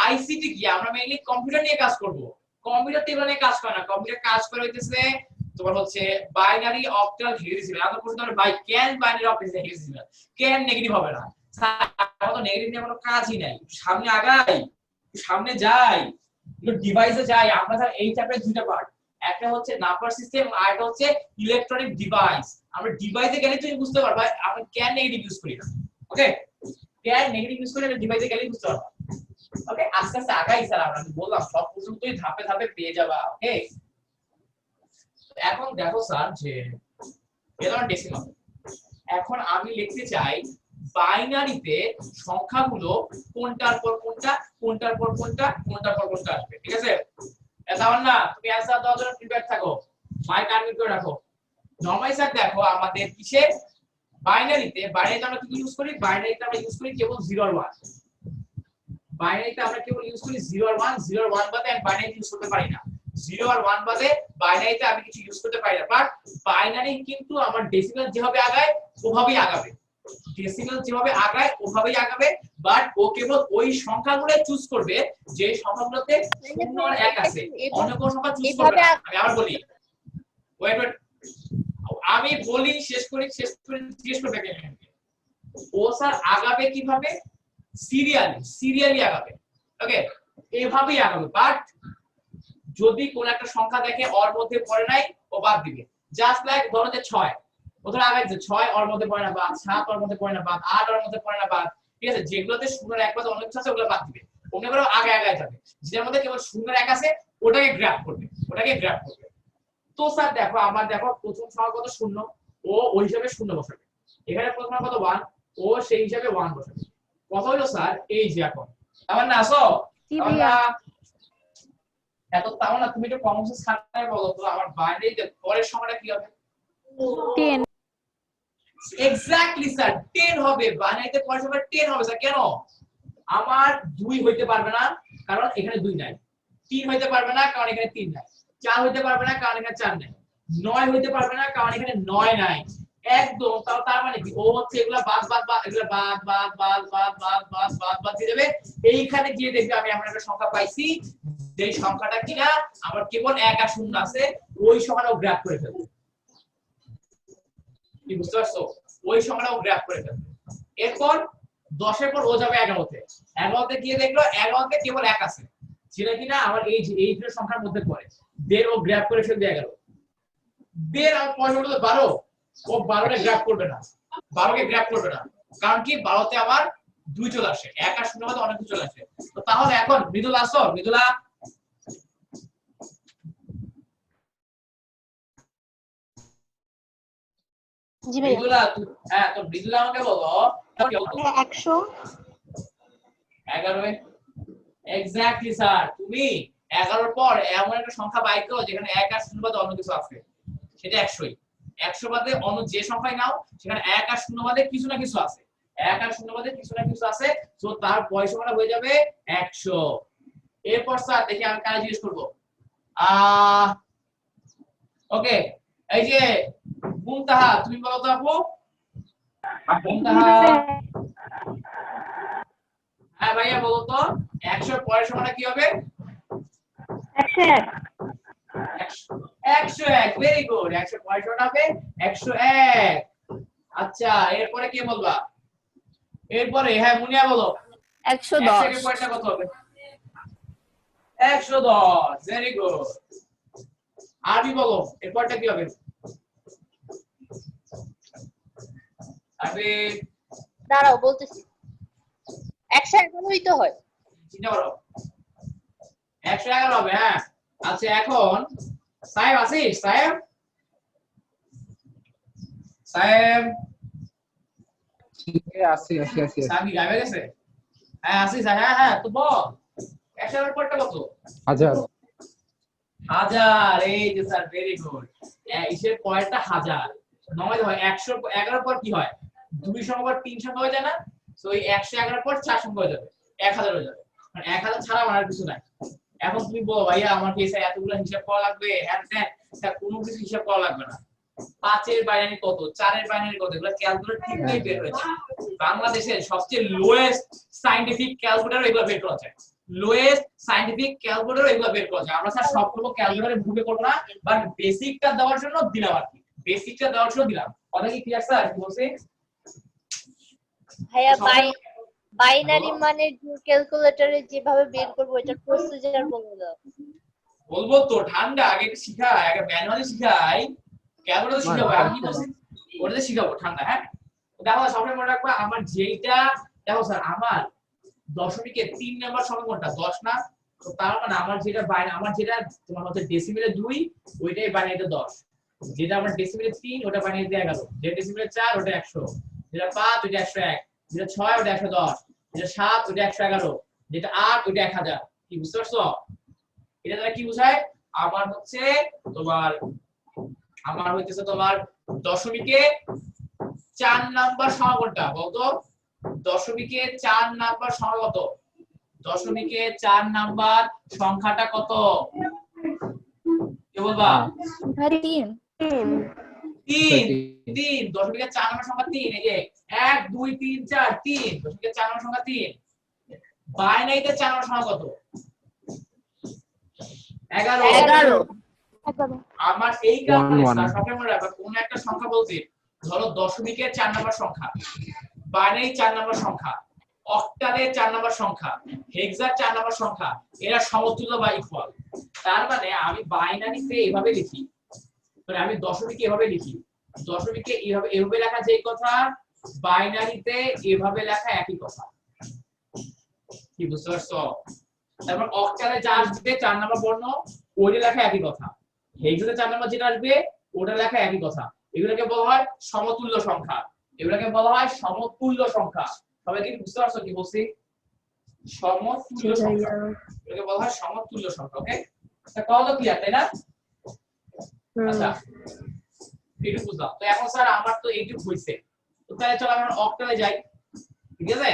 আইসিটি কি আমরা মেইনলি কম্পিউটার নিয়ে কাজ করব, কম্পিউটার টেবিল নিয়ে কাজ করে না। কম্পিউটার কাজ করে হইতেছে তোমার হচ্ছে বাইনারি অক্টাল হেক্সাডেসিমাল। আমরা প্রশ্ন ধরে ভাই can binary octal hexadecimal can negative হবে না, স্যার তো নেগেটিভ নিয়ে কোনো কাজই নাই। সামনে আগাই, সামনে যাই, ডিভাইসে যাই। আমরা স্যার এই চ্যাপ্টারে দুইটা পার্ট, একটা হচ্ছে নাম্বার সিস্টেম আর একটা হচ্ছে ইলেকট্রনিক ডিভাইস। আমরা ডিভাইসে গেলে তুমি বুঝতে পারবা আমরা ক্যান নেগেটিভ ইউজ করি না। ওকে, ক্যান নেগেটিভ ইউজ করে ডিভাইসে গেলে বুঝতে পারবা। ওকে, আস্তে আস্তে আগাই স্যার, আমরা বললাম সব পর্যন্তই ধাপে ধাপে পেয়ে যাবা। ওকে, এখন দেখো স্যার যে এটা ডেসিমাল। এখন আমি লিখতে চাই বাইনারিতে সংখ্যাগুলো কোনটার পর কোনটা কোনটার পর কোনটা কোনটার পর কোনটা আসবে। ঠিক আছে, তাহলে না তুমি অ্যানসার দেওয়ার জন্য প্রিপেয়ার থাকো, মাইক আনমিউট করে রাখো। নরমালি স্যার দেখো আমাদের কিসে বাইনারিতে আমরা কি ইউজ করি? বাইনারিতে আমরা ইউজ করি কেবল 0 আর 1। বাইনারিতে আমরা কেবল ইউজ করি 0 আর 1, 0 আর 1 বাদে আমি বাইনারি ইউজ করতে পারি না। 0 আর 1 বাদে বাইনারিতে আমি কিছু ইউজ করতে পারি না। বাট বাইনারি কিন্তু আমার ডেসিমাল যেভাবে আগায় ওভাবেই আগাবে, ডেসিমাল যেভাবে আগায় ওভাবেই আগাবে। বাট ও কেবল ওই সংখ্যাগুলো চুজ করবে যে সংখ্যাগুলোতে 0 আর 1 আছে, অন্য কোনো সংখ্যা চুজ করবে না। আমি আবার বলি, ওয়েট ওয়েট, আমি বলি শেষ করে জিজ্ঞেস করবে কেন ও স্যার আগাবে কিভাবে? সিরিয়ালি আগাবে। ওকে, এভাবেই আগাবে। বাট যদি কোন একটা সংখ্যা দেখে ওর মধ্যে পড়ে নাই ও বাদ দিবে। জাস্ট লাইক ধরো যে 6, ও ধরো আগাইছে 6 ওর মধ্যে পড়ে না বাদ, 7 ওর মধ্যে পড়ে না বাদ, 8 ওর মধ্যে পড়ে না বাদ। ঠিক আছে, যেগুলোতে 0 আর 1 বাদে অনেক কিছু আছে ওগুলো বাদ দিবে। অন্য করে আগে যাবে, যেটার মধ্যে কেবল 0 আর 1 আছে ওটাকে গ্র্যাব করবে। তো স্যার দেখো আমার দেখো প্রথম সংখ্যা কত 0, ও ওই হিসাবে 0 বসাবে। এখানে প্রথম সংখ্যা কত 1, ও সেই হিসাবে 1 বসাবে। কত হলো স্যার? এই যে এখন আমার না আসো আমরা এত তাও না, তুমি একটু কমন সেন্স খাটায় বলো তো আমার বাইনারিতে পরের সংখ্যাটা কি হবে? 10। এক্স্যাক্টলি স্যার 10 হবে। বাইনারিতে পরের সংখ্যা 10 হবে স্যার। কেন? আমার 2 হইতে পারবে না কারণ এখানে 2 নাই, 3 হইতে পারবে না কারণ এখানে 3 নাই, 4 হইতে পারবে না কারণ এখানে 4 নাই, 9 হইতে পারবে না কারণ এখানে 9 নাই। একদম তার মানে কি ও হচ্ছে এগুলা বাদ এগুলা বাদ দিয়ে দেবে। এইখানে গিয়ে দেখবে আমি এমন একটা সংখ্যা পাইছি যে সংখ্যাটা কিনা আমার কেবল 1 আর 0 আছে, ওই সংখ্যাটাও গ্র্যাব করে ফেলবে। কি বুঝতে পারছো? ওই সংখ্যাটাও গ্র্যাব করে ফেলবে। এরপর 10 এর পর ও যাবে 11তে। 11তে গিয়ে দেখলো 11তে কেবল 1 আছে, যেটা কিনা আমার এই সংখ্যার মধ্যে পড়ে। দেন ও গ্র্যাব করে ফেলবে 11। দেন আমার পয়েন্ট হলো 12, ও 12টা গ্র্যাব করবে না, 12কে গ্র্যাব করবে না। কারণ কি 12তে আমার 2 চলে আসে, 1 আর 0 মধ্যে অনেক কিছু চলে আসে। তো তাহলে এখন মৃদুলা আসো, মৃদুলা জি ভাই মৃদুলা হ্যাঁ তো মৃদুলা আমাকে বলো 100 11 এক্স্যাক্টলি স্যার, তুমি 11 পর এমন একটা সংখ্যা বাই করো যেখানে 1 আর 0 বাদে অন্য কিছু আছে, সেটা 100ই। 100 বাদে অন্য যে সংখ্যাই নাও সেখানে 1 আর 0 বাদে কিছু না কিছু আছে, 1 আর 0 বাদে কিছু না কিছু আছে, সো তার পয়সাটা হয়ে যাবে 100। এরপর স্যার দেখি আমি কাজ জিজ্ঞেস করব। ওকে, এই যে মুনতাহা, তুমি বলো তো আপু। মুনতাহা, হ্যাঁ ভাইয়া বলো তো 100 এর পরের সংখ্যাটা কি হবে? 101। ভেরি গুড, 100 এর পরের সংখ্যাটা হবে 101। আচ্ছা, এরপরে কে বলবা? এরপরে হ্যাঁ মুনিয়া বলো। 110। 100 এর পরেরটা কত হবে? 110। Very good. আরবি বলো এরপরটা কি হবে? আরবি দাঁড়াও বলতেছি। 111ই তো হয়। চিন্তা করো, 111 হবে। হ্যাঁ আচ্ছা, এখন সাহেব আসিস? সাহেব আসি। সাহেব গায়ে গেছে? হ্যাঁ আসিস। হ্যাঁ তো বল 111 এর পরটা কত? 1000। এই যে স্যার, ভেরি গুড। ইসের পরেরটা 1000। নয় হয় 111 পর কি হয়? 2 সংখ্যা পর 3 সংখ্যা হয়ে যায় না? সো এই 111 পর 4 সংখ্যা হয়ে যাবে, 1000 হয়ে যাবে। মানে 1000 ছাড়া আর কিছু নাই। এখন তুমি বলো ভাইয়া আমার কি এসে এতগুলো হিসাব করা লাগবে? হ্যাঁ স্যার, কোনো কিছু হিসাব করা লাগবে না। 5 এর বাইনারি কত, 4 এর বাইনারি কত, এগুলো ক্যালকুলেটর ঠিকই বের হয়েছে। বাংলাদেশের সবচেয়ে লোয়েস্ট সায়েন্টিফিক ক্যালকুলেটর এগুলো বের করা যায়। লোয়েস্ট সায়েন্টিফিক ক্যালকুলেটর এগুলো বের করা যায়। আমরা স্যার সবগুলো ক্যালকুলেটরে ঢুকে করব না, বাট বেসিকটা দেওয়ার জন্য দিলাম আর কি, বেসিকটা দেওয়ার জন্য দিলাম। কথা কি ক্লিয়ার স্যার? কি বলছি ভাইয়া? বাইনারি মানে ক্যালকুলেটরে যেভাবে বের করব এটার প্রসিজার বলে দাও। বলবো তো, ঠান্ডা আগে একটু শিখাই, আগে ম্যানুয়ালি শিখাই, ক্যালকুলেটর শিখাবো। আমি কি বলছি ওটাতে শিখাবো ঠান্ডা। হ্যাঁ দেখো সবসময় মনে রাখবা, আমার যেইটা দেখো স্যার, আমার দশমিকের 3 নাম্বার সংখ্যা কোনটা? 10 না? তো তার মানে আমার যেটা আমার যেটা তোমার হচ্ছে ডেসিমেলে 2, ওইটাই বাইনারিতে 10। যেটা আমার ডেসিমেলে 3, ওটা বাইনারিতে 11। যেটা ডেসিমেলে 4, ওটা 100। যেটা 5, ওটা 101। যেটা 6, ওটা 110। যেটা 7, ওটা 111। যেটা 8, ওটা 1000। কি বুঝতে পারছো? এটা দ্বারা কি বোঝায়? আমার হচ্ছে তোমার দশমিকে 4 নাম্বার সংখ্যা কোনটা বলতো? দশমিকে 4 নাম্বার সংখ্যা কত? দশমিকে 4 নাম্বার সংখ্যাটা কত? কে বলবা? 3। 3। দশমিকে 4 নাম্বার সংখ্যা 3। এই যে 1 2 3 4 3। দশমিকে 4 নাম্বার সংখ্যা 3। বাইনারিতে 4 নাম্বার সংখ্যা কত? 11। আমার এই কারণে সবসময় মনে রাখবা, কোন একটা সংখ্যা বলতে ধরো দশমিকের 4 নাম্বার সংখ্যা, বাইনারি 4 নাম্বার সংখ্যা, অক্টালের 4 নাম্বার সংখ্যা, হেক্সার 4 নাম্বার সংখ্যা, এরা সমতুল্য বা ইকুয়াল। তার মানে আমি বাইনারিতে এভাবে লিখি, মানে আমি দশমিকে এভাবে লিখি, দশমিকে এভাবে লেখা যেই কথা, বাইনারিতে এভাবে লেখা একই কথা। কি বুঝতে পারছো? তারপর অক্টালে যা আসবে 4 নাম্বার বর্ণ, ওইটা লেখা একই কথা। হেক্সাতে 4 নাম্বার যেটা আসবে ওটা লেখা একই কথা। এগুলোকে বলা হয় সমতুল্য সংখ্যা। এগুলোকে বলা হয় সমতুল্য সংখ্যা। সবাই কি বুঝতে পারছো কি বলছি? সমতুল্য সংখ্যা, এগুলোকে বলা হয় সমতুল্য সংখ্যা। ওকে, এটা কত ক্লিয়ার তাই না? আচ্ছা, এইটুকু বুঝলাম। তো এখন স্যার আমার তো এইটুকু হইছে, তো তাহলে চলো আমরা অক্টালে যাই। ঠিক আছে?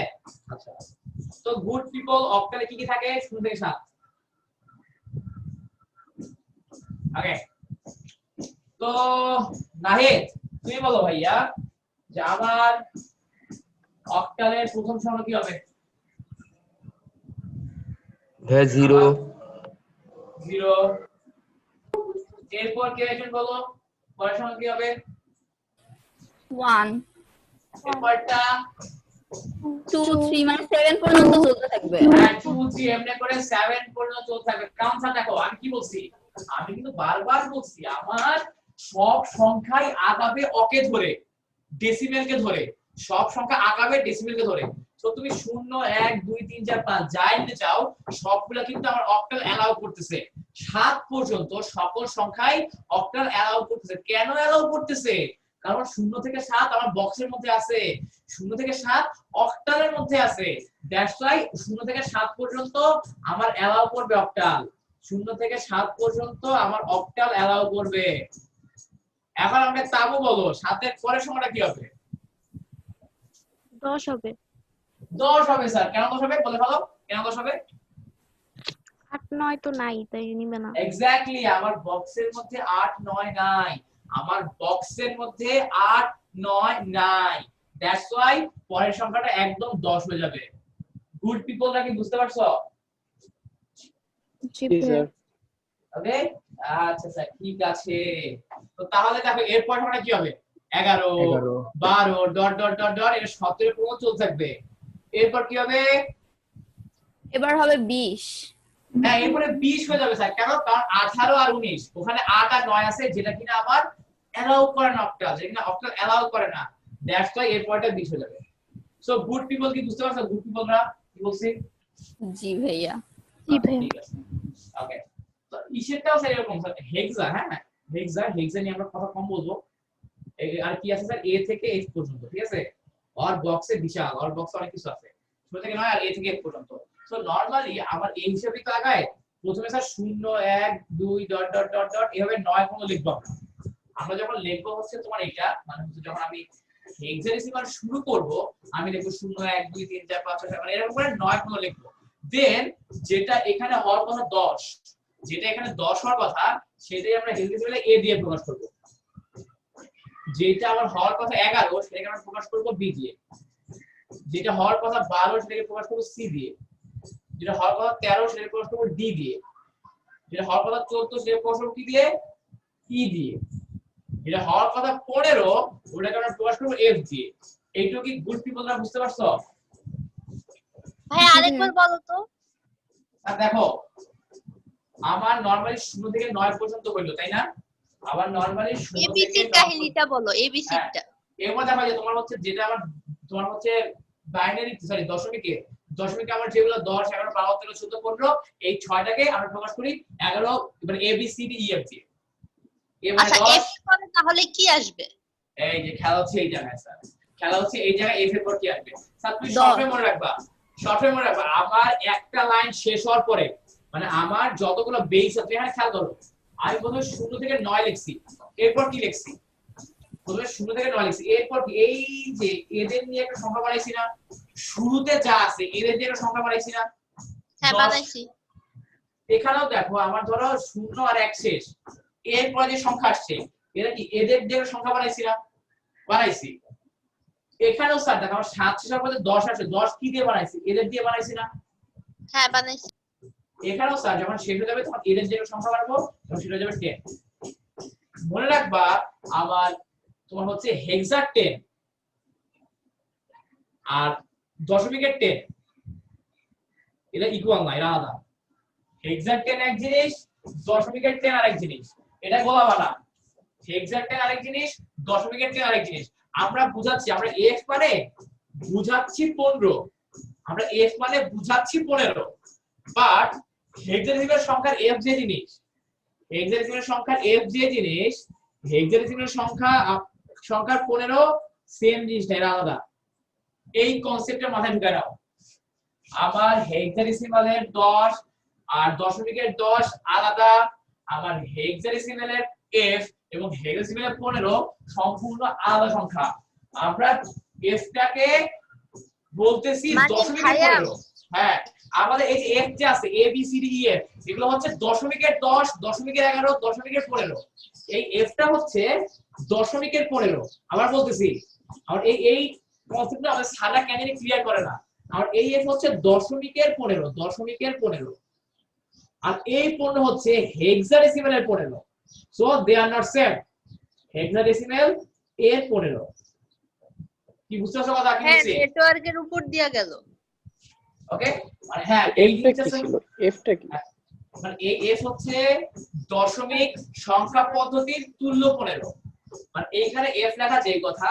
আচ্ছা, তো গুড পিপল, অক্টালে কি কি থাকে? 0 থেকে 7। ওকে, তো নাহিদ তুমি বলো ভাইয়া যে আমার অক্টালের প্রথম সংখ্যা কি হবে? 0। এরপর কে একজন বলো পরের সংখ্যা কি হবে? 1 এরপরটা 2 3 মানে 7 পর্যন্ত চলতে থাকবে। হ্যাঁ 2 3 এমনি করে 7 পর্যন্ত চলতে থাকবে। কারণ স্যার দেখো আমি কি বলছি, আমি কিন্তু বারবার বলছি আমার সব সংখ্যাই আগাবে অকে ধরে, ডেসিমেলকে ধরে। সব সংখ্যা আগাবে ডেসিমেলকে ধরে। তো তুমি 0 1 2 3 4 5 যাই নিতে চাও সবগুলা কিন্তু আমার অক্টাল অ্যালাউ করতেছে। 7 পর্যন্ত সকল সংখ্যাই অক্টাল অ্যালাউ করতেছে। কেন অ্যালাউ করতেছে? কারণ 0 থেকে 7 আমার বক্সের মধ্যে আছে, 0 থেকে 7 অক্টালের মধ্যে আছে, দ্যাটস ওয়াই 0 থেকে 7 পর্যন্ত আমার অ্যালাউ করবে অক্টাল, 0 থেকে 7 পর্যন্ত আমার অক্টাল অ্যালাউ করবে। এখন আমাকে তাবু বলো 7 এর পরের সংখ্যাটা কি হবে? 10 হবে। 10 হবে স্যার। কেন 10 হবে বলে ভালো, কেন 10 হবে? 8 9 তো নাই, তাই নিবে না। এক্স্যাক্টলি, আমার বক্সের মধ্যে 8 9 নাই, আমার বক্সের মধ্যে 8 9 নাই, দ্যাটস ওয়াই পরের সংখ্যাটা একদম 10 হয়ে যাবে। গুড পিপলরা কি বুঝতে পারছো? জি জি স্যার। ওকে, আচ্ছা স্যার ঠিক আছে। তো তাহলে দেখো এর পরের সংখ্যাটা কি হবে? 11 12 ডট ডট ডট ডট, এটা 17 পর্যন্ত চলতে থাকবে। এরপর কি হবে? এবার হবে 20। হ্যাঁ, এরপরে 20 হয়ে যাবে স্যার। কেন? কারণ 18 আর 19, ওখানে 8 আর 9 আছে যেটা কিনা আবার অ্যালাউ করে না অক্টাল, যেটা কিনা অক্টাল অ্যালাউ করে না, দ্যাটস ওয়াই এর পরেরটা 20 হয়ে যাবে। সো গুড পিপল কি বুঝতে পারছো? গুড পিপলরা কি বলছি? জি ভাইয়া। জি ভাইয়া। ঠিক আছে, ওকে। তো ইসেরটাও স্যার এরকম স্যার, হেক্সা, হ্যাঁ হেক্সা নিয়ে আমরা কথা কম বলবো। আর কি আছে স্যার? এ থেকে এফ পর্যন্ত, ঠিক আছে? আর বক্সে বিশাল, আর বক্সে অনেক কিছু আছে, ছোট থেকে 9 আর এ থেকে এফ পর্যন্ত। সো নরমালি আমার এই হিসাবে তো আগায় প্রথমে sir 0 1 2 dot dot dot dot এভাবে 9 কোনো লিখবো আমরা। আমরা যখন লিখবো হচ্ছে তোমার এটা মানে হচ্ছে যখন আমি হেক্সাডেসিমাল শুরু করব, আমি লিখবো 0 1 2 3 4 5 6 মানে এরকম করে 9 কোনো লিখবো। দেন যেটা এখানে হওয়ার কথা 10, যেটা এখানে 10 হওয়ার কথা সেটাই আমরা হেক্সাডেসিমালে এ দিয়ে প্রকাশ করব। যেটা আমার হওয়ার কথা 11 সেটাকে আমরা প্রকাশ করব বি দিয়ে, যেটা হওয়ার কথা 12 সেটাকে প্রকাশ করব সি দিয়ে, যেটা হওয়ার কথা 13 সেটাকে প্রকাশ করব ডি দিয়ে, যেটা হওয়ার কথা 14 সেটাকে প্রকাশ করব কি দিয়ে? ই দিয়ে, যেটা হওয়ার কথা 15 ওটাকে আমরা প্রকাশ করব এফ দিয়ে। এইটুকু কি গুড পিপলরা বুঝতে পারছো? ভাই আরেকবার বলো তো। আর দেখো আমার নরমালি 0 থেকে 9 পর্যন্ত হইলো, তাই না? আবার নরমালি 0 থেকে এবিসির কাহিনীটা বলো, এবিসিটা। এরপর দেখা যায় তোমার হচ্ছে যেটা আমার তোমার হচ্ছে বাইনারি সরি দশমিকে আমার যেগুলো 10 11 12 13 14 15 এই 6টাকে আমরা প্রকাশ করি 11 মানে A B C D E F দিয়ে। এবারে আচ্ছা 10 এফ পরে তাহলে কি আসবে? এই যে খেলা হচ্ছে এই জায়গায় স্যার, খেলা হচ্ছে এই জায়গায় এফ এর পর কি আসবে স্যার? তুমি শর্টে মনে রাখবা, আমার একটা লাইন শেষ হওয়ার পরে মানে আমার যতগুলো বেস আছে এখানে খেয়াল করো, আমি প্রথমে 0 থেকে 9 লিখছি, এরপর কি লিখছি? প্রথমে 0 থেকে 9 লিখছি, এরপর কি এই যে এদের নিয়ে একটা সংখ্যা বানাইছি না, শুরুতে যা আছে এদের দিয়ে একটা সংখ্যা বানাইছি না? হ্যাঁ বানাইছি। এখানেও দেখো আমার ধরো 0 আর 1 শেষ, এরপর যে সংখ্যা আসছে এটা কি এদের দিয়ে একটা সংখ্যা বানাইছি না? বানাইছি। এখানেও স্যার দেখো আমার 7 শেষ হওয়ার পরে 10 আসে, 10 কি দিয়ে বানাইছি? এদের দিয়ে বানাইছি না? হ্যাঁ বানাইছি। এখানেও স্যার যখন শেষ হয়ে যাবে তখন এদের যে সংখ্যা বানাবো তখন সেটা হয়ে যাবে 10। মনে রাখবা আমার তোমার হচ্ছে হেক্সা 10 আর দশমিকের 10 এটা ইকুয়াল না, এটা আলাদা। হেক্সা 10 এক জিনিস, দশমিকের 10 আরেক জিনিস, এটা গোলাবা না। হেক্সা 10 আরেক জিনিস, দশমিকের 10 আরেক জিনিস। আমরা বুঝাচ্ছি, আমরা এফ মানে বুঝাচ্ছি 15, আমরা এফ মানে বুঝাচ্ছি 15, বাট হেক্সাডেসিমাল সংখ্যার এফ যে জিনিস, হেক্সাডেসিমাল সংখ্যার এফ যে জিনিস, হেক্সাডেসিমাল সংখ্যার 15 সেম জিনিস না, এটা আলাদা। এই কনসেপ্টটা মাথায় ঢুকায় নাও। আমার হেক্সাডেসিমালের 10 আর দশমিকের 10 আলাদা, আমার হেক্সাডেসিমালের এফ এবং হেক্সাডেসিমালের 15 সম্পূর্ণ আলাদা সংখ্যা। আমরা এফটাকে বলতেছি দশমিকের 15। হ্যাঁ, আমাদের এই যে এফ যে আছে A B C D E F এগুলো হচ্ছে দশমিকের 10 দশমিকের 11 দশমিকের 15। এই এফটা হচ্ছে দশমিকের 15। আবার বলতেছি, আর এই কনসেপ্টটা আমাদের সাদা ক্যান্ডিডেট ক্লিয়ার করে না। আর এই এফ হচ্ছে দশমিকের 15, দশমিকের 15, আর এই 15 হচ্ছে হেক্সাডেসিমালের 15। So they are not same. Hexadecimal এর 15। কি বুঝতে পারছো কথা কি হ্যাঁ বলছি? নেটওয়ার্কের উপর দিয়া গেল। ওকে, মানে হ্যাঁ এই এফটা কি ছিল? এফটা কি? মানে এই এফ হচ্ছে দশমিক সংখ্যা পদ্ধতির তুল্য 15। মানে এইখানে এফ লেখা যেই কথা,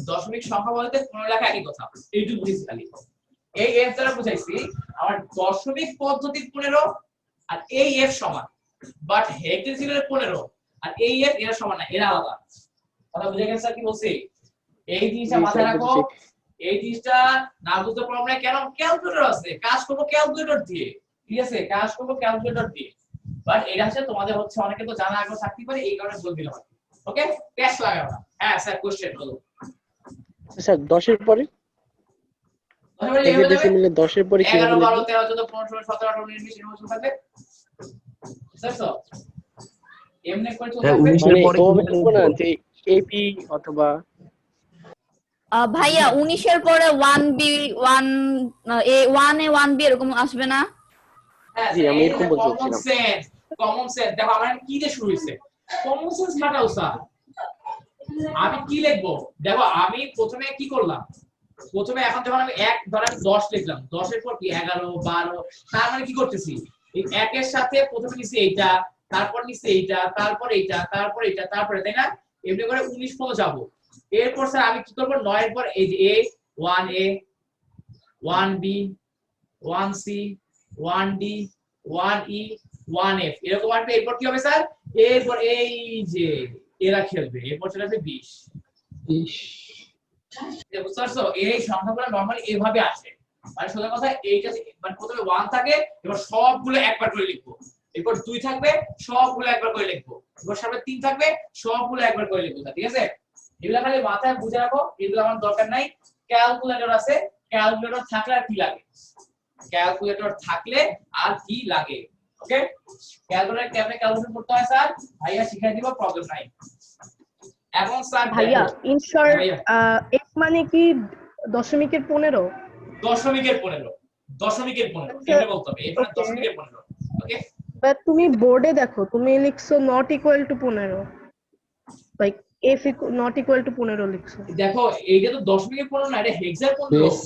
দশমিক সংখ্যা পদ্ধতিতে 15 লেখা একই কথা। এইটুকু বুঝিস খালি। এই এফ দ্বারা বুঝাইছি আমার দশমিক পদ্ধতির 15 আর এই এফ সমান, বাট হেক্সাডেসিমালের 15 আর এই এফ এর সমান না, এরা আলাদা। কথা বুঝে গেছে স্যার কি বলছি? এই জিনিসটা মাথায় রাখো। এই জিনিসটা না বুঝতে পারলে আমরা কেন ক্যালকুলেটর আছে, কাজ করব ক্যালকুলেটর দিয়ে, ঠিক আছে, কাজ করব ক্যালকুলেটর দিয়ে। বাট এটা হচ্ছে তোমাদের হচ্ছে অনেকে তো জানা আগ্রহ থাকতে পারে, এই কারণে বলে দিলাম। ওকে, টেস্ট লাগাও না। হ্যাঁ স্যার, কোশ্চেন বলো স্যার 10 এর পরে এই যে ডেসিমেলে 10 এর পরে কি 11 হবে? 12 13 14 15 16 17 18 19 20 এরকম থাকবে স্যার। তো এমনি করে চলতে থাকবে। 19 এর মানে পরে ও কি বলবো না যে এপি অথবা ভাইয়া 19 এর পরে 1B 1 এ 1B এরকম আসবে না? হ্যাঁ জি, আমি এরকম বলতে কমন চাচ্ছিলাম। Sense, common sense. দেখো আমরা কি দিয়ে শুরু হইছে, কমন সেন্স খাটাও স্যার। আমি কি লিখবো দেখো, আমি প্রথমে কি করলাম, প্রথমে এখন যখন আমি 1 ধর আমি 10 লিখলাম, 10 এর পর কি 11 12, তার মানে কি করতেছি, এই 1 এর সাথে প্রথমে নিছি এইটা, তারপর নিছি এইটা, তারপর এইটা, তারপর এইটা, তারপরে, তাই না? এমনি করে 19 পর্যন্ত যাব। এরপর স্যার আমি কি করব, 9 এর পর এই যে a 1a 1b 1c 1d 1e 1f এরকম আসবে। এরপর কি হবে স্যার, এরপর এই যে এরা খেলবে, এরপর চলে আসবে 20। বুঝতে পারছো? এই সংখ্যাগুলো নরমালি এইভাবে আসে, মানে সোজা কথা এইটা মানে প্রথমে 1 থাকে, এবার সবগুলো একবার করে লিখবো, এরপর 2 থাকবে সবগুলো একবার করে লিখবো, এরপর সামনে 3 থাকবে সবগুলো একবার করে লিখবো। ঠিক আছে, এগুলা খালি মাথায় বুঝে রাখো, এগুলো আমার দরকার নাই। ক্যালকুলেটর আছে, ক্যালকুলেটর থাকলে আর কি লাগে, ক্যালকুলেটর থাকলে আর কি লাগে। ওকে, ক্যালকুলেটর কেমনে ক্যালকুলেট করতে হয় স্যার ভাইয়া শিখিয়ে দিব, প্রবলেম নাই। এখন স্যার ভাইয়া ইন শর্ট ভাইয়া x মানে কি দশমিকের 15? দশমিকের 15, দশমিকের 15 এটা বলতে হবে, এখানে দশমিকের 15। ওকে, বাট তুমি বোর্ডে দেখো, তুমি লিখছো not equal to 15, like f not equal to 15 লিখছো। দেখো এইটা তো দশমিকের 15 না, এটা হেক্সার 15। বেস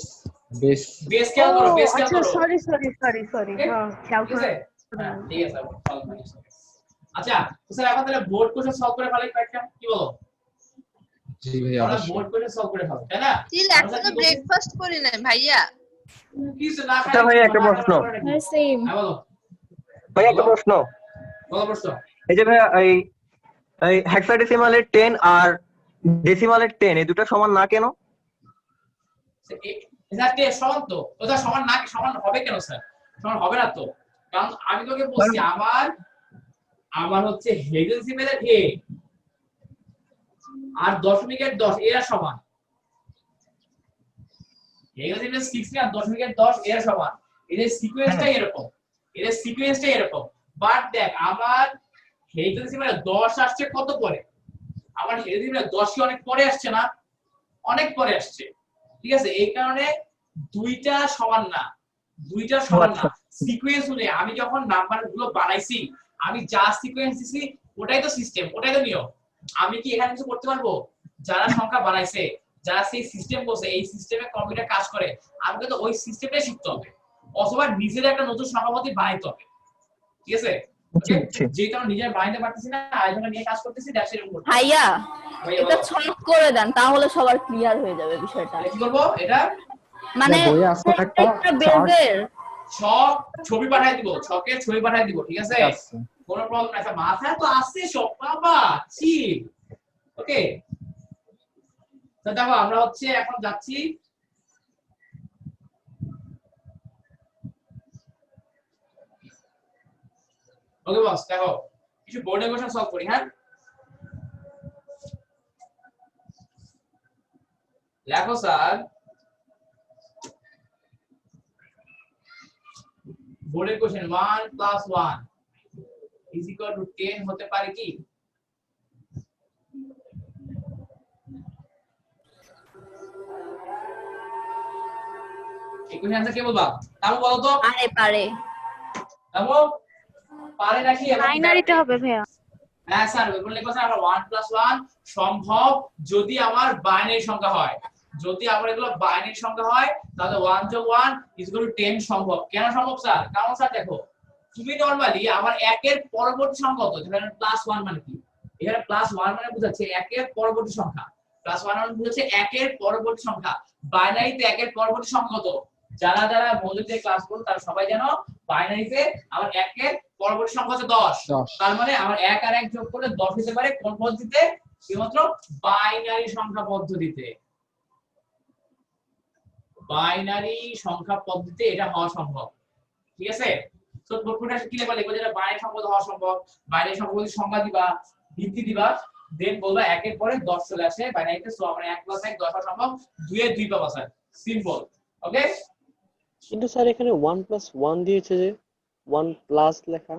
বেস বেস খেয়াল করো, বেস খেয়াল আচ্ছা করো। সরি হ্যাঁ খেয়াল ঠিক করে। আছে, হ্যাঁ ঠিক আছে। আচ্ছা স্যার এখন তাহলে বোর্ড কোশ্চেন সলভ করে ফেলাই কয়েকটা, কি বলো? জি ভাই আমরা অবশ্যই। বোর্ড কোশ্চেন সলভ করে ফেলো, তাই না? স্টিল এখনো ব্রেকফাস্ট করি নাই ভাইয়া। কিছু না আচ্ছা ভাই, একটা প্রশ্ন। সেম। হ্যাঁ বলো, ভাই একটা প্রশ্ন। বলো প্রশ্ন। এই যে ভাই এই এই হেক্সাডেসিমালের 10 আর ডেসিমালের 10 এই দুটো সমান না কেন? এটাকে সমান তো, ওটা সমান না, সমান হবে কেন স্যার? সমান হবে না তো, কারণ আমি তোকে বলছি আমার হচ্ছে হেক্সাডেসিমালের a আর দশমিকের 10 এরা সমান। হেক্সাডেসিমালের 16 আর দশমিকের 10 এরা সমান। এদের সিকোয়েন্সটাই এরকম, এদের সিকোয়েন্সটাই এরকম। বাট দেখ আমার হেক্সাডেসিমালের 10 আসছে কত পরে, আমার হেক্সাডেসিমালের 10 কি অনেক পরে আসছে না, অনেক পরে আসছে। ঠিক আছে, এই কারণে দুইটা সমান না, দুইটা সমান না। সিকোয়েন্স অনুযায়ী আমি যখন নাম্বারগুলো বানাইছি, আমি যা সিকোয়েন্স দিছি ওটাই তো সিস্টেম, ওটাই তো নিয়ম। আমি কি এখানে কিছু করতে পারবো? যারা সংখ্যা বানাইছে, যারা সেই সিস্টেম বলছে, এই সিস্টেমে কম্পিউটার কাজ করে, আমাকে তো ওই সিস্টেমটাই শিখতে হবে, অথবা নিজের একটা নতুন সংখ্যাপদ্ধতি বানাইতে হবে। ঠিক আছে, যেহেতু আমি নিজের বানাইতে পারতেছি না, আরেকজনের নিয়ে কাজ করতেছি, দ্যাটস ইট। ভাইয়া এটা ছক করে দেন, তাহলে সবার ক্লিয়ার হয়ে যাবে বিষয়টা। কি করব এটা, মানে বইয়ে আছে একটা বেজের ছক ছবি পাঠিয়ে দিব, ছকের ছবি পাঠিয়ে দিব। ঠিক আছে, আছে। কোনো প্রবলেম নাই, মাথায় তো আছে সব বাবা। ঠিক, ওকে। তো দেখো আমরা হচ্ছে এখন যাচ্ছি ওকে বস, দেখো কিছু বোর্ডের কোশ্চেন সলভ করি। হ্যাঁ লেখো স্যার, বোর্ডের কোশ্চেন 1 + 1 = 10 হতে পারে কি? এই কোশ্চেন আনসার কে বলবা? তামু বলো তো। আরে পারে, তামু পারে নাকি? বাইনারিটা হবে ভাইয়া। হ্যাঁ স্যার, বললে কথা আমরা 1 + 1 সম্ভব যদি আমার বাইনারি সংখ্যা হয়। যদি আমার এগুলো বাইনারি সংখ্যা হয় তাহলে 1 + 1 = 10 সম্ভব। কেন সম্ভব স্যার? কারণ স্যার দেখো, তুমি নরমালি আমার 1 এর পরবর্তী সংখ্যা কত, যেখানে +1 মানে কি, এখানে +1 মানে বোঝাচ্ছে 1 এর পরবর্তী সংখ্যা, +1 মানে বোঝাচ্ছে 1 এর পরবর্তী সংখ্যা। বাইনারিতে 1 এর পরবর্তী সংখ্যা কত? যারা যারা মৌলিকে ক্লাস করো তারা সবাই জানো, বাইনারিতে আমার 1 এর পরবর্তী সংখ্যা হচ্ছে 10। তার মানে আমার 1 আর 1 যোগ করলে 10 হতে পারে কোন পদ্ধতিতে? শুধুমাত্র বাইনারি সংখ্যা পদ্ধতিতে, বাইনারি সংখ্যা পদ্ধতিতে এটা হওয়া সম্ভব। ঠিক আছে, তো প্রশ্নটা কি লিখবা, লিখবা যেটা বাইনারি সংখ্যা পদ্ধতি হওয়া সম্ভব, বাইনারি সংখ্যা পদ্ধতির সংজ্ঞা দিবা, ভিত্তি দিবা, দেন বলবা 1 এর পরে 10 চলে আসে বাইনারিতে, সো আমরা 1 + 1 10 হওয়া সম্ভব, 2 এর 2 পাবো স্যার, সিম্পল। ওকে, কিন্তু স্যার এখানে 1 + 1 দিয়েছে যে 1 প্লাস লেখা।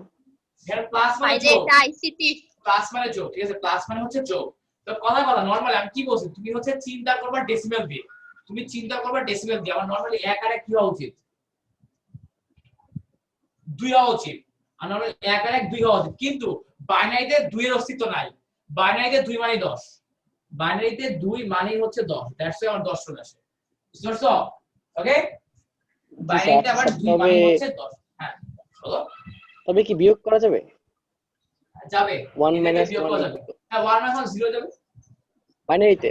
এখানে প্লাস মানে বাইরে যোগ, এটা আইসিটি। প্লাস মানে যোগ। ঠিক আছে, প্লাস মানে হচ্ছে যোগ। তো কথা নরমালি আমি কি বলছি, তুমি হচ্ছে চিন্তা করবা ডেসিমেল দিয়ে, তুমি চিন্তা করবা ডেসিমেল দিয়ে। আমার নরমালি 1 আর 1 কি হওয়া উচিত, 2 হওয়া উচিত, আর নরমালি 1 আর 1 2 হওয়া উচিত, কিন্তু বাইনারিতে 2 এর অস্তিত্ব নাই। বাইনারিতে 2 মানে 10, বাইনারিতে 2 মানে হচ্ছে 10, দ্যাটস ওয়াই আমার 10 চলে আসে, বুঝতে পারছো? ওকে, বাইনারিতে আবার 2 মানে হচ্ছে 10। হ্যাঁ বলো, তবে কি বিয়োগ করা যাবে? যাবে, 1 এটাকে - বিয়োগ করা যাবে। হ্যাঁ, 1 - 0 যাবে বাইনারিতে।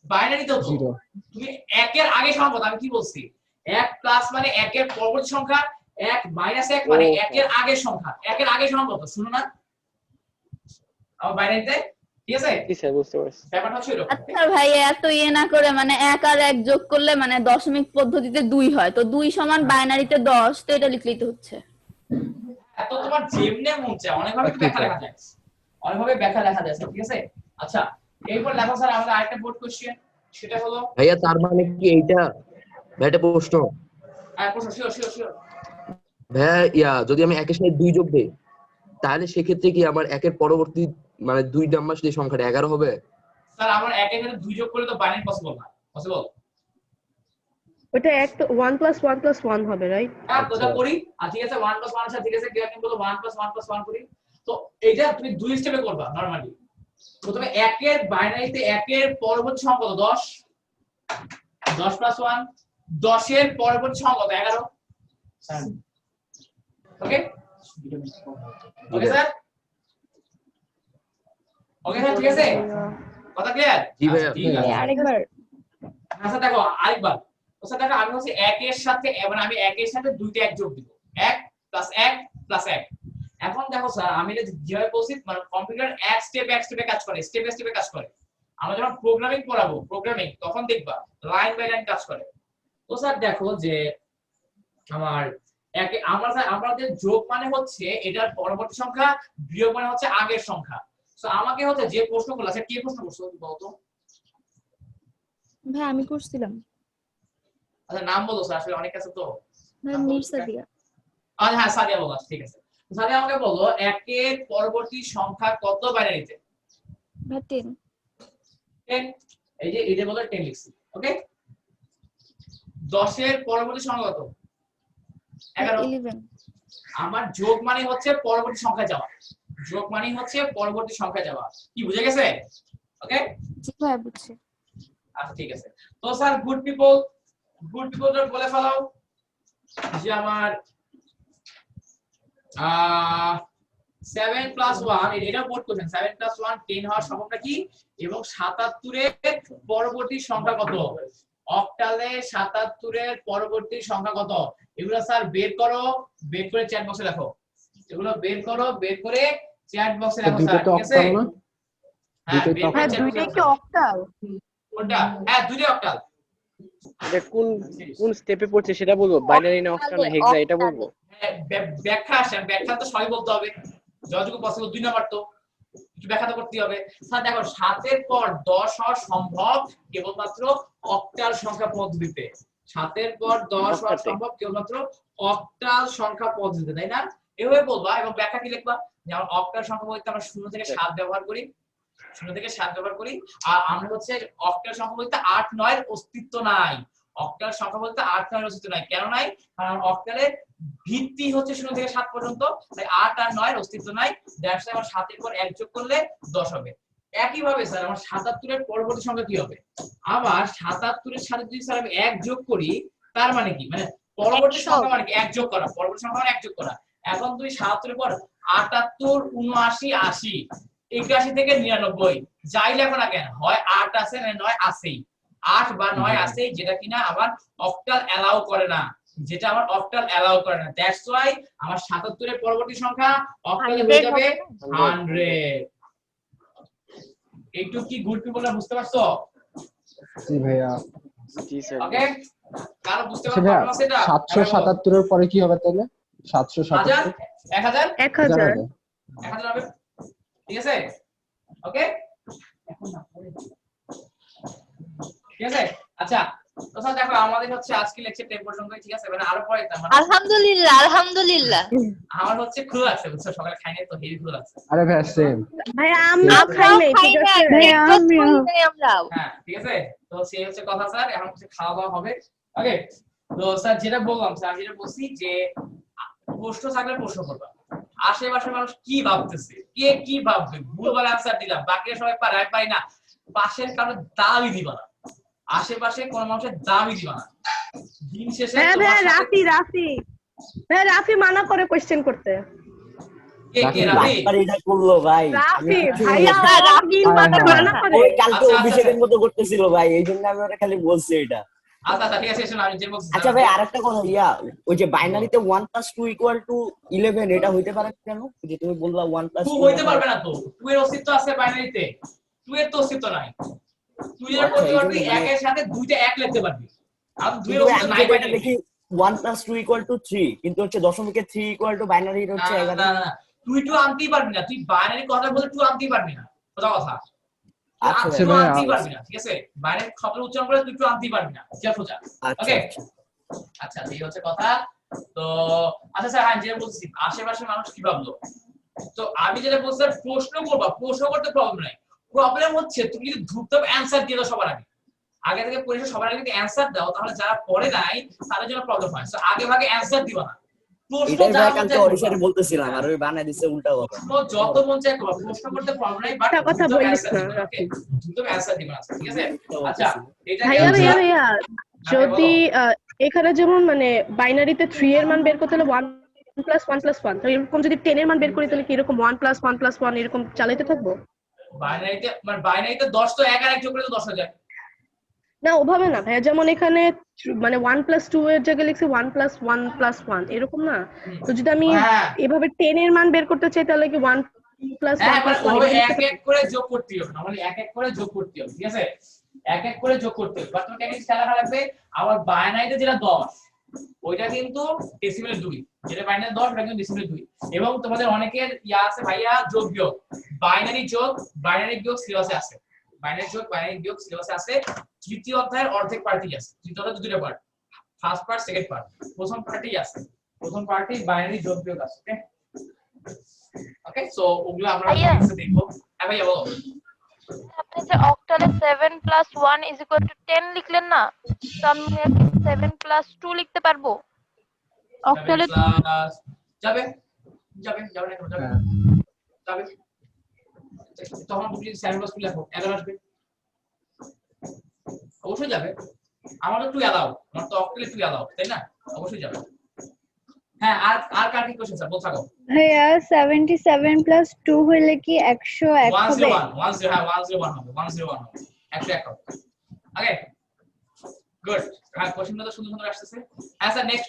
বাইনারিতেও তো 0 তুমি 1 এর আগে সংখ্যা কত, আমি কি বলছি, 1 প্লাস মানে 1 এর পরবর্তী সংখ্যা, 1 মাইনাস 1 মানে 1 এর আগের সংখ্যা, 1 এর আগের সংখ্যা কত শুনো না আমার বাইনারিতে। ঠিক আছে, জি স্যার, বুঝতে পারছি। ব্যাপারটা হচ্ছে এরকম। আচ্ছা ভাই, এত না করে মানে 1 আর 1 যোগ করলে মানে দশমিক পদ্ধতিতে 2 হয়, তো 2 সমান বাইনারিতে 10, তো এটা লিখলেই তো হচ্ছে। এত তোমার যেমনে মন চায় অনেকভাবে ব্যাখ্যা লেখা যায়, অনেকভাবে ব্যাখ্যা লেখা যায়, ঠিক আছে। আচ্ছা, এরপর লেখো স্যার আমাদের আরেকটা বোর্ড কোশ্চেন, সেটা হলো ভাইয়া তার মানে কি এইটা ভাই একটা প্রশ্ন প্রশ্ন, শিওর ভাইয়া, যদি আমি 1 এর সাথে 2 যোগ দেই তাহলে সেক্ষেত্রে কি আমার 1 এর পরবর্তী মানে 2 নাম্বার যে সংখ্যাটা 11 হবে? স্যার আমার 1 এর সাথে 2 যোগ করলে তো বাইনারি পসিবল না, পসিবল? ওটা 1 + 1 + 1 হবে, রাইট? হ্যাঁ, তো করি। আর ঠিক আছে, 1 + 1 আছে, ঠিক আছে, কি আমি বলবো 1 + 1 + 1 করি। তো এইটা তুমি 2 স্টেপে করবা নরমালি। প্রথমে 1 এর বাইনারিতে 1 এর পরবর্তী সংখ্যা কত, 10, 10 + 1, 10 এর পরবর্তী সংখ্যা কত, 11। ওকে ওকে স্যার, ওকে স্যার, ঠিক আছে, কথা ক্লিয়ার? জি ভাইয়া। ঠিক আছে, আরেকবার আচ্ছা দেখো আরেকবার। আচ্ছা দেখো, আমি হচ্ছে 1 এর সাথে, মানে আমি 1 এর সাথে 2টা 1 যোগ দিব, 1 + 1 + 1। এখন দেখো স্যার, আমি যেভাবে বলছি, মানে কম্পিউটার এক স্টেপে কাজ করে, স্টেপে কাজ করে। আমরা যখন প্রোগ্রামিং পড়াবো, প্রোগ্রামিং, তখন দেখবা লাইন বাই লাইন কাজ করে। তো স্যার দেখো যে আমার আমাদের যোগ মানে হচ্ছে এটার পরবর্তী সংখ্যা, বিয়োগ মানে হচ্ছে আগের সংখ্যা। তো আমাকে হচ্ছে যে প্রশ্নগুলো আছে, কে প্রশ্ন করছো বলতো? ভাই আমি করছিলাম। আচ্ছা নাম বলো স্যার, আসলে অনেক আছে তো। ভাই নূর সাদিয়া। আচ্ছা হ্যাঁ, সাদিয়া বলো, ঠিক আছে। সাদিয়া আমাকে বলো 1 এর পরবর্তী সংখ্যা কত বাইনারিতে? ভাই 10। 10, এই যে এটা বলো 10 লিখছি, ওকে। 10 এর পরবর্তী সংখ্যা কত? 11। আমার যোগ মানে হচ্ছে পরবর্তী সংখ্যা যাওয়া, যোগ মানে হচ্ছে পরবর্তী সংখ্যা যাওয়া, কি বুঝে গেছে? ওকে, জি ভাই বুঝছি। আচ্ছা ঠিক আছে। তো স্যার গুড পিপল বলে ফেলাও যে আমার 7 + 1, এটা বোর্ড কোশ্চেন, 7 + 1 10 হওয়ার সম্ভাবনা কি, এবং 77 এর পরবর্তী সংখ্যা কত, অক্টালে 77 এর পরবর্তী সংখ্যা কত, এগুলো স্যার বের করে চ্যাট বক্সে লেখো, এগুলো বের করে চ্যাট বক্সে লেখো স্যার, ঠিক আছে? হ্যাঁ, দুইটাই কি অক্টাল? কোনটা? হ্যাঁ, দুইটাই অক্টাল। এটা কোন স্টেপে পড়ছে সেটা বলবো, বাইনারি না অক্টাল না হেক্সা এটা বলবো। ব্যাখ্যা তো সবই বলতে হবে, যতটুকু পসিবল। 2 নাম্বার তো একটু ব্যাখ্যা তো করতে হবে। স্যার দেখো 7 এর পর 10 হওয়া সম্ভব কেবলমাত্র অক্টাল সংখ্যা পদ্ধতিতে, 7 এর পর 10 হওয়া সম্ভব কেবলমাত্র অক্টাল সংখ্যা পদ্ধতিতে, তাই না? এভাবে বলবা, এবং ব্যাখ্যা কি লিখবা, যেমন অক্টাল সংখ্যা পদ্ধতিতে আমরা 0 থেকে 7 ব্যবহার করি, 0 থেকে 7 ব্যবহার করি। আর আমরা হচ্ছে অক্টাল সংখ্যা বলতে 8 9 এর অস্তিত্ব নাই, অক্টাল সংখ্যা বলতে 8 9 এর অস্তিত্ব নাই। কেন নাই? কারণ অক্টালের ভিত্তি হচ্ছে 0 থেকে 7 পর্যন্ত, তাই 8 আর 9 এর অস্তিত্ব নাই। দ্যাটস আমার 7 এর পর 1 যোগ করলে 10 হবে। একই ভাবে স্যার আমার 77 এর পরবর্তী সংখ্যা কি হবে? আবার 77 এর সাথে যদি স্যার আমি 1 যোগ করি, তার মানে কি, মানে পরবর্তী সংখ্যা মানে কি 1 যোগ করা, পরবর্তী সংখ্যা মানে 1 যোগ করা। এখন তুই 77 এর পর 78 79 80 81 থেকে 99 যাই লেখো না কেন, হয় 8 আছে না 9 আছেই, 8 বা 9 আছেই, যেটা কিনা আমার অক্টাল অ্যালাউ করে না, দ্যাটস ওয়াই আমার 77 এর পরবর্তী সংখ্যা অক্টালে হয়ে যাবে 100। একটু কি গুড পিপলরা বুঝতে পারছো? জি ভাইয়া। জি স্যার। ওকে, কারো বুঝতে আচ্ছা পারছো ভাইয়া, সেটা? 777 এর পরে কি হবে তাহলে? 777 1000 1000 1000 হবে, ঠিক আছে? ওকে, ঠিক আছে। আচ্ছা, তো স্যার দেখো আমাদের হচ্ছে আজকে লেকচার 10 পর্যন্তই, ঠিক আছে? মানে আরো পরে মানে আলহামদুলিল্লাহ আলহামদুলিল্লাহ। আমার হচ্ছে ক্ষুধা লাগছে, বুঝছো? সকালে খাই নাই তো, হেভি ক্ষুধা লাগছে। আরে ভাইয়া সেম। ভাইয়া আমরা খাই নাই, ঠিক আছে? আমরাও। হ্যাঁ, ঠিক আছে। তো সেই হচ্ছে কথা স্যার, এখন হচ্ছে খাওয়া দাওয়া হবে। ওকে, তো স্যার যেটা বললাম, স্যার যেটা বলছি যে প্রশ্ন থাকলে প্রশ্ন করবা, আশেপাশে মানুষ কি ভাবতেছে, কে কি ভাববে, ভুলভাল অ্যানসার দিলাম, বাকিরা সবাই পাই না, পাশের কারো দাবি দিবা না, আশেপাশে কোন মানুষের দাবি দিবা না। দিন শেষে হ্যাঁ তোমার ভাইয়া, সাথে রাফি মানা করে কোশ্চেন করতে। কে কে রাবি এটা করলো ভাই, রাফি ভাইয়া, রাফি মানা করে। ওই কালকে আচ্ছা, অভিষেকের মতো করতেছিল ভাই, এই জন্য আমি ওটা খালি বলছি এটা। আচ্ছা ঠিক আছে, শোনো আমি যে বলছি। আচ্ছা ভাই, আরেকটা কথা, ওই যে বাইনারিতে 1 + 2 = 11, এটা হইতে পারে কেন? যে তুমি বললা 1 + 2 2 হইতে পারবে না তো, 2 এর অস্তিত্ব আছে বাইনারিতে, 2 এর তো অস্তিত্ব নাই। 2 এর করতে পারবি 1 এর সাথে 2টা 1 লিখতে পারবি, আর 2 এর অস্তিত্ব নাই বাইনারিতে। দেখি 1 + 2 = 3, কিন্তু হচ্ছে দশমিকে 3 বাইনারি হচ্ছে 11। না, তুই 2 আনতেই পারবি না, তুই বাইনারি কথা বলে 2 আনতেই পারবি না, কথা। আচ্ছা ভাই আনতেই পারবি না, ঠিক আছে? বাইনারি শব্দ উচ্চারণ করে তুই 2 আনতেই পারবি না, সোজা। ওকে, আচ্ছা এই হচ্ছে কথা। তো আচ্ছা স্যার, আমি যেটা বলছি আশেপাশে মানুষ কি ভাবলো, তো আমি যেটা বলছি প্রশ্ন করবা, প্রশ্ন করতে প্রবলেম নাই। প্রবলেম হচ্ছে তুমি যদি দ্রুত অ্যানসার দিয়ে দাও সবার আগে থেকে পরীক্ষা সবার আগে যদি অ্যানসার দাও, তাহলে যারা পড়ে নাই তাদের জন্য প্রবলেম হয়। সো আগে ভাগে অ্যানসার দিবা না, প্রশ্ন এটাই যা ভাই মন কালকে চায় অরিশারে বলতেছিলাম, আর ওই বানায় দিছে উল্টা কথা। প্রশ্ন যত মন চায় করবা, প্রশ্ন করতে প্রবলেম নাই, বাট কথা দ্রুত বলিস অ্যানসার না দিবা, ওকে? রাফি। দ্রুত অ্যানসার দিবা, ঠিক আছে? আচ্ছা, এটা ভাইয়া যদি এখানে যেমন মানে বাইনারিতে 3 এর মান বের করতে হলে 1 + 1 + 1, তো এরকম যদি 10 এর মান বের করি তাহলে কি এরকম 1 + 1 + 1 এরকম চালাতে থাকবো? বাইনারিতে 10 তো 1 আর 1 যোগ করে তো 10 হয়ে যায় না, ওভাবে না ভাইয়া, যেমন এখানে মানে 1 + 2 এর জায়গায় লিখছি 1 + 1 + 1 এরকম না? তো যদি আমি এভাবে 10 এর মান বের করতে চাই তাহলে কি 1 + 1 + 1 এক এক করে যোগ করতে হবে, মানে এক এক করে যোগ করতে হবে, ঠিক আছে? এক এক করে যোগ করতে হবে, বাট তোমাকে একটা খেলা রাখবে, আবার বাইনারিতে যেটা 10 ওইটা কিন্তু ডেসিমেলে 2, যেটা বাইনারি 10 ওটা কিন্তু ডেসিমেলে 2। এবং তোমাদের অনেকের আছে ভাইয়া যোগ বিয়োগ, বাইনারি বিয়োগ সিলেবাসে আছে, বাইনারি বিয়োগ সিলেবাসে আছে। তৃতীয় অধ্যায়ের অর্ধেক পার্টি আছে, তৃতীয় অধ্যায় দুটো part, first part second part. প্রথম পার্টি আছে, প্রথম পার্টি বাইনারি যোগ বিয়োগ আছে, ওকে? ওকে, সো ওগুলো আমরা নেক্সটে দেখব। হ্যাঁ ভাইয়া বলো। আপনি যে অক্টালে 7 + 1 = 10 লিখলেন না, তো আমি 7 + 2 লিখতে পারবো অক্টালে? যাবে তখন তুমি 7 + 2 লেখো 11 আসবে, অবশ্যই যাবে। আমারও 2 অ্যালাউ, আমার তো অক্টালে 2 অ্যালাউ, তাই না? অবশ্যই যাবে। হ্যাঁ, আর কার কি কোশ্চেন স্যার বল থাকো। ভাইয়া 77 + 2 হইলে কি 101 হবে? 101 হ্যাঁ 101 হবে, 101 হবে, 101 হবে। Okay good. হ্যাঁ, কোশ্চেনটা তো সুন্দর আসছে। হ্যাঁ স্যার, নেক্সট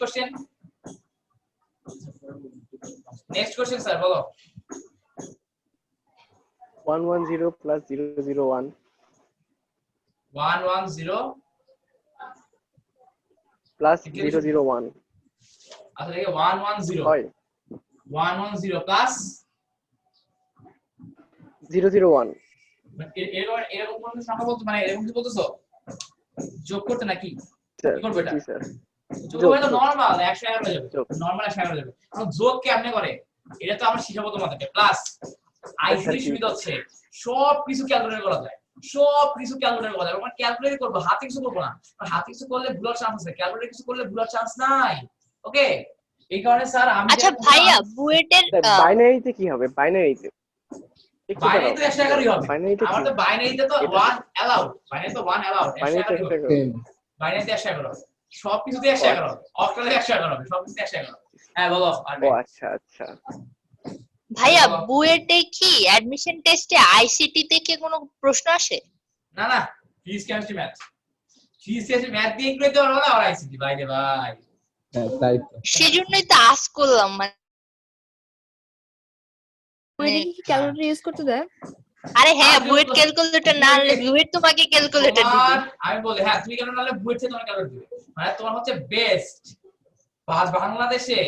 কোশ্চেন স্যার বলো। 110 + 001 110 + 001 আচ্ছা দেখো 110 হয় 110 প্লাস 001। এরকম কোন সংখ্যা বলছো, মানে এরকম কি বলতেছো যোগ করতে নাকি কি করবে এটা? জি স্যার, যোগ করে তো নরমাল 111 হয়ে যাবে, নরমাল 111 হয়ে যাবে। এখন যোগ কেমনে করে এটা তো আমরা শিখাবো তোমাদেরকে। প্লাস আইসিটি সুবিধা হচ্ছে সব কিছু ক্যালকুলেট করা যায়, মানে ক্যালকুলেট করব, হাতে কিছু করব না, হাতে কিছু করলে ভুলার চান্স আছে, ক্যালকুলেট কিছু করলে ভুলার চান্স নাই। ওকে, এই কারণে স্যার আমি আচ্ছা ভাইয়া বুয়েটের বাইনারিতে কি হবে? বাইনারিতে তো 111ই হবে। আমার তো বাইনারিতে তো 1 অ্যালাউড, বাইনারিতে তো 1 অ্যালাউড, 111 বাইনারিতে 111, সবকিছুতে 111, অক্টালে 111 হবে, সবকিছুতে 111। হ্যাঁ বলো। ও আচ্ছা। ভাইয়া বুয়েটে কি অ্যাডমিশন টেস্টে আইসিটি থেকে কোনো প্রশ্ন আসে? না ফিজিক্স কেমিস্ট্রি ম্যাথ দিয়ে কি করতে পারবো না, আর আইসিটি বাইরে ভাই। হ্যাঁ তাই তো, সেজন্যই তো আস করলাম। মানে বুয়েটে কি ক্যালকুলেটর ইউজ করতে দেয়? আরে হ্যাঁ, বুয়েট ক্যালকুলেটর না আনলে বুয়েট তোমাকে ক্যালকুলেটর দিবে। আমি বলি হ্যাঁ, তুমি কেন নালে বুয়েট থেকে তোমার ক্যালকুলেটর দিবে, মানে তোমার হচ্ছে বেস্ট বাংলাদেশে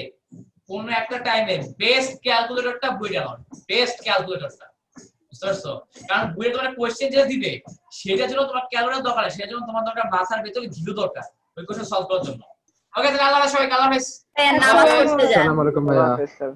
কোন একটা টাইমে বেস্ট ক্যালকুলেটরটা বুয়েট আনো, বেস্ট ক্যালকুলেটরটা, বুঝতে পারছো? কারণ বুয়েট তোমার কোশ্চেন যেটা দিবে সেটার জন্য তোমার ক্যালকুলেটর দরকার, সেটার জন্য তোমার দরকার মাথার ভেতরে ঘিলু দরকার ওই কোশ্চেন সলভ করার জন্য। ওকে, তাহলে আল্লাহ হাফেজ, সবাই আল্লাহ হাফেজ। নামাজ পড়তে যায়। আসসালামু আলাইকুম ভাইয়া। স্যার